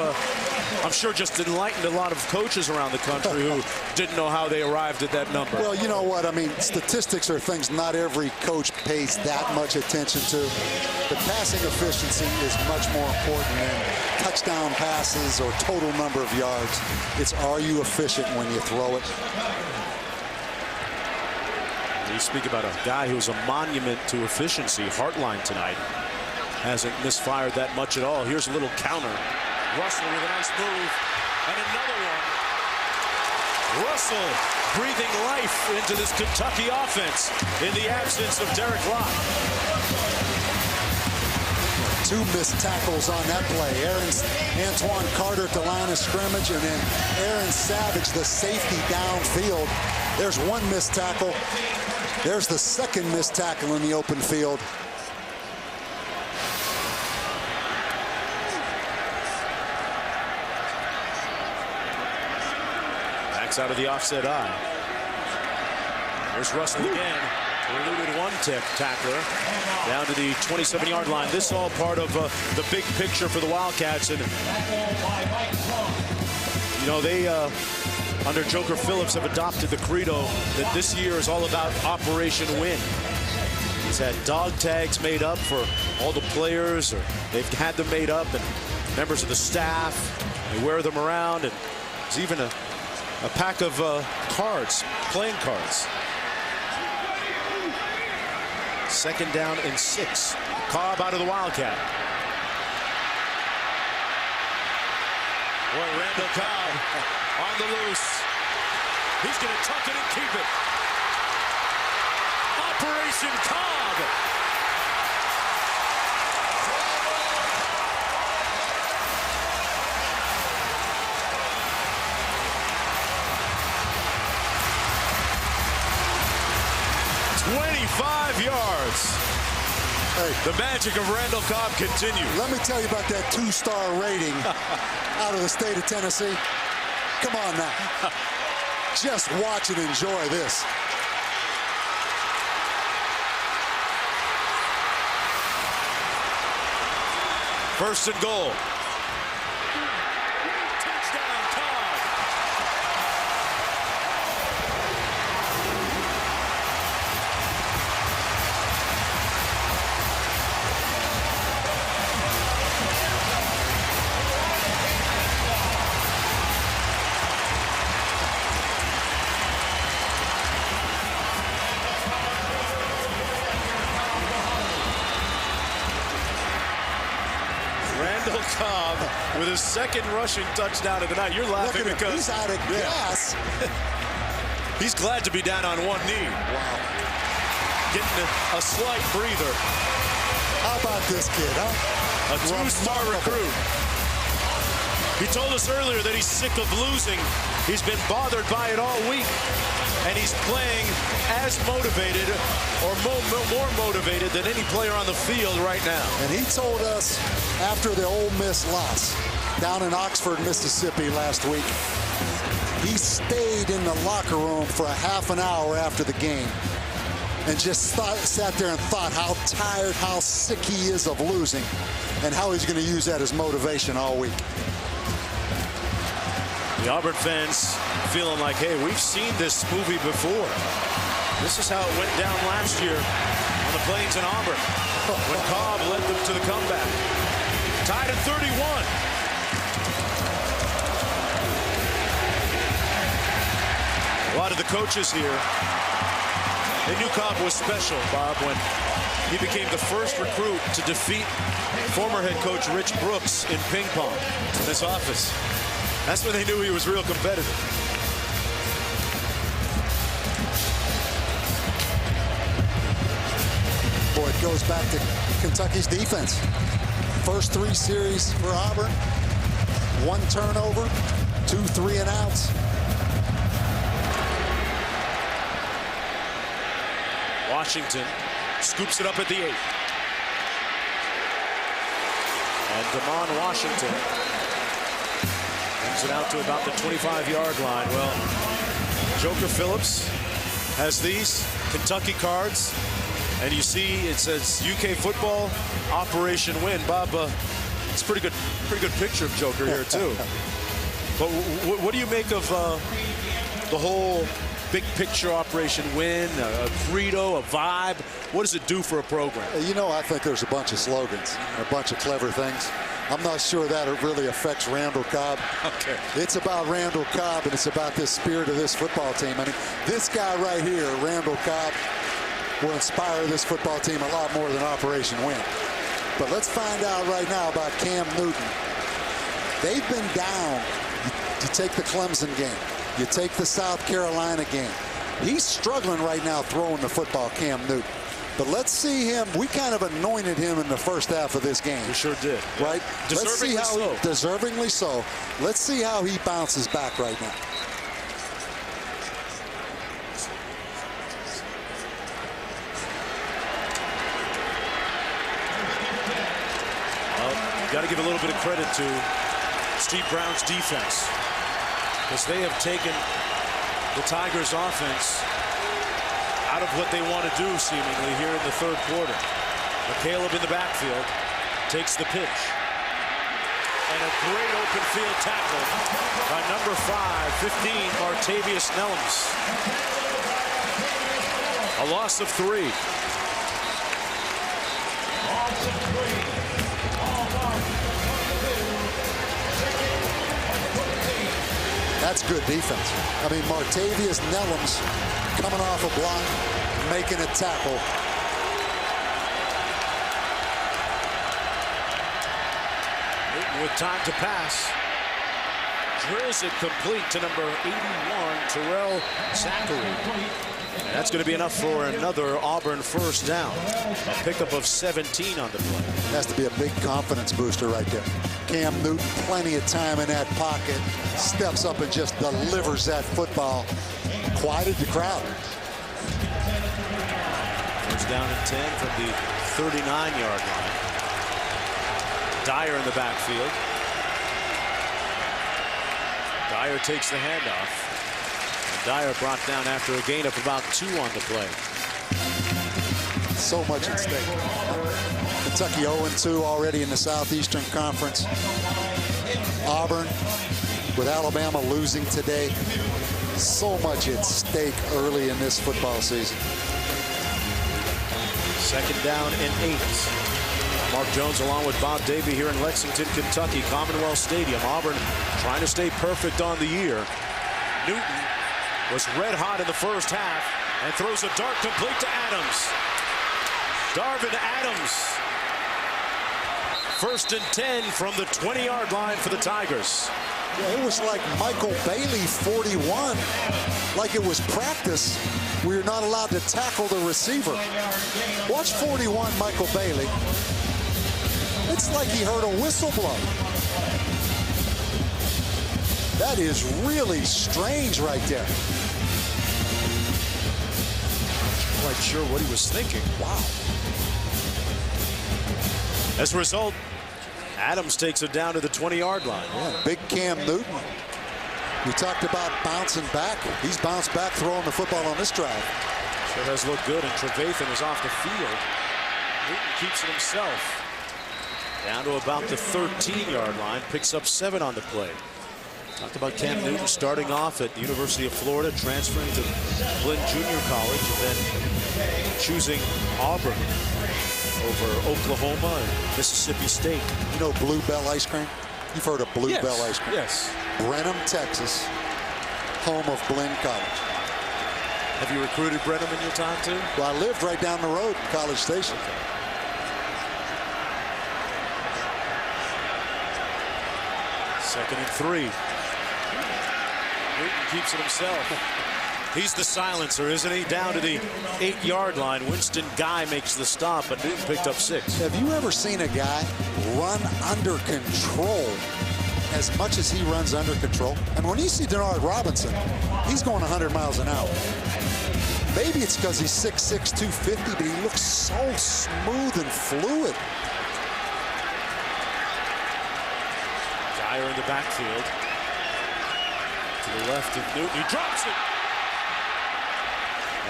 I'm sure, just enlightened a lot of coaches around the country who didn't know how they arrived at that number. Well, you know what? I mean, statistics are things not every coach pays that much attention to. But passing efficiency is much more important than touchdown passes or total number of yards. It's, are you efficient when you throw it? You speak about a guy who's a monument to efficiency. Hartline tonight hasn't misfired that much at all. Here's a little counter. Russell with a nice move. And another one. Russell breathing life into this Kentucky offense in the absence of Derek Lott. 2 missed tackles on that play. Antoine Carter at the line of scrimmage, and then Aaron Savage, the safety downfield. There's 1 missed tackle. There's the 2nd missed tackle in the open field. Backs out of the offset eye. There's Russell again. Eluded 1 tackler down to the 27-yard line. This all part of the big picture for the Wildcats. And you know, they under Joker Phillips have adopted the credo that this year is all about Operation Win. He's had dog tags made up for all the players, or they've had them made up, and members of the staff, they wear them around, and there's even a pack of cards, playing cards. 2nd down and 6. Cobb out of the Wildcat. Boy, Randall Cobb on the loose. He's going to tuck it and keep it. Operation Cobb. .25 yards. Hey, the magic of Randall Cobb continues. Let me tell you about that 2-star rating out of the state of Tennessee. Come on now. Just watch and enjoy this. First and goal. Cobb with his 2nd rushing touchdown of the night. You're laughing because he's out of gas. He's glad to be down on 1 knee. Wow. Getting a slight breather. How about this kid, huh? A 2-star recruit. He told us earlier that he's sick of losing. He's been bothered by it all week. And he's playing as motivated or more motivated than any player on the field right now. And he told us after the Ole Miss loss down in Oxford, Mississippi last week, he stayed in the locker room for a half an hour after the game and just sat there and thought how tired, how sick he is of losing, and how he's going to use that as motivation all week. The Auburn fans feeling like, hey, we've seen this movie before. This is how it went down last year on the plains in Auburn when Cobb led them to the comeback. Tied at 31. A lot of the coaches here, they knew Cobb was special, Bob, when he became the first recruit to defeat former head coach Rich Brooks in ping pong in his office. That's when they knew he was real competitive. Boy, it goes back to Kentucky's defense. First 3 series for Auburn, 1 turnover, 2 3-and-outs. Washington scoops it up at the 8. And Damon Washington brings it out to about the 25-yard line. Well, Joker Phillips has these Kentucky cards, and you see it says UK football Operation Win. Bob, it's a pretty good picture of Joker here too. But what do you make of the whole big picture Operation Win, a credo, a vibe? What does it do for a program? You know, I think there's a bunch of slogans, a bunch of clever things. I'm not sure that it really affects Randall Cobb. Okay. It's about Randall Cobb, and it's about the spirit of this football team. I mean, this guy right here, Randall Cobb, will inspire this football team a lot more than Operation Win. But let's find out right now about Cam Newton. They've been down. You take the Clemson game. You take the South Carolina game. He's struggling right now throwing the football, Cam Newton. But let's see him. We kind of anointed him in the first half of this game. We sure did. Right? Let's see how so. Deservingly so. Let's see how he bounces back right now. Well, got to give a little bit of credit to Steve Brown's defense, because they have taken the Tigers' offense out of what they want to do, seemingly, here in the third quarter. McCaleb in the backfield takes the pitch. And a great open field tackle by number 15, Martavius Nellums. A loss of 3. That's good defense. I mean, Martavius Nellums coming off a block, making a tackle. Newton with time to pass. Drills it complete to number 81, Terrell Zachary. And that's going to be enough for another Auburn first down. A pickup of 17 on the play. Has to be a big confidence booster right there. Cam Newton, plenty of time in that pocket, steps up and just delivers that football. Quieted the crowd. First down and 10 from the 39-yard line. Dyer in the backfield. Dyer takes the handoff. And Dyer brought down after a gain of about 2 on the play. So much at stake. Kentucky 0-2 already in the Southeastern Conference. Auburn, with Alabama losing today. So much at stake early in this football season. Second down and 8. Mark Jones along with Bob Davie here in Lexington, Kentucky, Commonwealth Stadium. Auburn trying to stay perfect on the year. Newton was red hot in the first half and throws a dart complete to Adams. Darvin Adams. First and 10 from the 20-yard line for the Tigers. Yeah, it was like Michael Bailey 41, like it was practice. We were not allowed to tackle the receiver. Watch 41 Michael Bailey. It's like he heard a whistle blow. That is really strange right there. Not quite sure what he was thinking. Wow. As a result, Adams takes it down to the 20-yard line. Yeah, big Cam Newton. We talked about bouncing back. He's bounced back throwing the football on this drive. Sure does look good, and Trevathan is off the field. Newton keeps it himself. Down to about the 13-yard line, picks up 7 on the play. Talked about Cam Newton starting off at the University of Florida, transferring to Glenn Junior College, and then choosing Auburn over Oklahoma and Mississippi State. You know Blue Bell ice cream? You've heard of Blue Yes. Bell ice cream? Yes. Brenham, Texas, home of Glenn College. Have you recruited Brenham in your time too? Well, I lived right down the road in College Station. Okay. Second and 3. Newton keeps it himself. He's the silencer, isn't he? Down to the 8-yard line. Winston Guy makes the stop, but Newton picked up 6. Have you ever seen a guy run under control as much as he runs under control? And when you see Denard Robinson, he's going 100 miles an hour. Maybe it's because he's 6'6", 250, but he looks so smooth and fluid. Dyer in the backfield. To the left of Newton. He drops it.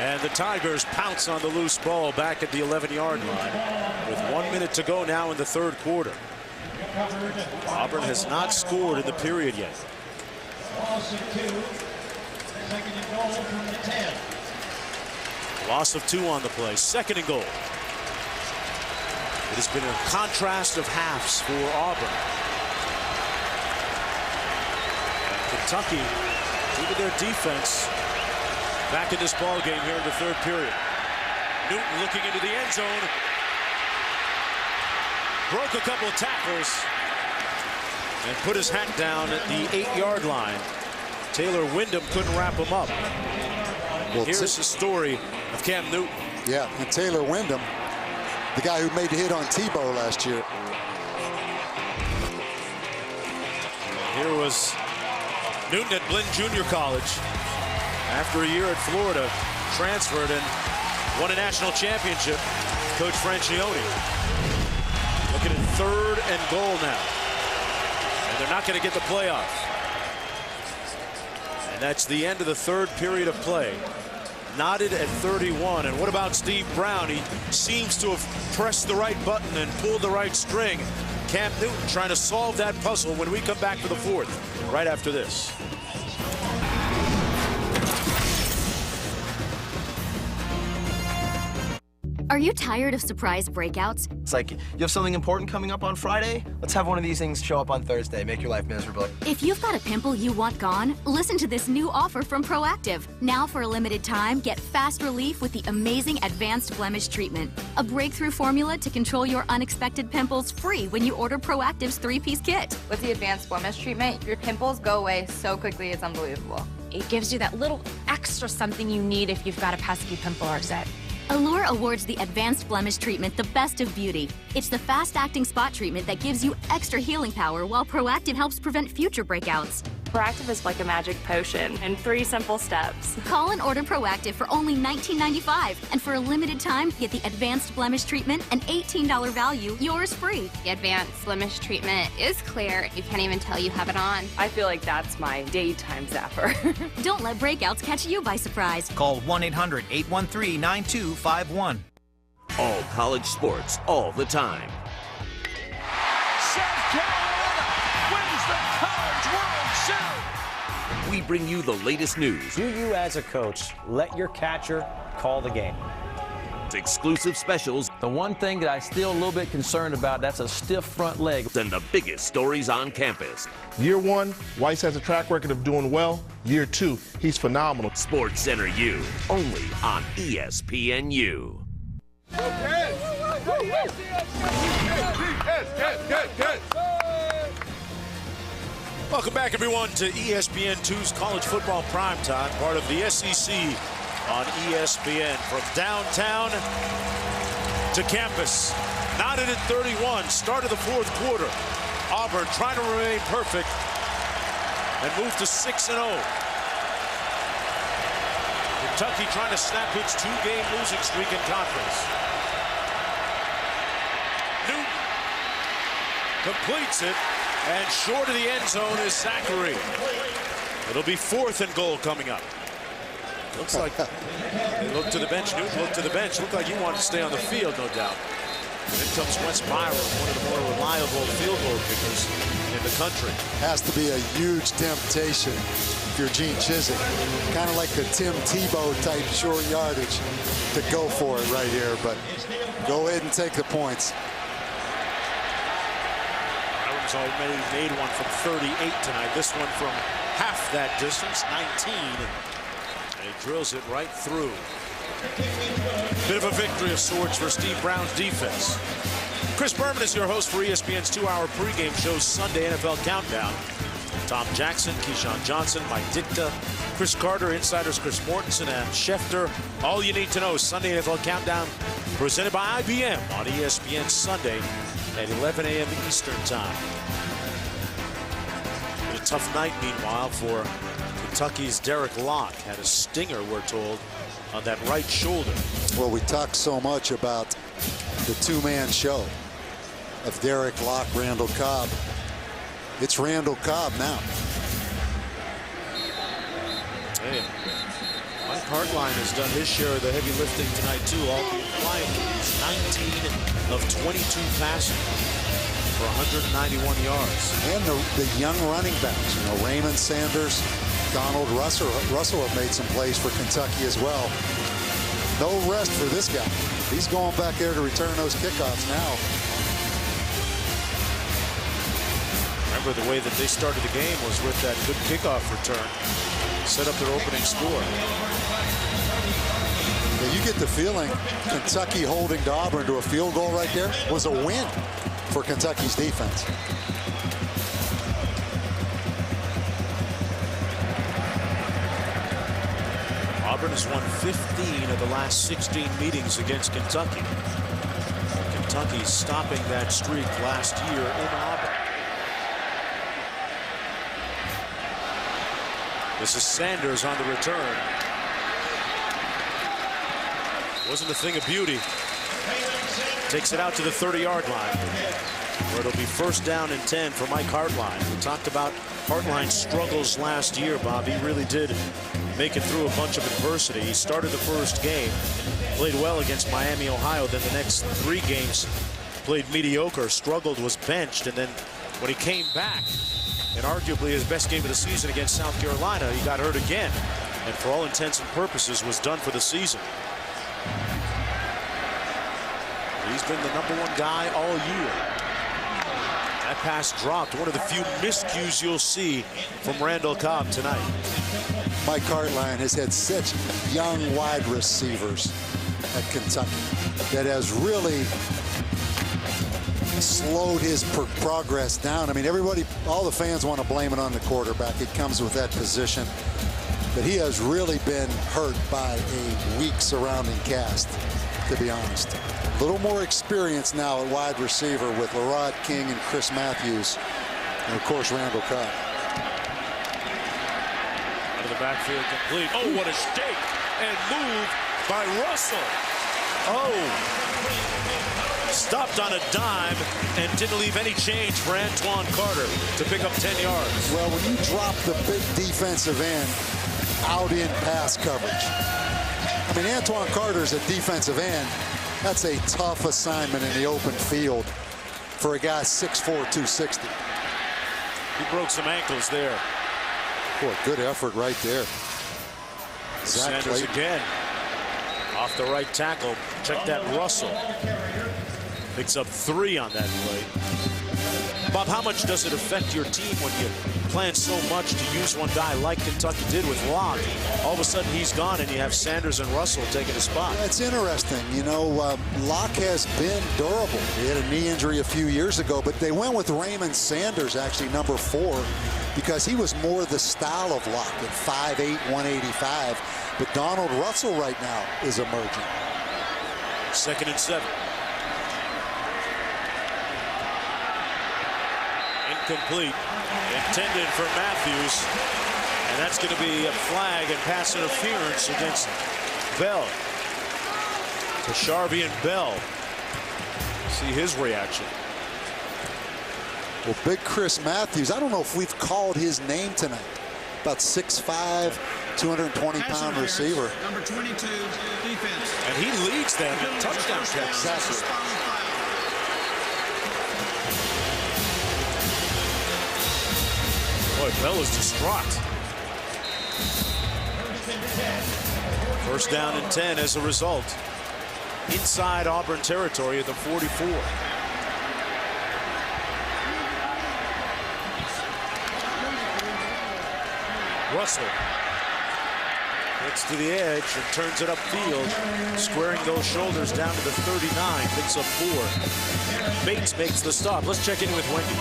And the Tigers pounce on the loose ball back at the 11-yard line with 1 minute to go now in the third quarter. Auburn has not scored in the period yet. Loss of 2 on the play. Second and goal. It has been a contrast of halves for Auburn. And Kentucky, due to their defense, back in this ball game here in the third period. Newton looking into the end zone. Broke a couple of tackles and put his hat down at the 8-yard line. Taylor Wyndham couldn't wrap him up. Well, here's the story of Cam Newton. Yeah, and Taylor Wyndham, the guy who made the hit on Tebow last year. Here was Newton at Blinn Junior College. After a year at Florida, transferred and won a national championship. Coach Francione. Looking at third and goal now. And they're not going to get the playoff. And that's the end of the third period of play. Knotted at 31. And what about Steve Brown? He seems to have pressed the right button and pulled the right string. Cam Newton trying to solve that puzzle when we come back to the fourth, right after this. Are you tired of surprise breakouts? It's like, you have something important coming up on Friday? Let's have one of these things show up on Thursday. Make your life miserable. If you've got a pimple you want gone, listen to this new offer from Proactive. Now for a limited time, get fast relief with the amazing Advanced Blemish Treatment. A breakthrough formula to control your unexpected pimples free when you order Proactive's 3-piece kit. With the Advanced Blemish Treatment, your pimples go away so quickly, it's unbelievable. It gives you that little extra something you need if you've got a pesky pimple or zit. Allure awards the Advanced Blemish Treatment the best of beauty. It's the fast-acting spot treatment that gives you extra healing power while Proactive helps prevent future breakouts. Proactive is like a magic potion in 3 simple steps. Call and order Proactive for only $19.95. And for a limited time, get the Advanced Blemish Treatment, an $18 value, yours free. The Advanced Blemish Treatment is clear. You can't even tell you have it on. I feel like that's my daytime zapper. Don't let breakouts catch you by surprise. Call 1-800-813-9251. All college sports, all the time. South Carolina wins the College World Series. We bring you the latest news. Do you, as a coach, let your catcher call the game? Exclusive specials. The one thing that I still a little bit concerned about, that's a stiff front leg. And the biggest stories on campus. Year 1, Weiss has a track record of doing well. Year 2, he's phenomenal. Sports Center U, only on ESPNU. Welcome back, everyone, to ESPN2's College Football Primetime, part of the SEC on ESPN. From downtown to campus, knotted at 31, start of the fourth quarter. Auburn trying to remain perfect and move to 6-0. Kentucky trying to snap its 2-game losing streak in conference. Newton completes it, and short of the end zone is Zachary. It'll be 4th and goal coming up. Looks like they look to the bench. Newton looked to the bench. Looked like he wanted to stay on the field, no doubt. And in comes Wes Byram, one of the more reliable field goal kickers in the country. Has to be a huge temptation if you're Gene Chizik. Kind of like the Tim Tebow type short yardage to go for it right here. But go ahead and take the points. Byram's already made one from 38 tonight. This one from half that distance, 19. And he drills it right through. Bit of a victory of sorts for Steve Brown's defense. Chris Berman is your host for ESPN's 2-hour pregame show Sunday NFL Countdown. Tom Jackson, Keyshawn Johnson, Mike Ditka, Chris Carter, Insiders Chris Mortensen, and Schefter. All you need to know, Sunday NFL Countdown, presented by IBM on ESPN Sunday at 11 a.m. Eastern Time. Been a tough night, meanwhile, for Kentucky's Derek Locke. Had a stinger, we're told, on that right shoulder. Well, we talked so much about the two-man show of Derek Locke, Randall Cobb. It's Randall Cobb now. Hey, Mike Hartline has done his share of the heavy lifting tonight, too. Albeit quietly, he's 19 of 22 passing for 191 yards. And the young running backs, you know, Raymond Sanders, Donald Russell have made some plays for Kentucky as well. No rest for this guy. He's going back there to return those kickoffs now. Remember, the way that they started the game was with that good kickoff return. Set up their opening score. Yeah, you get the feeling Kentucky holding to Auburn to a field goal right there was a win for Kentucky's defense. Auburn has won 15 of the last 16 meetings against Kentucky. Kentucky stopping that streak last year in Auburn. This is Sanders on the return. Wasn't a thing of beauty. Takes it out to the 30-yard line, where it'll be first down and 10 for Mike Hartline. We talked about Hartline's struggles last year, Bob. He really did make it through a bunch of adversity. He started the first game, played well against Miami, Ohio. Then the next 3 games played mediocre, struggled, was benched. And then when he came back, and arguably his best game of the season against South Carolina, he got hurt again. And for all intents and purposes was done for the season. He's been the #1 guy all year. That pass dropped. One of the few miscues you'll see from Randall Cobb tonight. Mike Hartline has had such young wide receivers at Kentucky that has really slowed his progress down. I mean, everybody, all the fans want to blame it on the quarterback. It comes with that position. But he has really been hurt by a weak surrounding cast, to be honest. A little more experience now at wide receiver with Larod King and Chris Matthews. And, of course, Randall Cobb. Out of the backfield, complete. Oh, what a shake and move by Russell. Oh. Stopped on a dime and didn't leave any change for Antoine Carter to pick up 10 yards. Well, when you drop the big defensive end out in pass coverage, I mean, Antoine Carter's a defensive end. That's a tough assignment in the open field for a guy 6'4", 260. He broke some ankles there. Boy, good effort right there. Sanders again. Off the right tackle. Check that, Russell. Picks up 3 on that play. Bob, how much does it affect your team when you plan so much to use one guy like Kentucky did with Locke? All of a sudden he's gone and you have Sanders and Russell taking a spot. That's interesting. You know, Locke has been durable. He had a knee injury a few years ago, but they went with Raymond Sanders, actually #4, because he was more the style of Locke at 5'8", 185. But Donald Russell right now is emerging. 2nd and 7. Incomplete. Intended for Matthews. And that's going to be a flag and pass interference against Bell. Tasharvian Bell. See his reaction. Well, big Chris Matthews, I don't know if we've called his name tonight. About 6'5", 220-pound receiver. Number 22, defense. And he leads them in touchdown catches. Exactly. Boy, Bell is distraught. First down and 10 as a result. Inside Auburn territory at the 44. Russell gets to the edge and turns it upfield, squaring those shoulders down to the 39, picks up 4. Bates makes the stop. Let's check in with Wendy.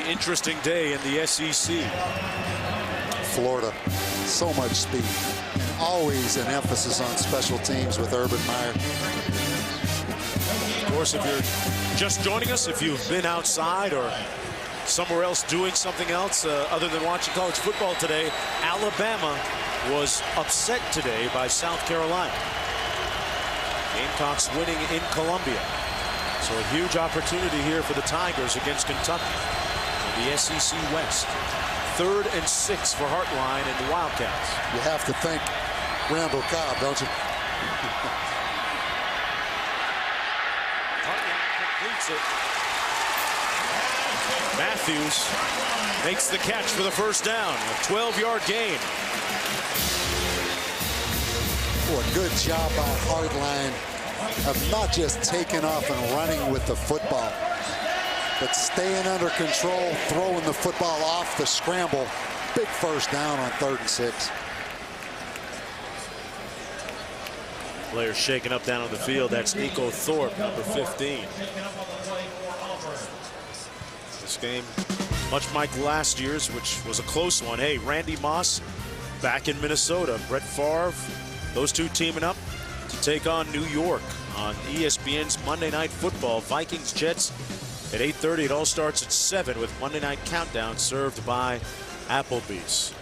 Interesting day in the SEC. Florida So much speed. And always an emphasis on special teams with Urban Meyer. Of course, if you're just joining us, if you've been outside or somewhere else doing something else other than watching college football today, Alabama was upset today by South Carolina. Gamecocks winning in Columbia. So a huge opportunity here for the Tigers against Kentucky in the SEC West. 3rd and 6 for Hartline and the Wildcats. You have to think Randall Cobb, don't you? Hartline completes it. Matthews makes the catch for the first down. A 12-yard gain. Oh, a good job by Hartline of not just taking off and running with the football, but staying under control, throwing the football off the scramble. Big first down on 3rd and 6. Player shaken up down on the field. That's Nico Thorpe, number 15. This game, much like last year's, which was a close one. Hey, Randy Moss back in Minnesota. Brett Favre, those two teaming up to take on New York on ESPN's Monday Night Football. Vikings Jets at 8:30. It all starts at 7 with Monday Night Countdown served by Applebee's.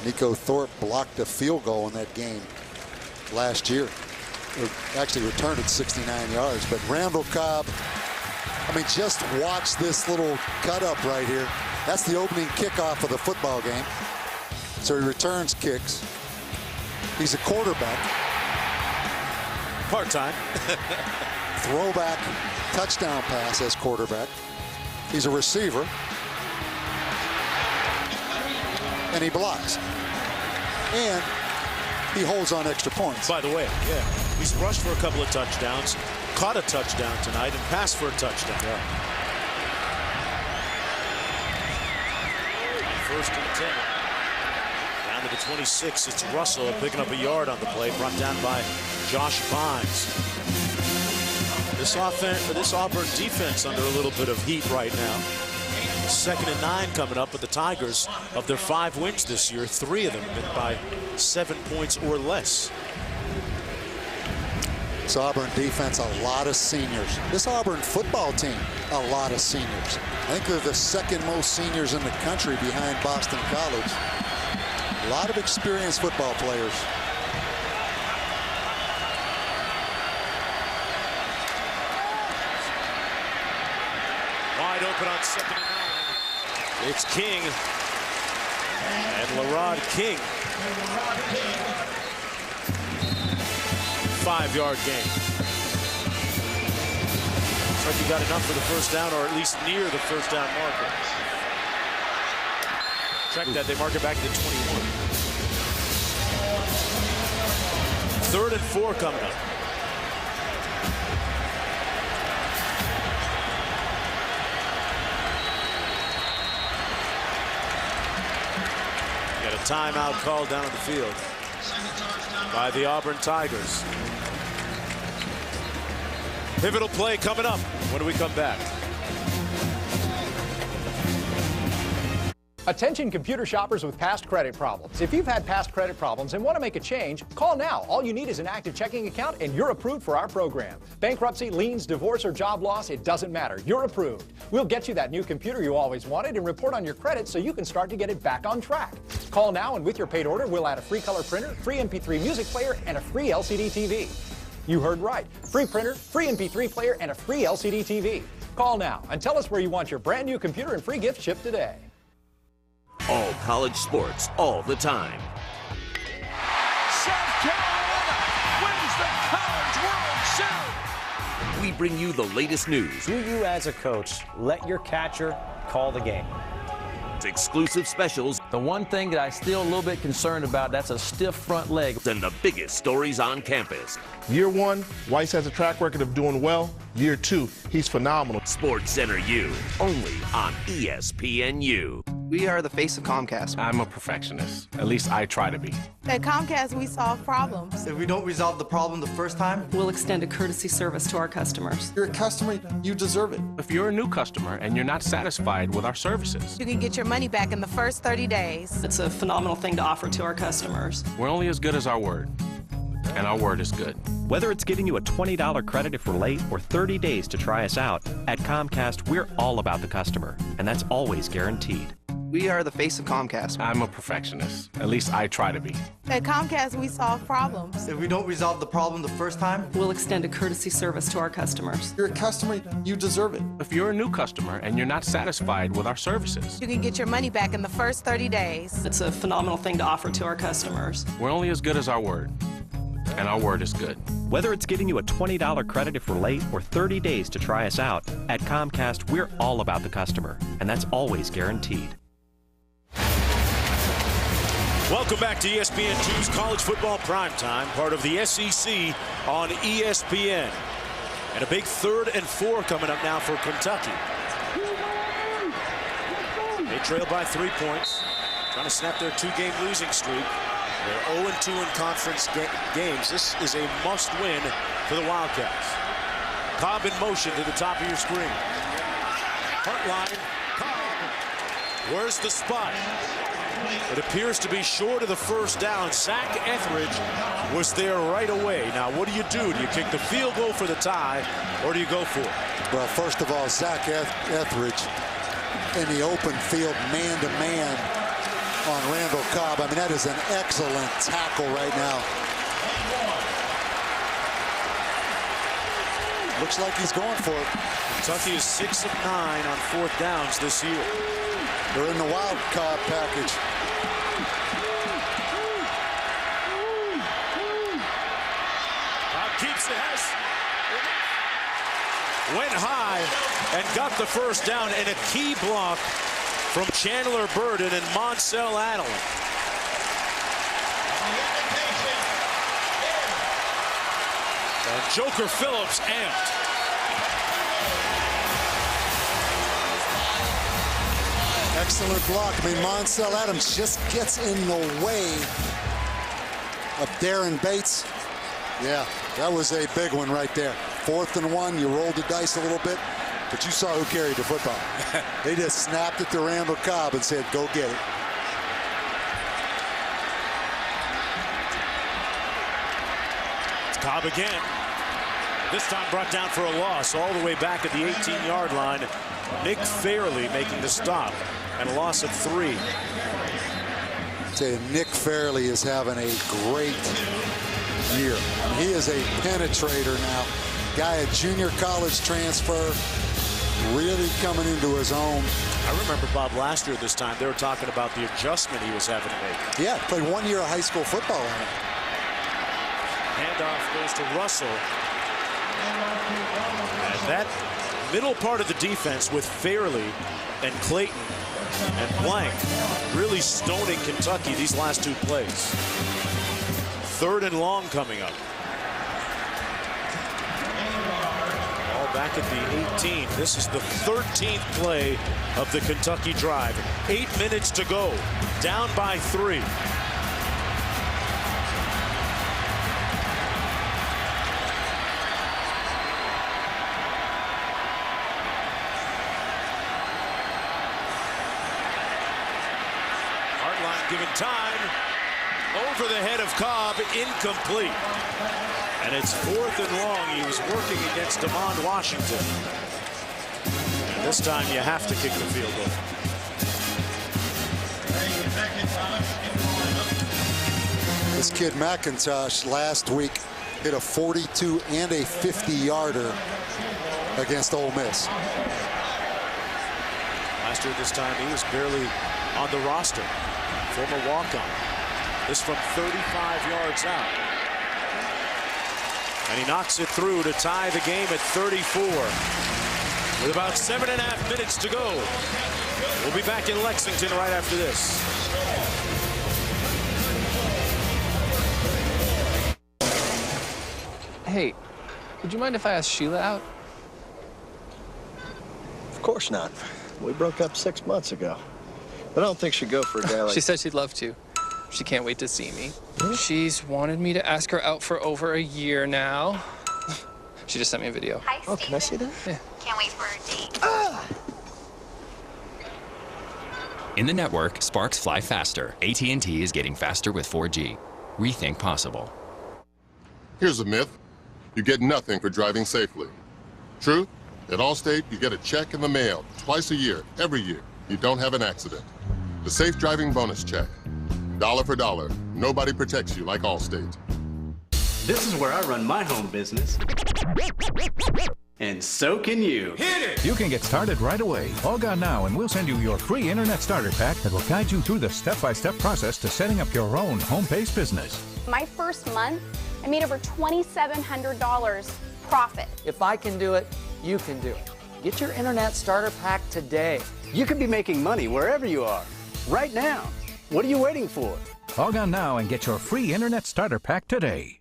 Nico Thorpe blocked a field goal in that game last year. Actually returned it 69 yards. But Randall Cobb, I mean, just watch this little cut up right here. That's the opening kickoff of the football game. So he returns kicks. He's a quarterback. Part-time. Throwback touchdown pass as quarterback. He's a receiver. And he blocks. And he holds on extra points. By the way, yeah, he's rushed for a couple of touchdowns, caught a touchdown tonight, and passed for a touchdown. Yeah. 1st and 10. Down to the 26. It's Russell picking up a yard on the play, brought down by Josh Bynes. This Auburn defense under a little bit of heat right now. 2nd and 9 coming up, but the Tigers, of their 5 wins this year, 3 of them have been by 7 points or less. This Auburn defense, a lot of seniors. This Auburn football team, a lot of seniors. I think they're the 2nd most seniors in the country behind Boston College. A lot of experienced football players. Wide open on 2nd and 9. It's King and Larod King. 5-yard gain. Looks like you got enough for the first down, or at least near the first down marker. Check that, they mark it back to 21. 3rd and 4 coming up. Got a timeout called down on the field by the Auburn Tigers. Pivotal play coming up when we come back. Attention computer shoppers with past credit problems. If you've had past credit problems and want to make a change, call now. All you need is an active checking account and you're approved for our program. Bankruptcy, liens, divorce, or job loss, it doesn't matter. You're approved. We'll get you that new computer you always wanted and report on your credit so you can start to get it back on track. Call now and with your paid order, we'll add a free color printer, free MP3 music player, and a free LCD TV. You heard right. Free printer, free MP3 player, and a free LCD TV. Call now and tell us where you want your brand new computer and free gift shipped today. All college sports, all the time. South Carolina wins the College World Series. We bring you the latest news. Do you, as a coach, let your catcher call the game? Exclusive specials. The one thing that I still a little bit concerned about, that's a stiff front leg. And the biggest stories on campus. Year one, Weiss has a track record of doing well. Year two, he's phenomenal. Sports Center U, only on ESPNU. We are the face of Comcast. I'm a perfectionist. At least I try to be. At Comcast, we solve problems. If we don't resolve the problem the first time, we'll extend a courtesy service to our customers. You're a customer, you deserve it. If you're a new customer and you're not satisfied with our services, you can get your money back in the first 30 days. It's a phenomenal thing to offer to our customers. We're only as good as our word. And our word is good. Whether it's getting you a $20 credit if we're late or 30 days to try us out, at Comcast, we're all about the customer, and that's always guaranteed. We are the face of Comcast. I'm a perfectionist. At least I try to be. At Comcast, we solve problems. If we don't resolve the problem the first time, we'll extend a courtesy service to our customers. You're a customer, you deserve it. If you're a new customer and you're not satisfied with our services, you can get your money back in the first 30 days. It's a phenomenal thing to offer to our customers. We're only as good as our word. And our word is good. Whether it's getting you a $20 credit if we're late or 30 days to try us out, at Comcast, we're all about the customer, and that's always guaranteed. Welcome back to ESPN2's College Football Primetime, part of the SEC on ESPN. And a big 3rd and 4 coming up now for Kentucky. They trail by 3 points, trying to snap their 2-game losing streak. They're 0-2 in conference games. This is a must-win for the Wildcats. Cobb in motion to the top of your screen. Front line, Cobb. Where's the spot? It appears to be short of the first down. Zach Etheridge was there right away. Now, what do? Do you kick the field goal for the tie, or do you go for it? Well, first of all, Zach Etheridge in the open field, man-to-man on Randall Cobb. I mean, that is an excellent tackle right now. Looks like he's going for it. Kentucky is 6 of 9 on 4th downs this year. They're in the wild Cobb package. Cobb keeps it. Went high and got the first down, and a key block from Chandler Burden and Monsell Adelin. And Joker Phillips amped. Excellent block. I mean, Monsell Adams just gets in the way of Darren Bates. Yeah, that was a big one right there. 4th and 1, you rolled the dice a little bit, but you saw who carried the football. They just snapped it to Randall Cobb and said, go get it. It's Cobb again. This time brought down for a loss all the way back at the 18-yard line. Nick Fairley making the stop, and a loss of 3. I'll tell you, Nick Fairley is having a great year. He is a penetrator now. Guy at junior college transfer, really coming into his own. I remember, Bob, last year this time they were talking about the adjustment he was having to make. Yeah, played 1 year of high school football on it. Handoff goes to Russell. And that middle part of the defense with Fairley and Clayton and Blank really stoning Kentucky these last 2 plays. 3rd and long coming up. All back at the 18. This is the 13th play of the Kentucky drive. 8 minutes to go. Down by 3. Given time, over the head of Cobb, incomplete. And it's 4th and long. He was working against Damon Washington. And this time you have to kick the field goal. This kid McIntosh last week hit a 42 and a 50-yarder against Ole Miss. Last year this time he was barely on the roster. Former walk-on. This from 35 yards out. And he knocks it through to tie the game at 34. with about 7.5 minutes to go. We'll be back in Lexington right after this. Hey, would you mind if I asked Sheila out? Of course not. We broke up 6 months ago. But I don't think she'd go for a guy like... She said she'd love to. She can't wait to see me. Really? She's wanted me to ask her out for over a year now. She just sent me a video. Hi, Steve. Oh, can I see that? Yeah. Can't wait for a date. In the network, sparks fly faster. AT&T is getting faster with 4G. Rethink possible. Here's a myth. You get nothing for driving safely. Truth? At Allstate, you get a check in the mail twice a year, every year. You don't have an accident. The Safe Driving Bonus Check. Dollar for dollar. Nobody protects you like Allstate. This is where I run my home business. And so can you. Hit it! You can get started right away. Log on now and we'll send you your free Internet Starter Pack that will guide you through the step-by-step process to setting up your own home-based business. My first month, I made over $2,700 profit. If I can do it, you can do it. Get your Internet Starter Pack today. You could be making money wherever you are, right now. What are you waiting for? Log on now and get your free Internet Starter Pack today.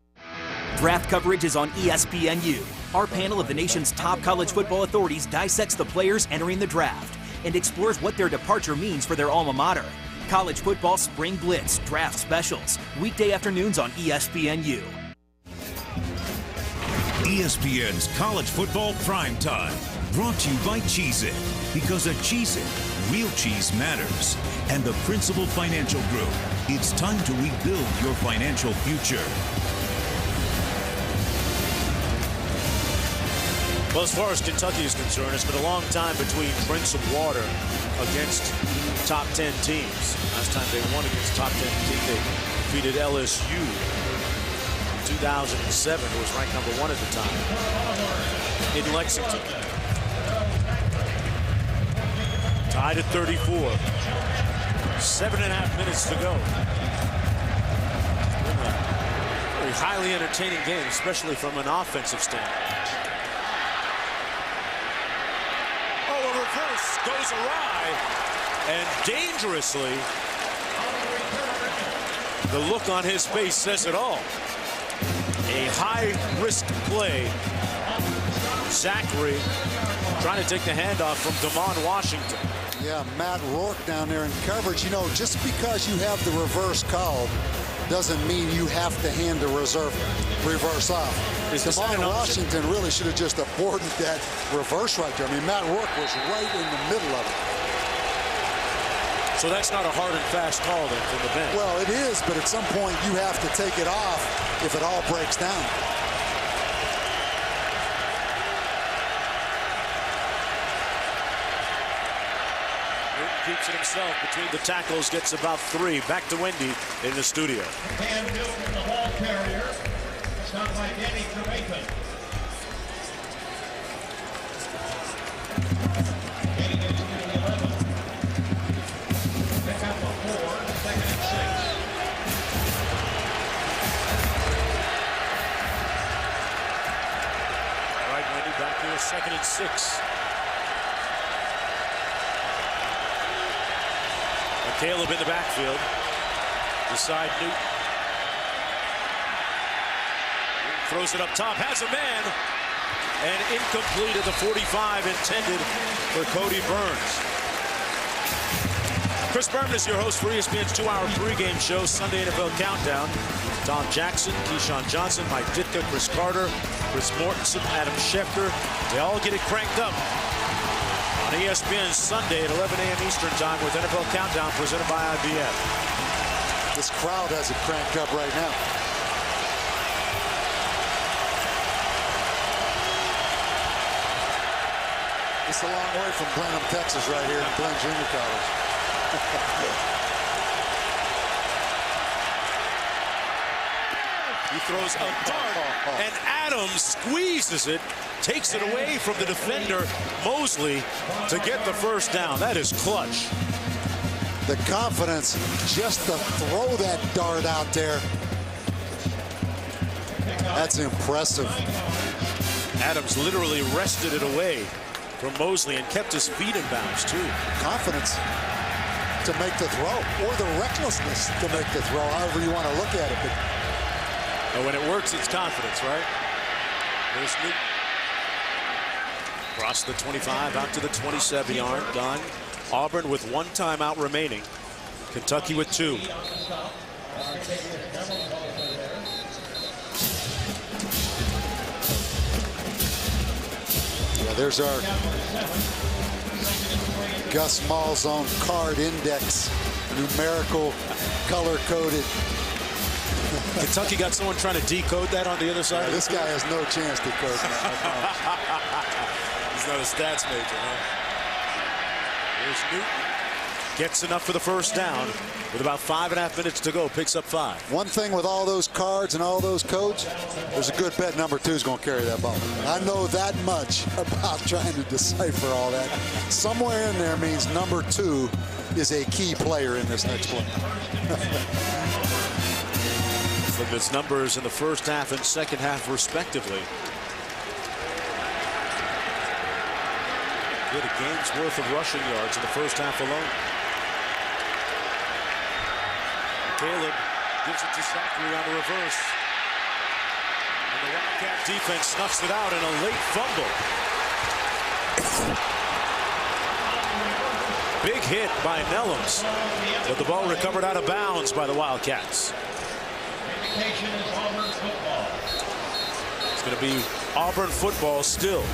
Draft coverage is on ESPNU. Our panel of the nation's top college football authorities dissects the players entering the draft and explores what their departure means for their alma mater. College football Spring Blitz Draft Specials, weekday afternoons on ESPNU. ESPN's College Football Primetime, brought to you by Cheez-It, because at Cheez-It, real cheese matters. And the Principal Financial Group, it's time to rebuild your financial future. Well, as far as Kentucky is concerned, it's been a long time between drinks of water against top 10 teams. Last time they won against top 10 team, they defeated LSU in 2007, who was ranked #1 at the time, in Lexington. Tied at 34. 7.5 minutes to go. It's been a very highly entertaining game, especially from an offensive standpoint. Reverse goes awry, and dangerously, the look on his face says it all. A high-risk play. Zachary trying to take the handoff from Damon Washington. Yeah, Matt Rourke down there in coverage. You know, just because you have the reverse called doesn't mean you have to hand the reverse off. Damon Washington really should have just aborted that reverse right there. I mean, Matt Rourke was right in the middle of it. So that's not a hard and fast call then from the bench. Well, it is, but at some point you have to take it off if it all breaks down. Keeps it himself between the tackles, gets about 3. Back to Wendy in the studio. And Hill from the ball carrier. Stopped by Danny Trevathan. Getting into the 11. Pick up a 4, 2nd and 6. All right, Wendy, back here, 2nd and 6. Caleb in the backfield. Beside Newton. Throws it up top. Has a man. And incomplete at the 45, intended for Cody Burns. Chris Berman is your host for ESPN's 2-hour pregame show, Sunday NFL Countdown. Tom Jackson, Keyshawn Johnson, Mike Ditka, Chris Carter, Chris Mortensen, Adam Schefter. They all get it cranked up on ESPN Sunday at 11 a.m. Eastern Time with NFL Countdown presented by IBM. This crowd has it cranked up right now. It's a long way from Blenheim, Texas right here in Glenn Junior College. He throws a dart, and Adams squeezes it, takes it away from the defender, Mosley, to get the first down. That is clutch. The confidence just to throw that dart out there. That's impressive. Adams literally wrested it away from Mosley and kept his feet in bounds, too. Confidence to make the throw, or the recklessness to make the throw, however you want to look at it. But and when it works, it's confidence, right? There's Newton. Across the 25, out to the 27-yard gun. Auburn with 1 timeout remaining. Kentucky with 2. Yeah, there's our Gus Malzahn card index, numerical, color-coded. Kentucky got someone trying to decode that on the other side. Yeah, this guy has no chance to code that. He's not a stats major, huh? Here's Newton. Gets enough for the first down with about 5.5 minutes to go. Picks up 5. One thing with all those cards and all those codes, there's a good bet number 2 is going to carry that ball. I know that much about trying to decipher all that. Somewhere in there means number 2 is a key player in this next play. Look at its numbers in the first half and second half, respectively. He had a game's worth of rushing yards in the first half alone. Caleb gives it to Zachary on the reverse. And the Wildcat defense snuffs it out in a late fumble. Big hit by Nellums, but the ball recovered out of bounds by the Wildcats. It's going to be Auburn football still.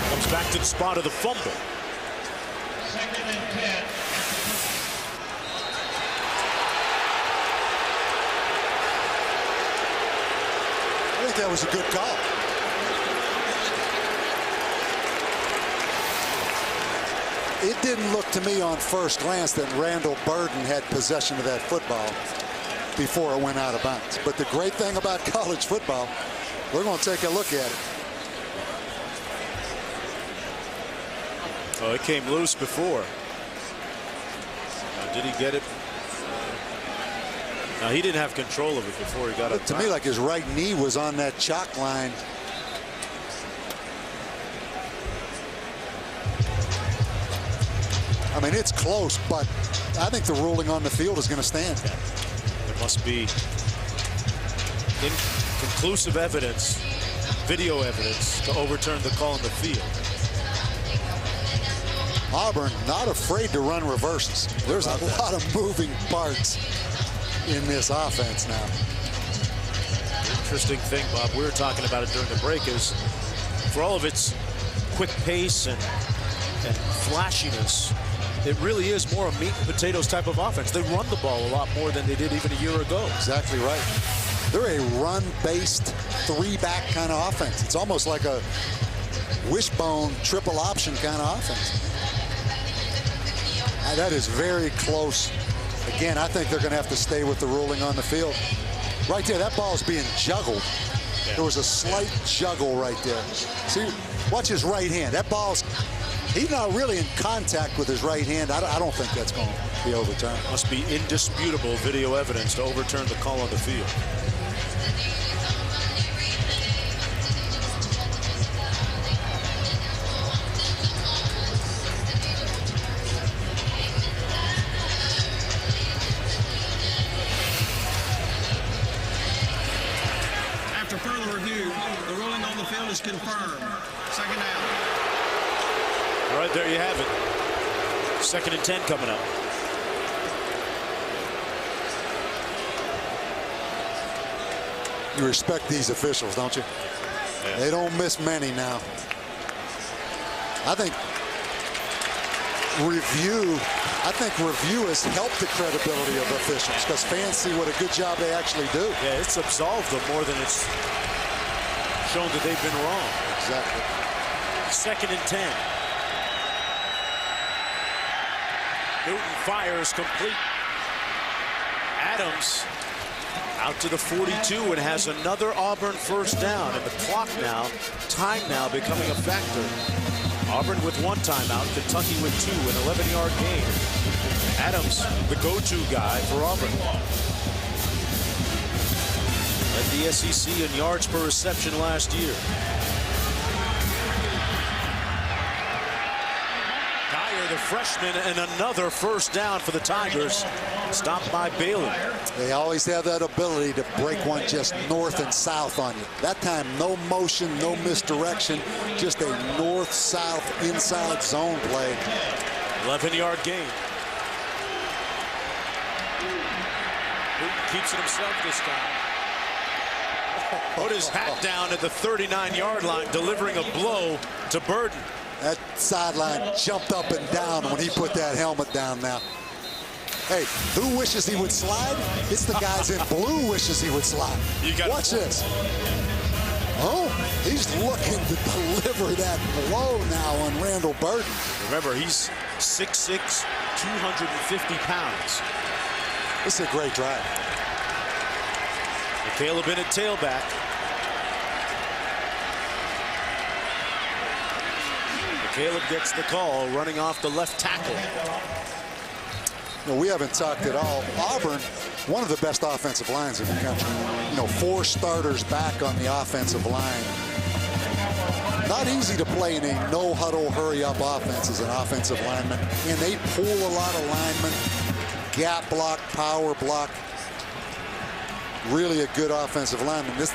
Comes back to the spot of the fumble. 2nd and 10. I think that was a good call. It didn't look to me on first glance that Randall Burden had possession of that football before it went out of bounds. But the great thing about college football, we're going to take a look at it. Oh, it came loose before. Did he get it? No, he didn't have control of it before he got it. To me, like his right knee was on that chalk line. I mean, it's close, but I think the ruling on the field is going to stand. There must be inconclusive evidence, video evidence, to overturn the call on the field. Auburn not afraid to run reverses. There's a lot of moving parts in this offense now. Interesting thing, Bob, we were talking about it during the break, is for all of its quick pace and flashiness, it really is more a meat and potatoes type of offense. They run the ball a lot more than they did even a year ago. Exactly right. They're a run-based, 3-back kind of offense. It's almost like a wishbone triple option kind of offense. That is very close. Again, I think they're going to have to stay with the ruling on the field. Right there, that ball is being juggled. Yeah. There was a slight juggle right there. See, watch his right hand. That ball's, he's not really in contact with his right hand. I don't think that's going to be overturned. Must be indisputable video evidence to overturn the call on the field. is confirmed. 2nd down. All right, there you have it. 2nd and 10 coming up. You respect these officials, don't you? Yeah. They don't miss many now. I think review has helped the credibility of officials because fans see what a good job they actually do. Yeah, it's absolved them more than it's shown that they've been wrong. Exactly. 2nd and 10. Newton fires complete. Adams out to the 42 and has another Auburn first down, and the clock now, time now becoming a factor. Auburn with 1 timeout, Kentucky with 2, an 11-yard gain. Adams, the go-to guy for Auburn. Led the SEC in yards per reception last year. Dyer, the freshman, and another first down for the Tigers. Stopped by Bailey. They always have that ability to break one just north and south on you. That time, no motion, no misdirection, just a north-south inside zone play. 11-yard gain. Newton keeps it himself this time. Put his hat down at the 39-yard line, delivering a blow to Burden. That sideline jumped up and down when he put that helmet down now. Hey, who wishes he would slide? It's the guys in blue wishes he would slide. Watch this. Oh, he's looking to deliver that blow now on Randall Burden. Remember, he's 6'6", 250 pounds. This is a great drive. Caleb in at tailback. Caleb gets the call, running off the left tackle. You know, we haven't talked at all. Auburn, one of the best offensive lines in the country. You know, 4 starters back on the offensive line. Not easy to play in a no-huddle, hurry-up offense as an offensive lineman. And they pull a lot of linemen, gap block, power block. Really a good offensive lineman. This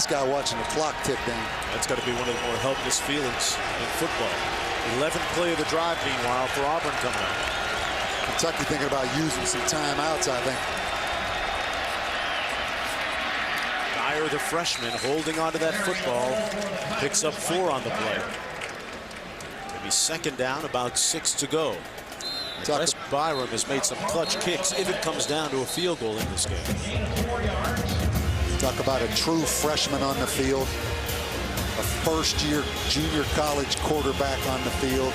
guy watching the clock tick down. That's got to be one of the more helpless feelings in football. 11th play of the drive, meanwhile, for Auburn coming up. Kentucky thinking about using some timeouts, I think. Dyer, the freshman, holding onto that football, picks up 4 on the play. Maybe 2nd down, about 6 to go. Wes Byram has made some clutch kicks if it comes down to a field goal in this game. Talk about a true freshman on the field. A first-year junior college quarterback on the field.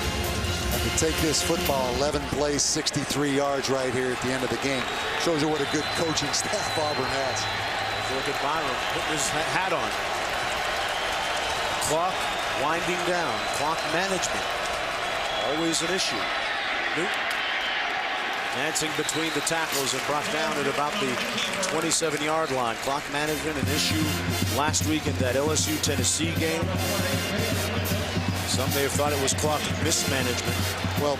And to take this football, 11 plays, 63 yards right here at the end of the game. Shows you what a good coaching staff Auburn has. Look at Byram putting his hat on. Clock winding down. Clock management. Always an issue. Newton dancing between the tackles and brought down at about the 27-yard line. Clock management, an issue last week in that LSU-Tennessee game. Some may have thought it was clock mismanagement. Well,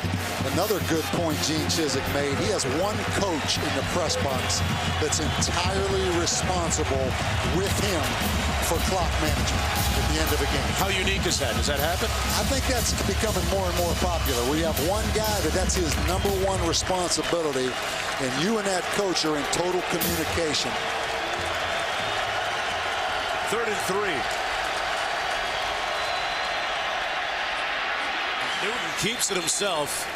another good point Gene Chizik made. He has one coach in the press box that's entirely responsible with him for clock management at the end of the game. How unique is that? Does that happen? I think that's becoming more and more popular. We have one guy that's his #1 responsibility, and you and that coach are in total communication. 3rd and 3. Newton keeps it himself.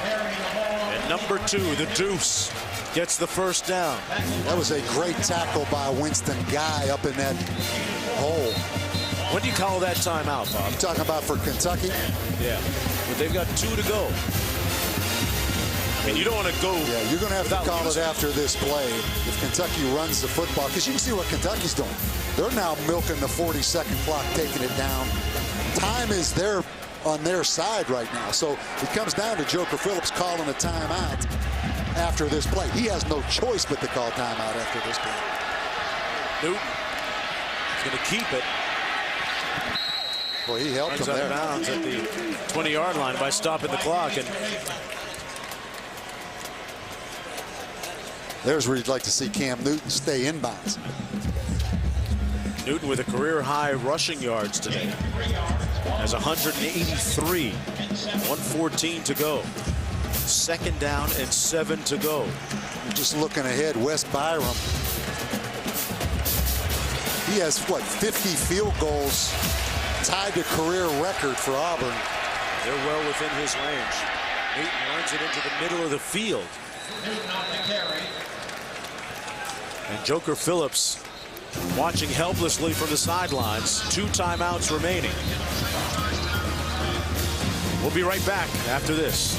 And number 2, the Deuce, gets the first down. That was a great tackle by Winston Guy up in that hole. When do you call that timeout, Bob? You talking about for Kentucky? Yeah, but they've got 2 to go. I mean, you don't want to go. Yeah, you're going to have to call it after this play if Kentucky runs the football, because you can see what Kentucky's doing. They're now milking the 40-second clock, taking it down. Time is there on their side right now. So it comes down to Joker Phillips calling a timeout after this play. He has no choice but to call timeout after this play. Newton is going to keep it. Boy, he helped him out there. Of bounds at the 20-yard line by stopping the clock. And there's where you'd like to see Cam Newton stay in bounds. Newton with a career-high rushing yards today. Has 183. 1:14 to go. 2nd down and 7 to go. Just looking ahead, Wes Byram. He has, what, 50 field goals, tied to career record for Auburn. They're well within his range. Newton runs it into the middle of the field. And Joker Phillips watching helplessly from the sidelines. 2 timeouts remaining. We'll be right back after this.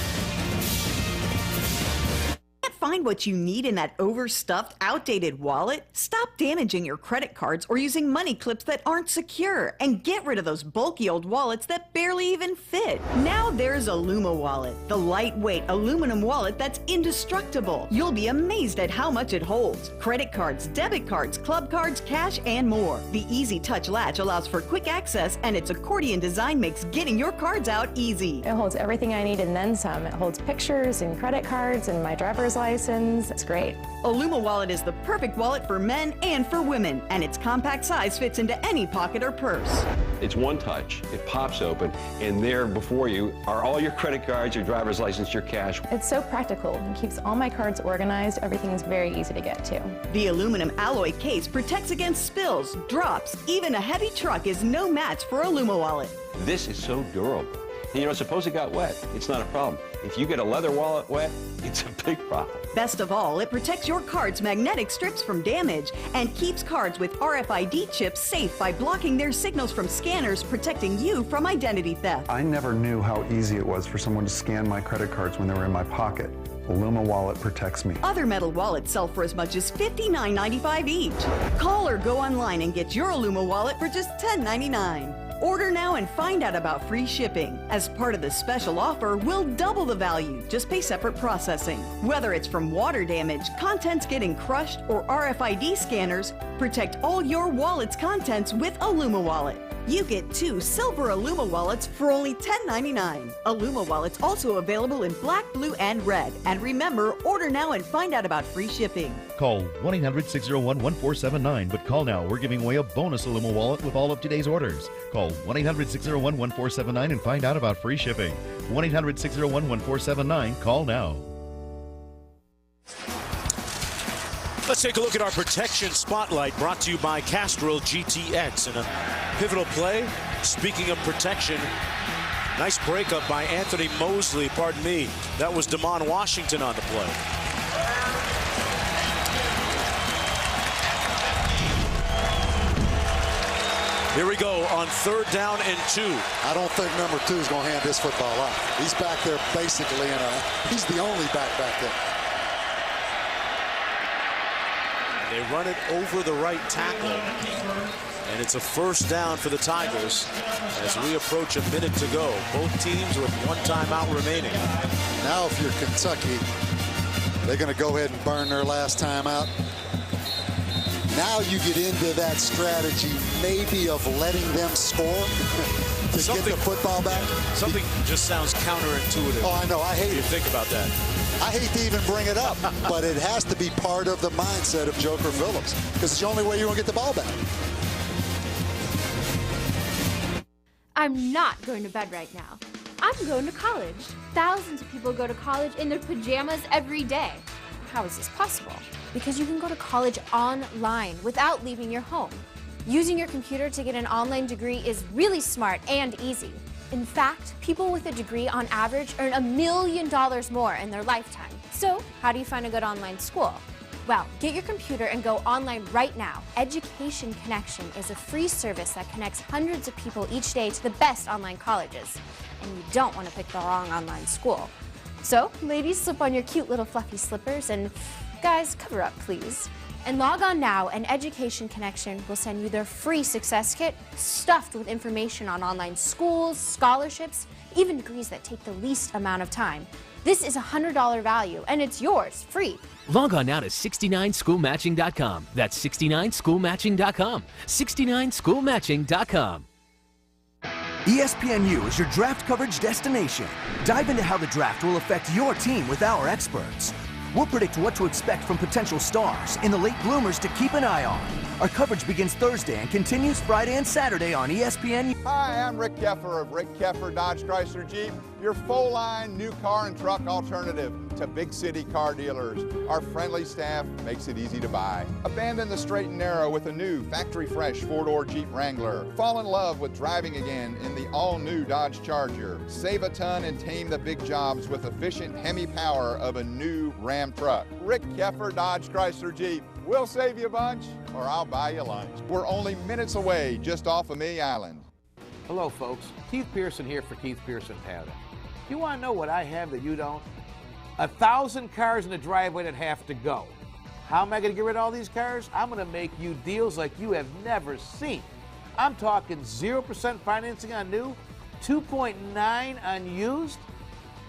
find what you need in that overstuffed, outdated wallet? Stop damaging your credit cards or using money clips that aren't secure, and get rid of those bulky old wallets that barely even fit. Now there's Illuma Wallet, the lightweight aluminum wallet that's indestructible. You'll be amazed at how much it holds. Credit cards, debit cards, club cards, cash, and more. The easy touch latch allows for quick access, and its accordion design makes getting your cards out easy. It holds everything I need and then some. It holds pictures and credit cards and my driver's license. It's great. Illuma Wallet is the perfect wallet for men and for women, and its compact size fits into any pocket or purse. It's one touch. It pops open, and there before you are all your credit cards, your driver's license, your cash. It's so practical. It keeps all my cards organized. Everything is very easy to get to. The aluminum alloy case protects against spills, drops. Even a heavy truck is no match for Illuma Wallet. This is so durable. And, you know, suppose it got wet. It's not a problem. If you get a leather wallet wet, it's a big problem. Best of all, it protects your card's magnetic strips from damage and keeps cards with RFID chips safe by blocking their signals from scanners, protecting you from identity theft. I never knew how easy it was for someone to scan my credit cards when they were in my pocket. Illuma Wallet protects me. Other metal wallets sell for as much as $59.95 each. Call or go online and get your Illuma Wallet for just $10.99. Order now and find out about free shipping. As part of the special offer, we'll double the value. Just pay separate processing. Whether it's from water damage, contents getting crushed, or RFID scanners, protect all your wallet's contents with Illuma Wallet. You get 2 silver Illuma wallets for only $10.99. Illuma Wallet's also available in black, blue, and red. And remember, order now and find out about free shipping. Call 1-800-601-1479, but call now. We're giving away a bonus Illuma Wallet with all of today's orders. Call 1-800-601-1479 and find out about free shipping. 1-800-601-1479. Call now. Let's take a look at our protection spotlight, brought to you by Castrol GTX. In a pivotal play, speaking of protection, nice breakup by Anthony Mosley, pardon me. That was Damon Washington on the play. Here we go on 3rd down and 2. I don't think number 2 is going to hand this football off. He's back there basically he's the only back there. They run it over the right tackle, and it's a 1st down for the Tigers as we approach a minute to go. Both teams with 1 timeout remaining. Now if you're Kentucky, they're going to go ahead and burn their last timeout. Now you get into that strategy maybe of letting them score to get the football back. Something just sounds counterintuitive. Oh, I know. I hate it. You think about that. I hate to even bring it up, but it has to be part of the mindset of Joker Phillips because it's the only way you're going to get the ball back. I'm not going to bed right now. I'm going to college. Thousands of people go to college in their pajamas every day. How is this possible? Because you can go to college online without leaving your home. Using your computer to get an online degree is really smart and easy. In fact, people with a degree on average earn $1 million more in their lifetime. So, how do you find a good online school? Well, get your computer and go online right now. Education Connection is a free service that connects hundreds of people each day to the best online colleges. And you don't want to pick the wrong online school. So, ladies, slip on your cute little fluffy slippers, and guys, cover up, please. And log on now, and Education Connection will send you their free success kit stuffed with information on online schools, scholarships, even degrees that take the least amount of time. This is a $100 value, and it's yours, free. Log on now to 69schoolmatching.com. That's 69schoolmatching.com. 69schoolmatching.com. ESPNU is your draft coverage destination. Dive into how the draft will affect your team with our experts. We'll predict what to expect from potential stars and the late bloomers to keep an eye on. Our coverage begins Thursday and continues Friday and Saturday on ESPN. Hi, I'm Rick Keffer of Rick Keffer Dodge Chrysler Jeep, your full-line new car and truck alternative to big city car dealers. Our friendly staff makes it easy to buy. Abandon the straight and narrow with a new factory-fresh four-door Jeep Wrangler. Fall in love with driving again in the all-new Dodge Charger. Save a ton and tame the big jobs with efficient Hemi power of a new Ram truck. Rick Keffer Dodge Chrysler Jeep. We'll save you a bunch, or I'll buy you lunch. We're only minutes away, just off Amelia Island. Hello, folks. Keith Pearson here for Keith Pearson Powder. You want to know what I have that you don't? 1,000 cars in the driveway that have to go. How am I going to get rid of all these cars? I'm going to make you deals like you have never seen. I'm talking 0% financing on new, 2.9 on used,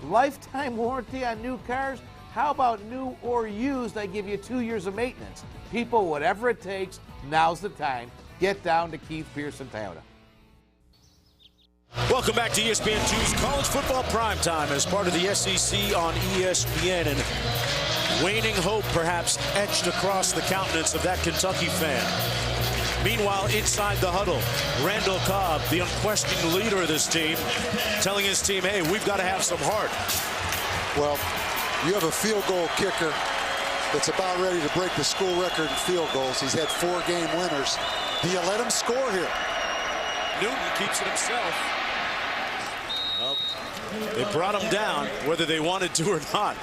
lifetime warranty on new cars. How about new or used? I give you 2 years of maintenance. People, whatever it takes, now's the time. Get down to Keith Pearson Toyota. Welcome back to ESPN2's College Football Primetime as part of the SEC on ESPN. And waning hope perhaps etched across the countenance of that Kentucky fan. Meanwhile, inside the huddle, Randall Cobb, the unquestioned leader of this team, telling his team, hey, we've got to have some heart. Well, you have a field goal kicker that's about ready to break the school record in field goals. He's had 4 game winners. Do you let him score here? Newton keeps it himself. Well, they brought him down, whether they wanted to or not,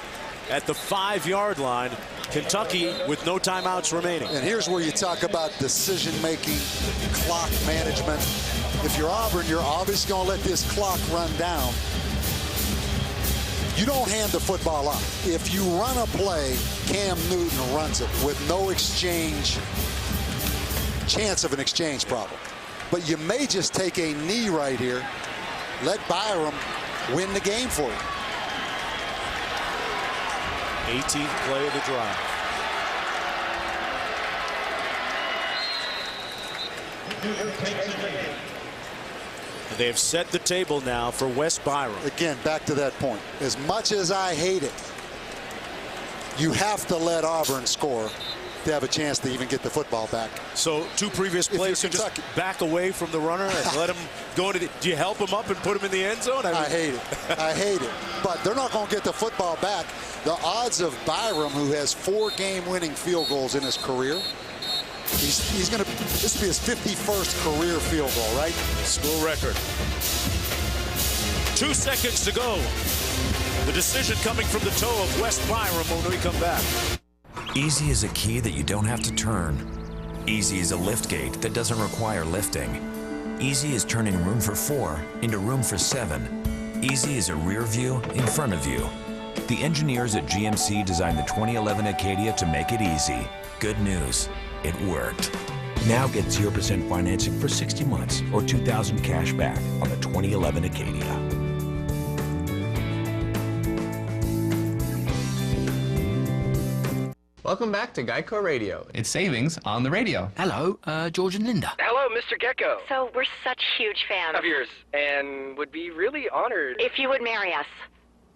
at the 5-yard line. Kentucky with no timeouts remaining. And here's where you talk about decision-making, clock management. If you're Auburn, you're obviously going to let this clock run down. You don't hand the football up. If you run a play, Cam Newton runs it with no chance of an exchange problem. But you may just take a knee right here. Let Byram win the game for you. 18th play of the drive. They have set the table now for Wes Byram. Again, back to that point. As much as I hate it, you have to let Auburn score to have a chance to even get the football back. So 2 previous plays, you just back away from the runner and let him go into the, do you help him up and put him in the end zone? I hate it. I hate it. But they're not going to get the football back. The odds of Byram, who has 4 game-winning field goals in his career, he's going to, this will be his 51st career field goal, right? School record. 2 seconds to go. The decision coming from the toe of Wes Byram when we come back. Easy is a key that you don't have to turn. Easy is a lift gate that doesn't require lifting. Easy is turning room for 4 into room for 7. Easy is a rear view in front of you. The engineers at GMC designed the 2011 Acadia to make it easy. Good news, it worked. Now get 0% financing for 60 months or $2,000 cash back on the 2011 Acadia. Welcome back to Geico Radio. It's savings on the radio. Hello, George and Linda. Hello, Mr. Gecko. So we're such huge fans of yours and would be really honored if you would marry us.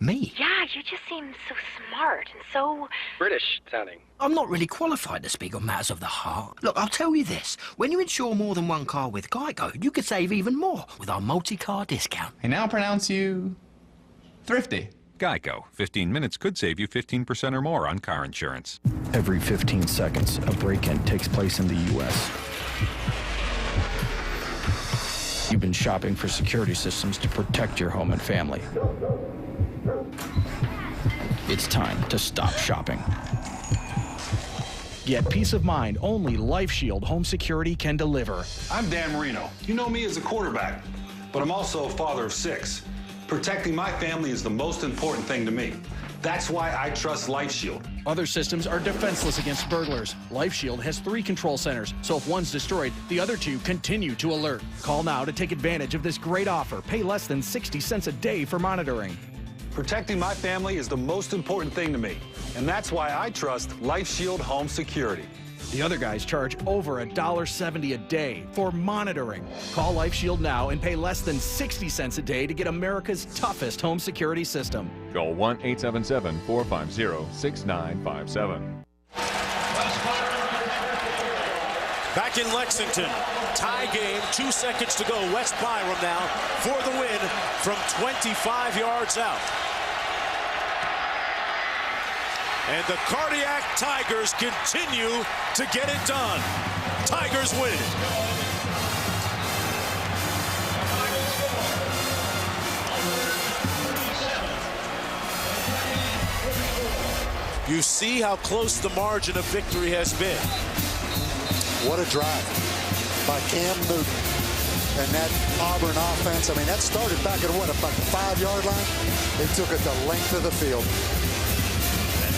Me? Yeah, you just seem so smart and so British sounding. I'm not really qualified to speak on matters of the heart. Look, I'll tell you this. When you insure more than one car with Geico, you could save even more with our multi-car discount. I now pronounce you thrifty. Geico. 15 minutes could save you 15% or more on car insurance. Every 15 seconds, a break-in takes place in the U.S. You've been shopping for security systems to protect your home and family. It's time to stop shopping. Get peace of mind only LifeShield Home Security can deliver. I'm Dan Marino. You know me as a quarterback, but I'm also a father of 6. Protecting my family is the most important thing to me. That's why I trust LifeShield. Other systems are defenseless against burglars. LifeShield has 3 control centers, so if one's destroyed, the other 2 continue to alert. Call now to take advantage of this great offer. Pay less than 60 cents a day for monitoring. Protecting my family is the most important thing to me, and that's why I trust LifeShield Home Security. The other guys charge over $1.70 a day for monitoring. Call LifeShield now and pay less than 60 cents a day to get America's toughest home security system. Call 1-877-450-6957. Back in Lexington, tie game, 2 seconds to go. Wes Byram now for the win from 25 yards out. And the Cardiac Tigers continue to get it done. Tigers win. You see how close the margin of victory has been. What a drive by Cam Newton. And that Auburn offense, I mean, that started back at what, about the 5-yard line? They took it the length of the field.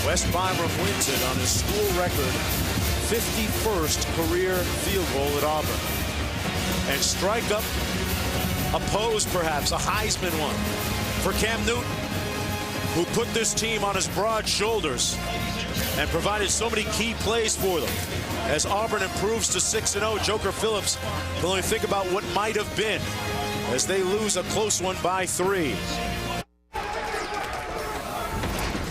West Byram wins it on his school record 51st career field goal at Auburn. And strike up a pose, perhaps, a Heisman one for Cam Newton, who put this team on his broad shoulders and provided so many key plays for them. As Auburn improves to 6-0, Joker Phillips can only think about what might have been as they lose a close one by 3.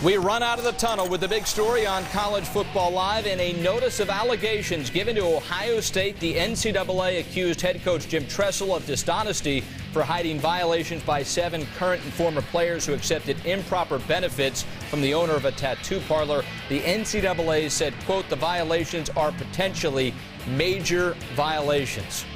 We run out of the tunnel with the big story on College Football Live and a notice of allegations given to Ohio State. The NCAA accused head coach Jim Tressel of dishonesty for hiding violations by 7 current and former players who accepted improper benefits from the owner of a tattoo parlor. The NCAA said, quote, the violations are potentially major violations.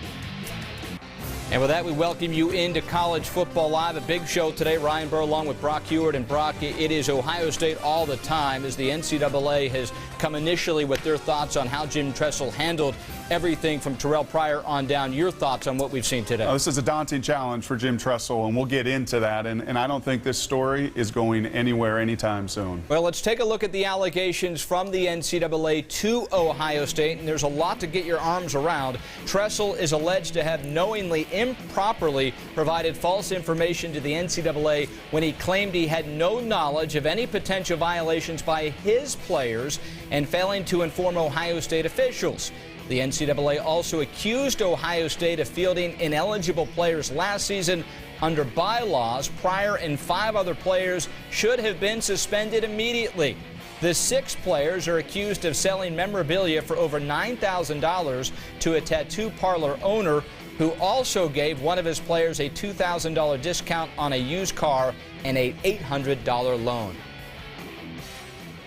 And with that, we welcome you into College Football Live. A big show today. Ryan Burr along with Brock Heward. And Brock, it is Ohio State all the time as the NCAA has come initially with their thoughts on how Jim Tressel handled everything from Terrell Pryor on down. Your thoughts on what we've seen today? This is a daunting challenge for Jim Tressel, and we'll get into that. And I don't think this story is going anywhere anytime soon. Well, let's take a look at the allegations from the NCAA to Ohio State, and there's a lot to get your arms around. Tressel is alleged to have knowingly, improperly provided false information to the NCAA when he claimed he had no knowledge of any potential violations by his players and failing to inform Ohio State officials. The NCAA also accused Ohio State of fielding ineligible players last season. Under bylaws, Pryor and 5 other players should have been suspended immediately. The 6 players are accused of selling memorabilia for over $9,000 to a tattoo parlor owner who also gave one of his players a $2,000 discount on a used car and an $800 loan.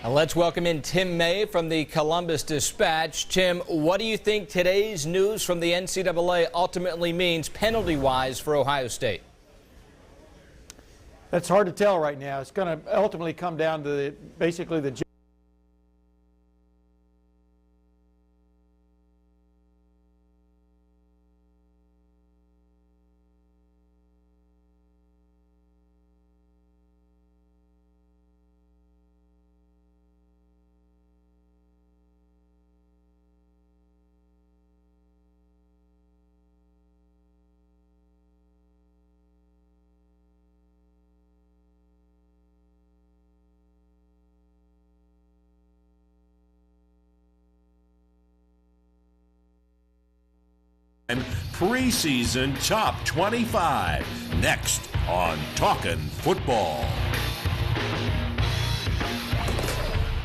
Now let's welcome in Tim May from the Columbus Dispatch. Tim, what do you think today's news from the NCAA ultimately means penalty-wise for Ohio State? That's hard to tell right now. It's going to ultimately come down to basically the preseason top 25 next on Talkin' Football.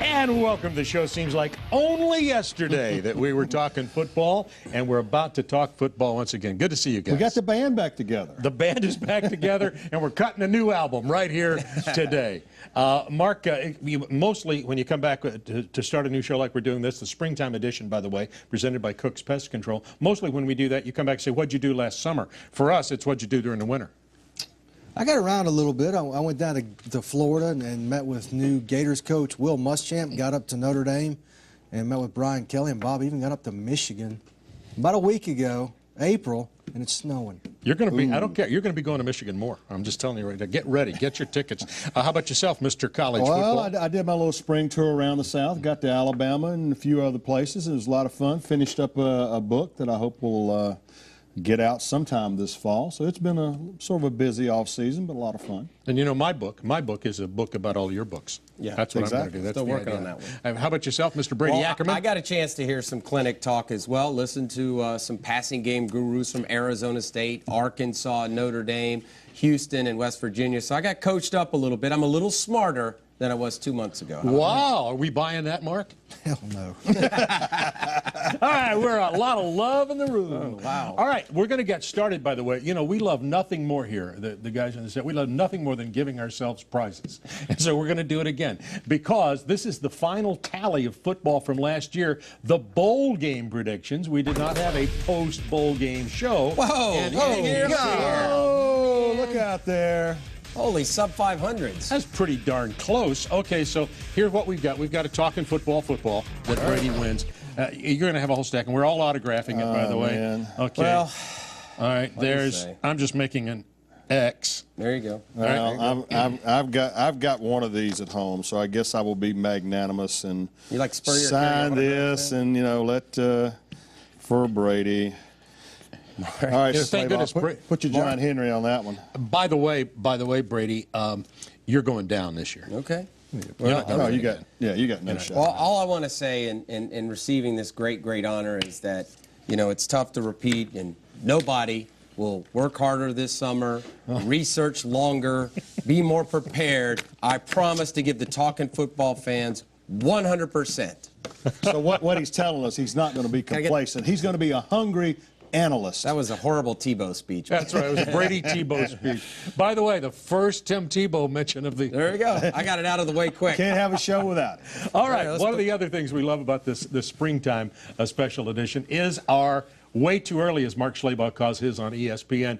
And welcome to the show. Seems like only yesterday that we were talking football, and we're about to talk football once again. Good to see you guys. We got the band back together. The band is back together, and we're cutting a new album right here today. Mark, mostly when you come back to start a new show like we're doing this, the springtime edition, by the way, presented by Cook's Pest Control, mostly when we do that, you come back and say, what'd you do last summer? For us, it's what'd you do during the winter. I got around a little bit. I went down to Florida and met with new Gators coach Will Muschamp, got up to Notre Dame, and met with Brian Kelly, and Bob even got up to Michigan about a week ago, April, and it's snowing. You're going to be, I don't care, you're going to be going to Michigan more. I'm just telling you right now. Get ready. Get your tickets. How about yourself, Mr. College Football? Well, I did my little spring tour around the South, got to Alabama and a few other places. It was a lot of fun. Finished up a book that I hope will get out sometime this fall. So it's been a sort of a busy off season, but a lot of fun. And you know, my book is a book about all your books. Yeah, that's what exactly. I'm going to do. That's Still working idea. on that one. How about yourself, Mr. Brady Ackerman? I got a chance to hear some clinic talk as well. Listen to some passing game gurus from Arizona State, Arkansas, Notre Dame, Houston, and West Virginia. So I got coached up a little bit. I'm a little smarter than I was 2 months ago. Wow. Are we buying that, Mark? Hell no. All right, we're a lot of love in the room. Oh, wow. All right, we're going to get started, by the way. You know, we love nothing more here, the guys on the set. We love nothing more than giving ourselves prizes. And so we're going to do it again because this is the final tally of football from last year, the bowl game predictions. We did not have a post-bowl game show. Whoa, Oh, look out there. Holy sub-500s. That's pretty darn close. Okay, so here's what we've got. We've got a talking football that Brady wins. You're going to have a whole stack, and we're all autographing it, by the way. Man. Okay. Well, all right, I'm just making X. There you go. Well, I've got one of these at home, so I guess I will be magnanimous and you like Spurrier sign this and let for Brady. All right, thank goodness. Put your John Henry on that one. By the way, Brady, you're going down this year. Okay. Well, you got no shot. Well, all I want to say in receiving this great honor is that, it's tough to repeat, and nobody will work harder this summer, research longer, be more prepared. I promise to give the Talking Football fans 100%. So what he's telling us, he's not going to be complacent. He's going to be a hungry analyst. That was a horrible Tebow speech. That's right. It was a Brady Tebow speech. By the way, the first Tim Tebow mention of the... There you go. I got it out of the way quick. Can't have a show without it. All right. One of the other things we love about this springtime special edition is our way too early, as Mark Schlabach calls his on ESPN,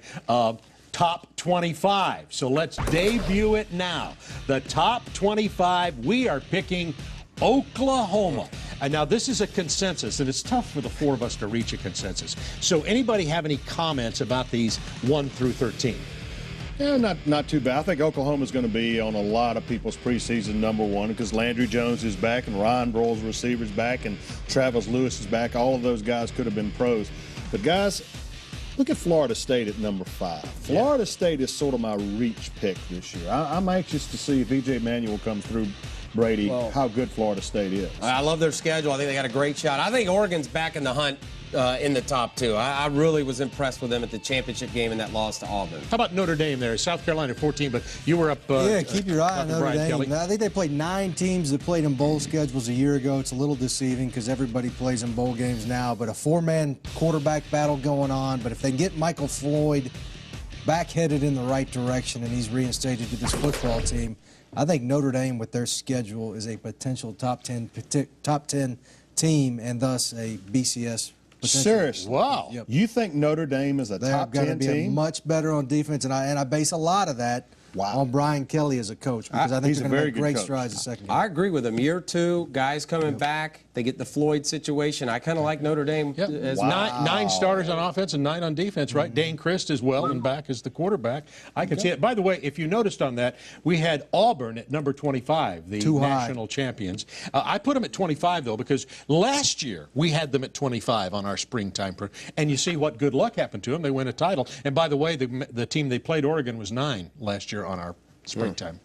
top 25. So let's debut it now. The top 25, we are picking Oklahoma. And now this is a consensus, and it's tough for the four of us to reach a consensus. So anybody have any comments about these 1 through 13? Yeah, not too bad. I think Oklahoma's going to be on a lot of people's preseason #1 because Landry Jones is back and Ryan Broyles' receiver's back and Travis Lewis is back. All of those guys could have been pros. But guys, look at Florida State at number 5. Florida State is sort of my reach pick this year. I'm anxious to see if E.J. Manuel comes through Brady, how good Florida State is. I love their schedule. I think they got a great shot. I think Oregon's back in the hunt in the top 2. I really was impressed with them at the championship game in that loss to Auburn. How about Notre Dame there? South Carolina 14, but you were up. Yeah, keep your eye on Notre Dame. Kelly. I think they played 9 teams that played in bowl schedules a year ago. It's a little deceiving because everybody plays in bowl games now, but a 4-man quarterback battle going on. But if they get Michael Floyd back headed in the right direction and he's reinstated to this football team, I think Notre Dame, with their schedule, is a potential top 10 team and thus a BCS potential. Seriously? Wow. Yep. You think Notre Dame is a top 10 team? They're going to be much better on defense, and I base a lot of that on Brian Kelly as a coach because I think he's they're going to make great strides the second game. I agree with him. Year 2, guys coming back. They get the Floyd situation. I kind of like Notre Dame. As 9 starters on offense and 9 on defense, right? Dane Christ as well and back as the quarterback. I can see it. By the way, if you noticed on that, we had Auburn at number 25, the national champions. I put them at 25, though, because last year we had them at 25 on our springtime. And you see what good luck happened to them. They win a title. And by the way, the team they played, Oregon, was 9 last year on our springtime.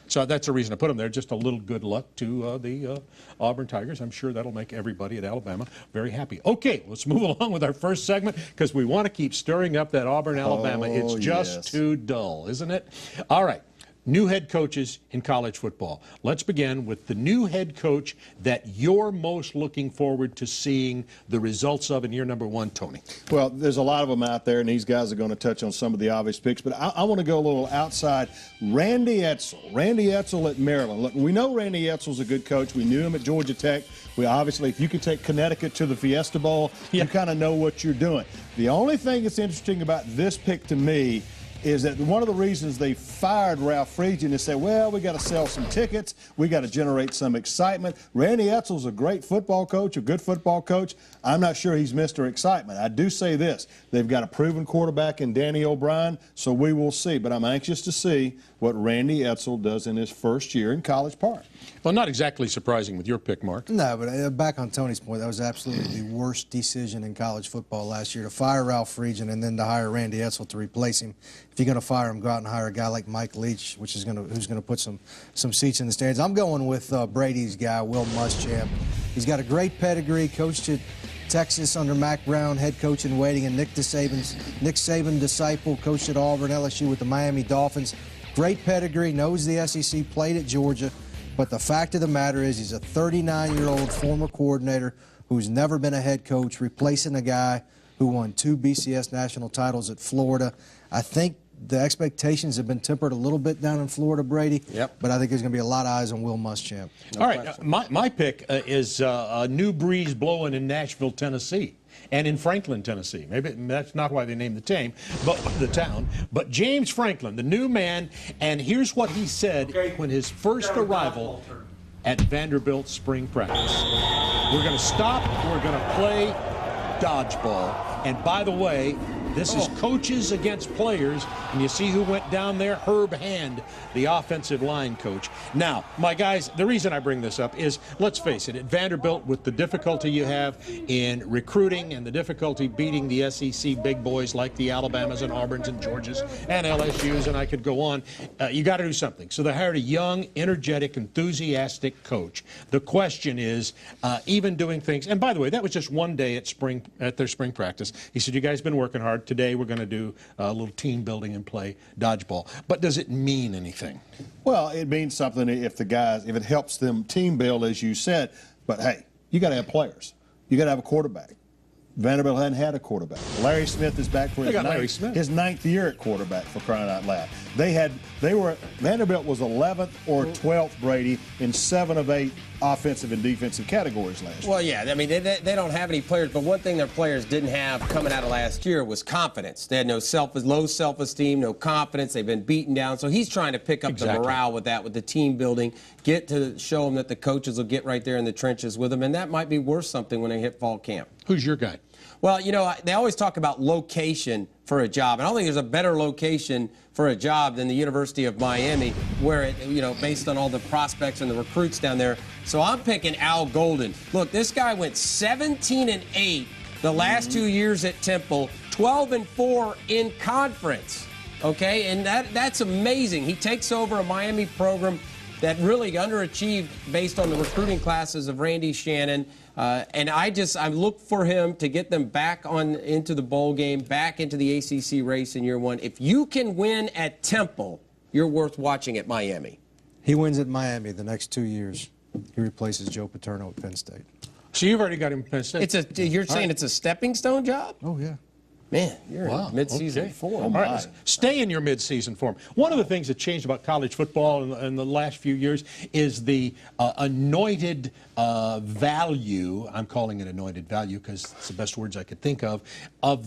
So that's the reason I put them there. Just a little good luck to the Auburn Tigers. I'm sure that'll make everybody at Alabama very happy. Okay, let's move along with our first segment because we want to keep stirring up that Auburn, Alabama. It's just too dull, isn't it? All right. New head coaches in college football. Let's begin with the new head coach that you're most looking forward to seeing the results of in year #1, Tony. Well, there's a lot of them out there, and these guys are going to touch on some of the obvious picks, but I want to go a little outside. Randy Edsall. Randy Edsall at Maryland. Look, we know Randy Edsall's a good coach. We knew him at Georgia Tech. We obviously, if you can take Connecticut to the Fiesta Bowl, you kind of know what you're doing. The only thing that's interesting about this pick to me is that one of the reasons they fired Ralph Friedgen is say, well, we got to sell some tickets, we got to generate some excitement. Randy Edsall's a great football coach, a good football coach. I'm not sure he's Mr. Excitement. I do say this, they've got a proven quarterback in Danny O'Brien, so we will see. But I'm anxious to see what Randy Edsall does in his first year in College Park. Well, not exactly surprising with your pick, Mark. No, but back on Tony's point, that was absolutely the worst decision in college football last year, to fire Ralph Friedgen and then to hire Randy Edsall to replace him. If you're going to fire him, go out and hire a guy like Mike Leach, who's going to put some seats in the stands. I'm going with Brady's guy, Will Muschamp. He's got a great pedigree, coached at Texas under Mac Brown, head coach in waiting, and Nick Saban disciple, coached at Auburn, LSU with the Miami Dolphins. Great pedigree, knows the SEC, played at Georgia. But the fact of the matter is he's a 39-year-old former coordinator who's never been a head coach, replacing a guy who won 2 BCS national titles at Florida. I think the expectations have been tempered a little bit down in Florida, Brady. Yep. But I think there's going to be a lot of eyes on Will Muschamp. All right, my pick is a new breeze blowing in Nashville, Tennessee. And in Franklin, Tennessee. Maybe that's not why they named the town. But James Franklin, the new man, and here's what he said when his first arrival at Vanderbilt spring practice. We're going to stop, we're going to play dodgeball. And by the way, This is coaches against players, and you see who went down there? Herb Hand, the offensive line coach. Now, my guys, the reason I bring this up is, let's face it, at Vanderbilt, with the difficulty you have in recruiting and the difficulty beating the SEC big boys like the Alabamas and Auburns and Georgias and LSUs, and I could go on, you got to do something. So they hired a young, energetic, enthusiastic coach. The question is, even doing things, and by the way, that was just one day at their spring practice. He said, you guys been working hard. Today we're going to do a little team building and play dodgeball. But does it mean anything? Well, it means something if it helps them team build, as you said. But hey, you got to have players. You got to have a quarterback. Vanderbilt hadn't had a quarterback. Larry Smith is back for his ninth year at quarterback, for crying out loud. Vanderbilt was 11th or 12th, Brady, in 7 of 8 offensive and defensive categories last year. Well, yeah, I mean, they don't have any players, but one thing their players didn't have coming out of last year was confidence. They had low self-esteem, no confidence. They've been beaten down. So he's trying to pick up the morale with that, with the team building, get to show them that the coaches will get right there in the trenches with them, and that might be worth something when they hit fall camp. Who's your guy? Well, you know, they always talk about location for a job. And I don't think there's a better location for a job than the University of Miami, where it, you know, based on all the prospects and the recruits down there. So I'm picking Al Golden. Look, this guy went 17-8 the last 2 years at Temple, 12-4 in conference. Okay, and that's amazing. He takes over a Miami program that really underachieved based on the recruiting classes of Randy Shannon. And I look for him to get them back into the bowl game, back into the ACC race in year one. If you can win at Temple, you're worth watching at Miami. He wins at Miami the next 2 years. He replaces Joe Paterno at Penn State. So you've already got him at Penn State. You're saying it's a stepping stone job? Oh, yeah. Man, you're in mid-season form. All right, stay in your mid-season form. One of the things that changed about college football in the last few years is the anointed value, I'm calling it anointed value because it's the best words I could think of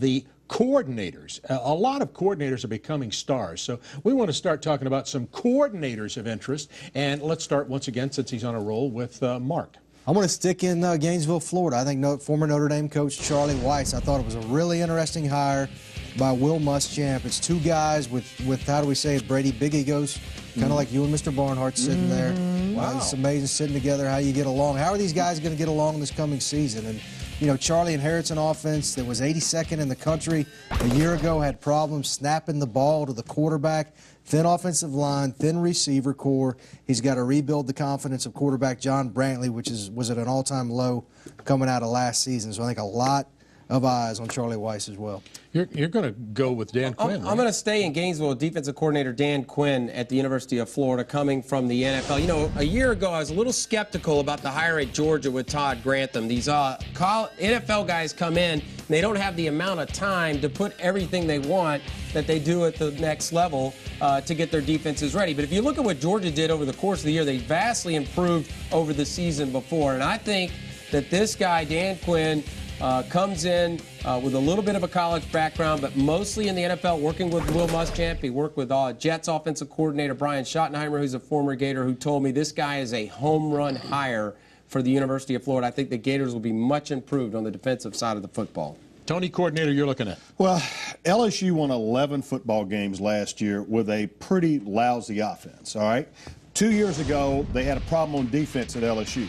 the coordinators. A lot of coordinators are becoming stars. So we want to start talking about some coordinators of interest. And let's start once again, since he's on a roll, with Mark. I want to stick in Gainesville, Florida. I think former Notre Dame coach Charlie Weiss, I thought it was a really interesting hire by Will Muschamp. It's 2 guys with how do we say it, Brady, big egos, kind of like you and Mr. Barnhart sitting there. Wow. It's amazing sitting together, how you get along. How are these guys going to get along this coming season? And, you know, Charlie inherits an offense that was 82nd in the country a year ago, had problems snapping the ball to the quarterback. Thin offensive line, thin receiver core. He's got to rebuild the confidence of quarterback John Brantley, which was at an all-time low coming out of last season. So I think a lot of eyes on Charlie Weiss as well. You're going to go with Dan Quinn, I'm going to stay in Gainesville. Defensive coordinator Dan Quinn at the University of Florida, coming from the NFL. You know, a year ago, I was a little skeptical about the hire at Georgia with Todd Grantham. These NFL guys come in, and they don't have the amount of time to put everything they want that they do at the next level to get their defenses ready. But if you look at what Georgia did over the course of the year, they vastly improved over the season before. And I think that this guy, Dan Quinn, comes in with a little bit of a college background, but mostly in the NFL, working with Will Muschamp. He worked with Jets offensive coordinator Brian Schottenheimer, who's a former Gator, who told me this guy is a home run hire for the University of Florida. I think the Gators will be much improved on the defensive side of the football. Tony, coordinator, you're looking at? Well, LSU won 11 football games last year with a pretty lousy offense, all right? 2 years ago, they had a problem on defense at LSU.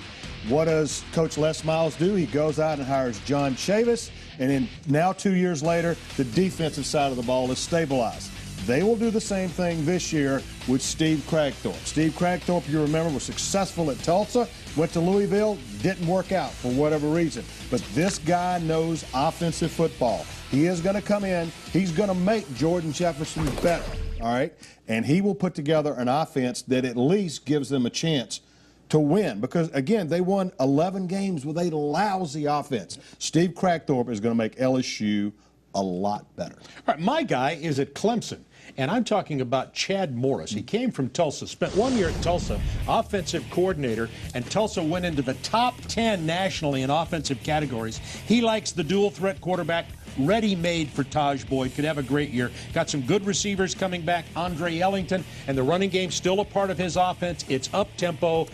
What does Coach Les Miles do? He goes out and hires John Chavis, and then now 2 years later, the defensive side of the ball is stabilized. They will do the same thing this year with Steve Cragthorpe. Steve Cragthorpe, you remember, was successful at Tulsa, went to Louisville, didn't work out for whatever reason. But this guy knows offensive football. He is going to come in. He's going to make Jordan Jefferson better, all right? And he will put together an offense that at least gives them a chance to win, because, again, they won 11 games with a lousy offense. Steve Cragthorpe is going to make LSU a lot better. All right, my guy is at Clemson, and I'm talking about Chad Morris. He came from Tulsa, spent 1 year at Tulsa, offensive coordinator, and Tulsa went into the top 10 nationally in offensive categories. He likes the dual threat quarterback, ready-made for Taj Boyd, could have a great year. Got some good receivers coming back, Andre Ellington, and the running game still a part of his offense. It's up-tempo.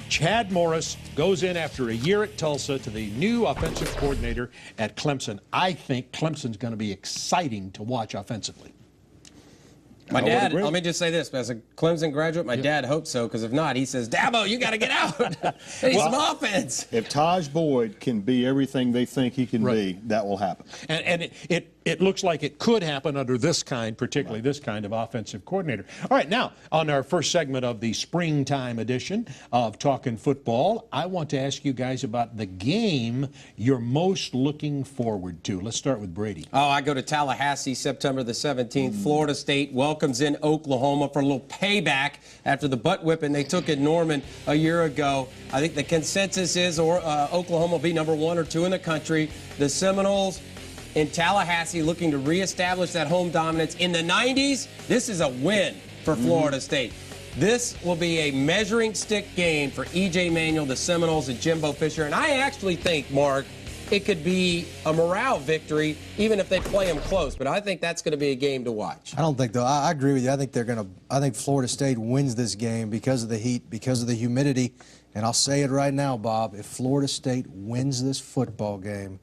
Chad Morris goes in after a year at Tulsa to the new offensive coordinator at Clemson. I think Clemson's going to be exciting to watch offensively. My dad, let me just say this, as a Clemson graduate, my dad hopes so, because if not, he says, Dabo, you got to get out. Need some offense. If Taj Boyd can be everything they think he can be, that will happen. And it looks like it could happen under this kind, particularly this kind of offensive coordinator. All right, now, on our first segment of the springtime edition of Talkin' Football, I want to ask you guys about the game you're most looking forward to. Let's start with Brady. Oh, I go to Tallahassee September the 17th. Florida State welcomes in Oklahoma for a little payback after the butt whipping they took at Norman a year ago. I think the consensus is Oklahoma will be number 1 or 2 in the country. The Seminoles in Tallahassee looking to reestablish that home dominance. In the 90s, this is a win for Florida State. This will be a measuring stick game for E.J. Manuel, the Seminoles, and Jimbo Fisher. And I actually think, Mark, it could be a morale victory, even if they play them close. But I think that's going to be a game to watch. I don't think, though. I agree with you. I think Florida State wins this game because of the heat, because of the humidity. And I'll say it right now, Bob. If Florida State wins this football game,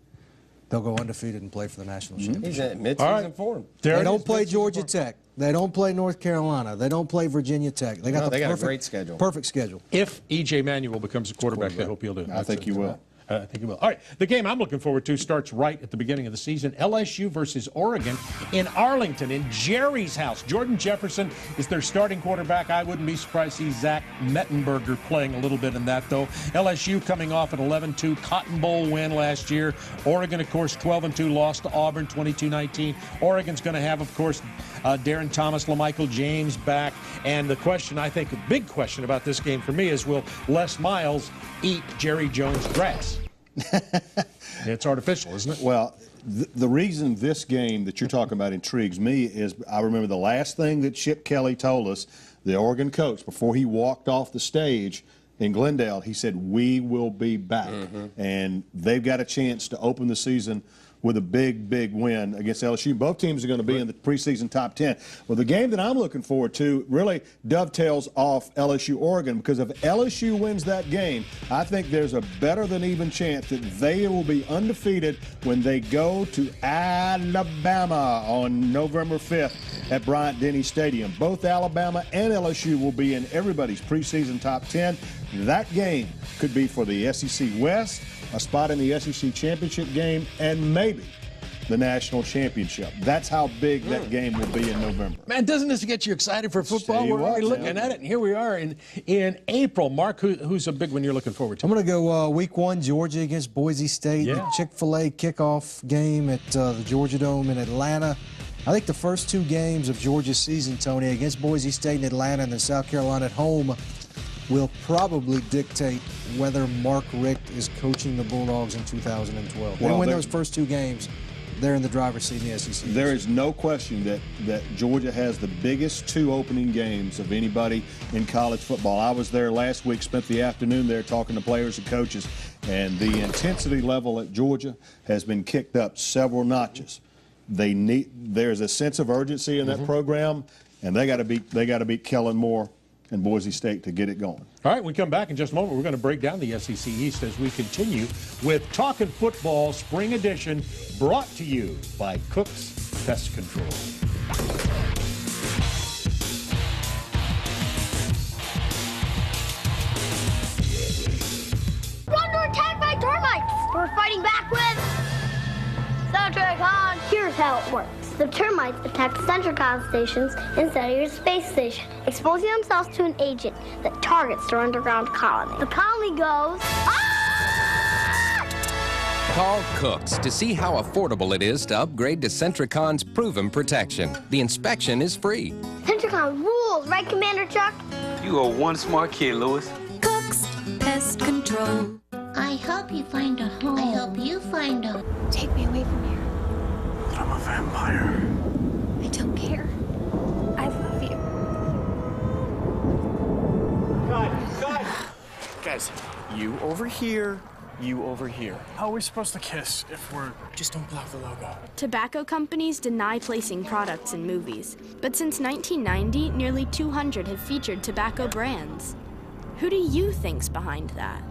they'll go undefeated and play for the national championship. He's in mid-season form. They don't play Georgia Tech. They don't play North Carolina. They don't play Virginia Tech. They got a great schedule. Perfect schedule. If E.J. Manuel becomes a quarterback, I hope he'll do it. I think he will. I think he will. All right, the game I'm looking forward to starts right at the beginning of the season. LSU versus Oregon in Arlington, in Jerry's house. Jordan Jefferson is their starting quarterback. I wouldn't be surprised to see Zach Mettenberger playing a little bit in that, though. LSU coming off an 11-2 Cotton Bowl win last year. Oregon, of course, 12-2 lost to Auburn, 22-19. Oregon's going to have, of course, Darren Thomas, LaMichael James back. And the question, I think, a big question about this game for me is, will Les Miles eat Jerry Jones' grass? It's artificial, isn't it? Well, the reason this game that you're talking about intrigues me is I remember the last thing that Chip Kelly told us, the Oregon coach, before he walked off the stage in Glendale, he said, we will be back. And they've got a chance to open the season with a big, big win against LSU. Both teams are going to be in the preseason top 10. Well, the game that I'm looking forward to really dovetails off LSU-Oregon, because if LSU wins that game, I think there's a better than even chance that they will be undefeated when they go to Alabama on November 5th at Bryant-Denny Stadium. Both Alabama and LSU will be in everybody's preseason top 10. That game could be for the SEC West, a spot in the SEC championship game, and maybe the national championship. That's how big that game will be in November. Man, doesn't this get you excited for football? We're already looking at it, and here we are in April. Mark, who's a big one you're looking forward to? I'm going to go week 1, Georgia against Boise State. Yeah. Chick-fil-A kickoff game at the Georgia Dome in Atlanta. I think the first 2 games of Georgia's season, Tony, against Boise State in Atlanta and then South Carolina at home, will probably dictate whether Mark Richt is coaching the Bulldogs in 2012. They win those first 2 games, they're in the driver's seat in the SEC. There is no question that Georgia has the biggest 2 opening games of anybody in college football. I was there last week, spent the afternoon there talking to players and coaches, and the intensity level at Georgia has been kicked up several notches. There's a sense of urgency in that program, and they got to beat Kellen Moore and Boise State to get it going. All right, when we come back in just a moment, we're going to break down the SEC East as we continue with Talkin' Football Spring Edition, brought to you by Cook's Pest Control. We're under attack by termites. We're fighting back with Centricon. Here's how it works. The termites attack the Centricon stations inside of your space station, exposing themselves to an agent that targets their underground colony. The colony goes, ah! Call Cooks to see how affordable it is to upgrade to Centricon's proven protection. The inspection is free. Centricon rules, right, Commander Chuck? You are one smart kid, Louis. Cooks Pest Control. I help you find a home. I help you find a... Take me away from here. I'm a vampire. I don't care. I love you. Guys, you over here, you over here. How are we supposed to kiss if we're... Just don't block the logo. Tobacco companies deny placing products in movies, but since 1990, nearly 200 have featured tobacco brands. Who do you think's behind that?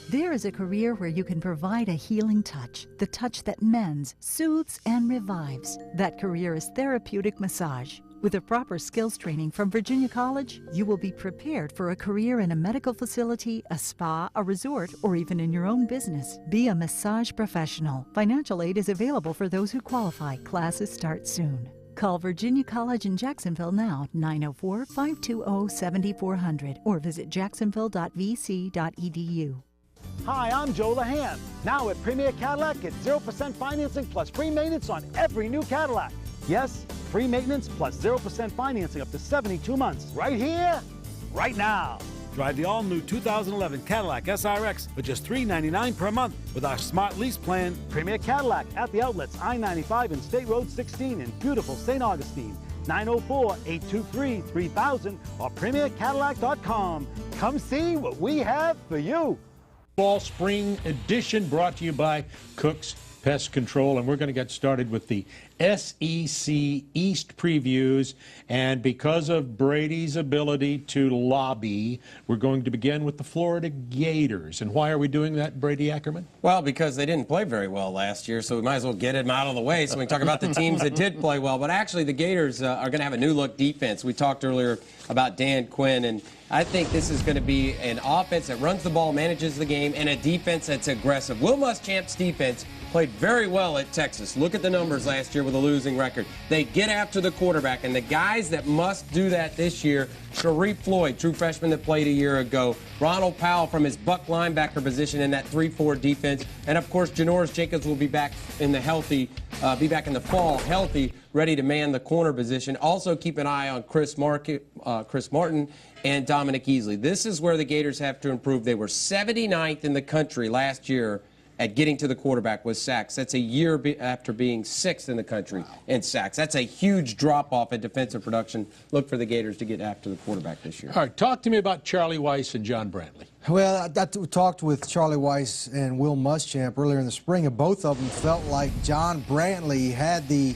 There is a career where you can provide a healing touch, the touch that mends, soothes, and revives. That career is therapeutic massage. With a proper skills training from Virginia College, you will be prepared for a career in a medical facility, a spa, a resort, or even in your own business. Be a massage professional. Financial aid is available for those who qualify. Classes start soon. Call Virginia College in Jacksonville now, 904-520-7400, or visit jacksonville.vc.edu. Hi, I'm Joe Lahan. Now at Premier Cadillac, get 0% financing plus free maintenance on every new Cadillac. Yes, free maintenance plus 0% financing up to 72 months. Right here, right now. Drive the all-new 2011 Cadillac SRX for just $399 per month with our smart lease plan. Premier Cadillac at the outlets I-95 and State Road 16 in beautiful St. Augustine. 904-823-3000 or premiercadillac.com. Come see what we have for you. Fall Spring Edition brought to you by Cook's Pest Control, and we're going to get started with the SEC East previews. And because of Brady's ability to lobby, we're going to begin with the Florida Gators. And why are we doing that, Brady Ackerman? Well, because they didn't play very well last year, so we might as well get them out of the way so we can talk about the teams that did play well. But actually, the Gators are going to have a new-look defense. We talked earlier about Dan Quinn, and I think this is going to be an offense that runs the ball, manages the game, and a defense that's aggressive. Will Muschamp's defense played very well at Texas. Look at the numbers last year with a losing record. They get after the quarterback, and the guys that must do that this year, Sharif Floyd, true freshman that played a year ago, Ronald Powell from his buck linebacker position in that 3-4 defense, and of course Janoris Jacobs will be back in the fall, healthy, ready to man the corner position. Also keep an eye on Chris Martin and Dominic Easley. This is where the Gators have to improve. They were 79th in the country last year at getting to the quarterback with sacks. That's a year after being 6th in the country in sacks. That's a huge drop-off in defensive production. Look for the Gators to get after the quarterback this year. All right, talk to me about Charlie Weiss and John Brantley. Well, I talked with Charlie Weiss and Will Muschamp earlier in the spring, and both of them felt like John Brantley had the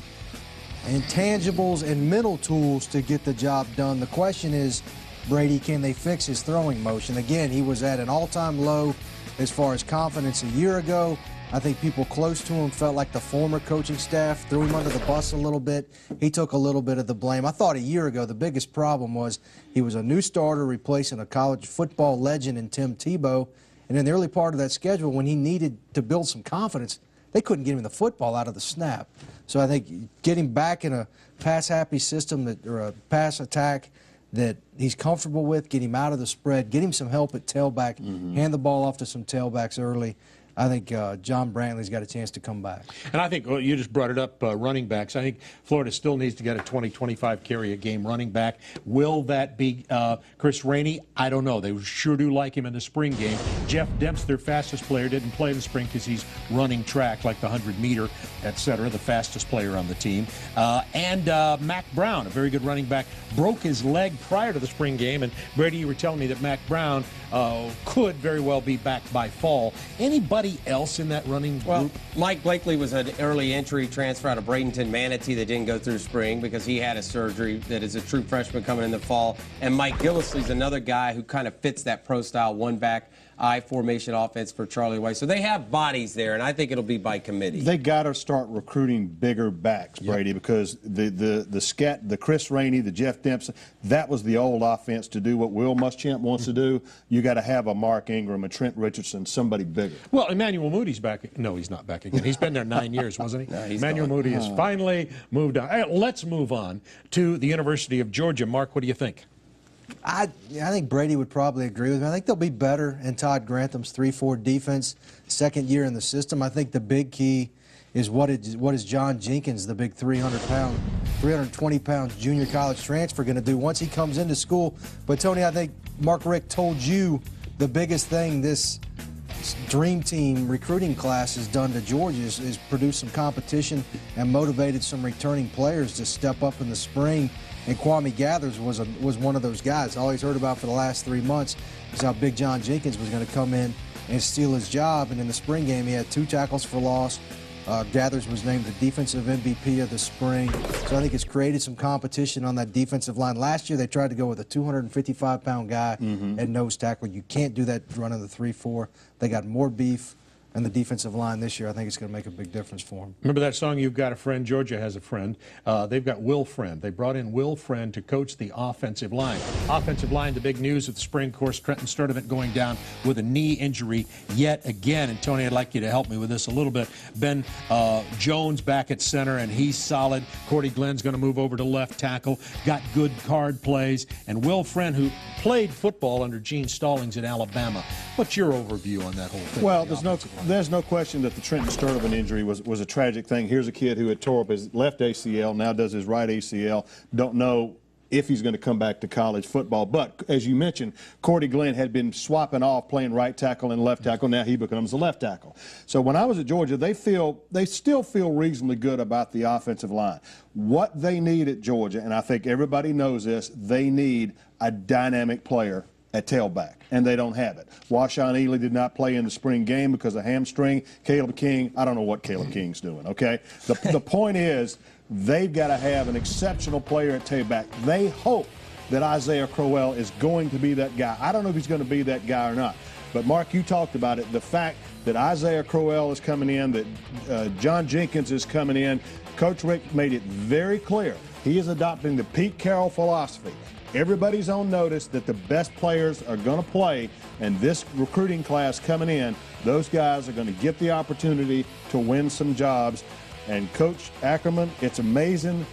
intangibles and mental tools to get the job done. The question is, Brady, can they fix his throwing motion? Again, he was at an all-time low as far as confidence a year ago. I think people close to him felt like the former coaching staff threw him under the bus a little bit. He took a little bit of the blame. I thought a year ago the biggest problem was he was a new starter replacing a college football legend in Tim Tebow. And in the early part of that schedule, when he needed to build some confidence, they couldn't get him the football out of the snap. So I think getting back in a pass-happy system or a pass attack that he's comfortable with, get him out of the spread, get him some help at tailback, hand the ball off to some tailbacks early. I think John Brantley's got a chance to come back. And I think, well, you just brought it up, running backs. I think Florida still needs to get a 20-25 carry a game running back. Will that be Chris Rainey? I don't know. They sure do like him in the spring game. Jeff Demps, their fastest player, didn't play in the spring because he's running track like the 100-meter, et cetera, the fastest player on the team. And Mac Brown, a very good running back, broke his leg prior to the spring game. And Brady, you were telling me that Mac Brown could very well be back by fall. Anybody else in that running group? Well, Mike Blakely was an early entry transfer out of Bradenton Manatee that didn't go through spring because he had a surgery that is a true freshman coming in the fall. And Mike Gillisley's another guy who kind of fits that pro-style one-back I formation offense for Charlie Weiss. So they have bodies there, and I think it'll be by committee. They got to start recruiting bigger backs, Brady, because the Chris Rainey, the Jeff Demps, that was the old offense to do what Will Muschamp wants to do. You got to have a Mark Ingram, a Trent Richardson, somebody bigger. Well, Emmanuel Moody's back. No, he's not back again. He's been there 9 years, wasn't he? No, Emmanuel Moody has finally moved on. Right, let's move on to the University of Georgia. Mark, what do you think? I think Brady would probably agree with me. I think they'll be better in Todd Grantham's 3-4 defense, second year in the system. I think the big key is what is John Jenkins, the big 320-pound junior college transfer, going to do once he comes into school. But, Tony, I think Mark Richt told you the biggest thing this dream team recruiting class has done to Georgia is produce some competition and motivated some returning players to step up in the spring. And Kwame Gathers was one of those guys. All he's heard about for the last 3 months is how big John Jenkins was going to come in and steal his job. And in the spring game, he had 2 tackles for loss, Gathers was named the defensive MVP of the spring. So I think it's created some competition on that defensive line. Last year they tried to go with a 255-pound guy at nose tackle. You can't do that running the 3-4. They got more beef. And the defensive line this year, I think it's going to make a big difference for them. Remember that song, You've Got a Friend? Georgia has a friend. They've got Will Friend. They brought in Will Friend to coach the offensive line. Offensive line, the big news of the spring course, Trenton Sturdivant going down with a knee injury yet again. And, Tony, I'd like you to help me with this a little bit. Ben Jones back at center, and he's solid. Cordy Glenn's going to move over to left tackle. Got good card plays. And Will Friend, who played football under Gene Stallings at Alabama. What's your overview on that whole thing? Well, there's no question that the Trenton Sturdivant injury was a tragic thing. Here's a kid who had tore up his left ACL, now does his right ACL. Don't know if he's going to come back to college football. But as you mentioned, Cordy Glenn had been swapping off, playing right tackle and left tackle. Now he becomes a left tackle. So when I was at Georgia, they still feel reasonably good about the offensive line. What they need at Georgia, and I think everybody knows this, they need a dynamic player at tailback, and they don't have it. Washawn Ely did not play in the spring game because of hamstring. Caleb King, I don't know what Caleb King's doing, okay? The point is they've got to have an exceptional player at tailback. They hope that Isaiah Crowell is going to be that guy. I don't know if he's going to be that guy or not. But, Mark, you talked about it, the fact that Isaiah Crowell is coming in, that John Jenkins is coming in. Coach Rick made it very clear. He is adopting the Pete Carroll philosophy. Everybody's on notice that the best players are going to play, and this recruiting class coming in, those guys are going to get the opportunity to win some jobs. And Coach Ackerman, it's amazing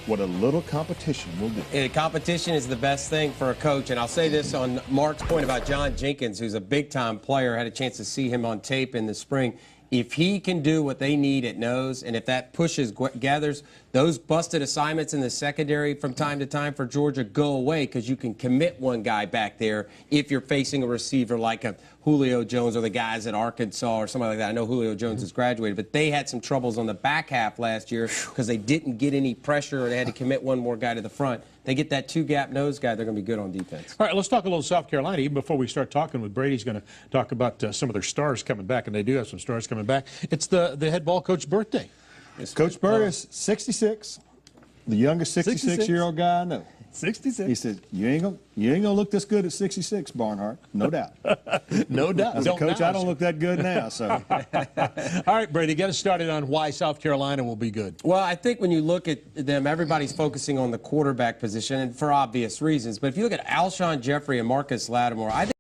what a little competition will do. Competition is the best thing for a coach, and I'll say this on Mark's point about John Jenkins, who's a big-time player. I had a chance to see him on tape in the spring. If he can do what they need at nose, and if that pushes Gathers, those busted assignments in the secondary from time to time for Georgia go away because you can commit one guy back there if you're facing a receiver like a Julio Jones or the guys at Arkansas or somebody like that. I know Julio Jones has graduated, but they had some troubles on the back half last year because they didn't get any pressure or they had to commit one more guy to the front. They get that two-gap nose guy, they're going to be good on defense. All right, let's talk a little South Carolina. Even before we start talking with Brady's going to talk about some of their stars coming back, and they do have some stars coming back. It's the head ball coach's birthday. Coach Bird is 66, the youngest 66-year-old guy I know. 66. He said, you ain't gonna look this good at 66, Barnhart. No doubt. No doubt. As a coach, I don't look that good now. So, all right, Brady, get us started on why South Carolina will be good. Well, I think when you look at them, everybody's focusing on the quarterback position, and for obvious reasons. But if you look at Alshon Jeffrey and Marcus Lattimore, I think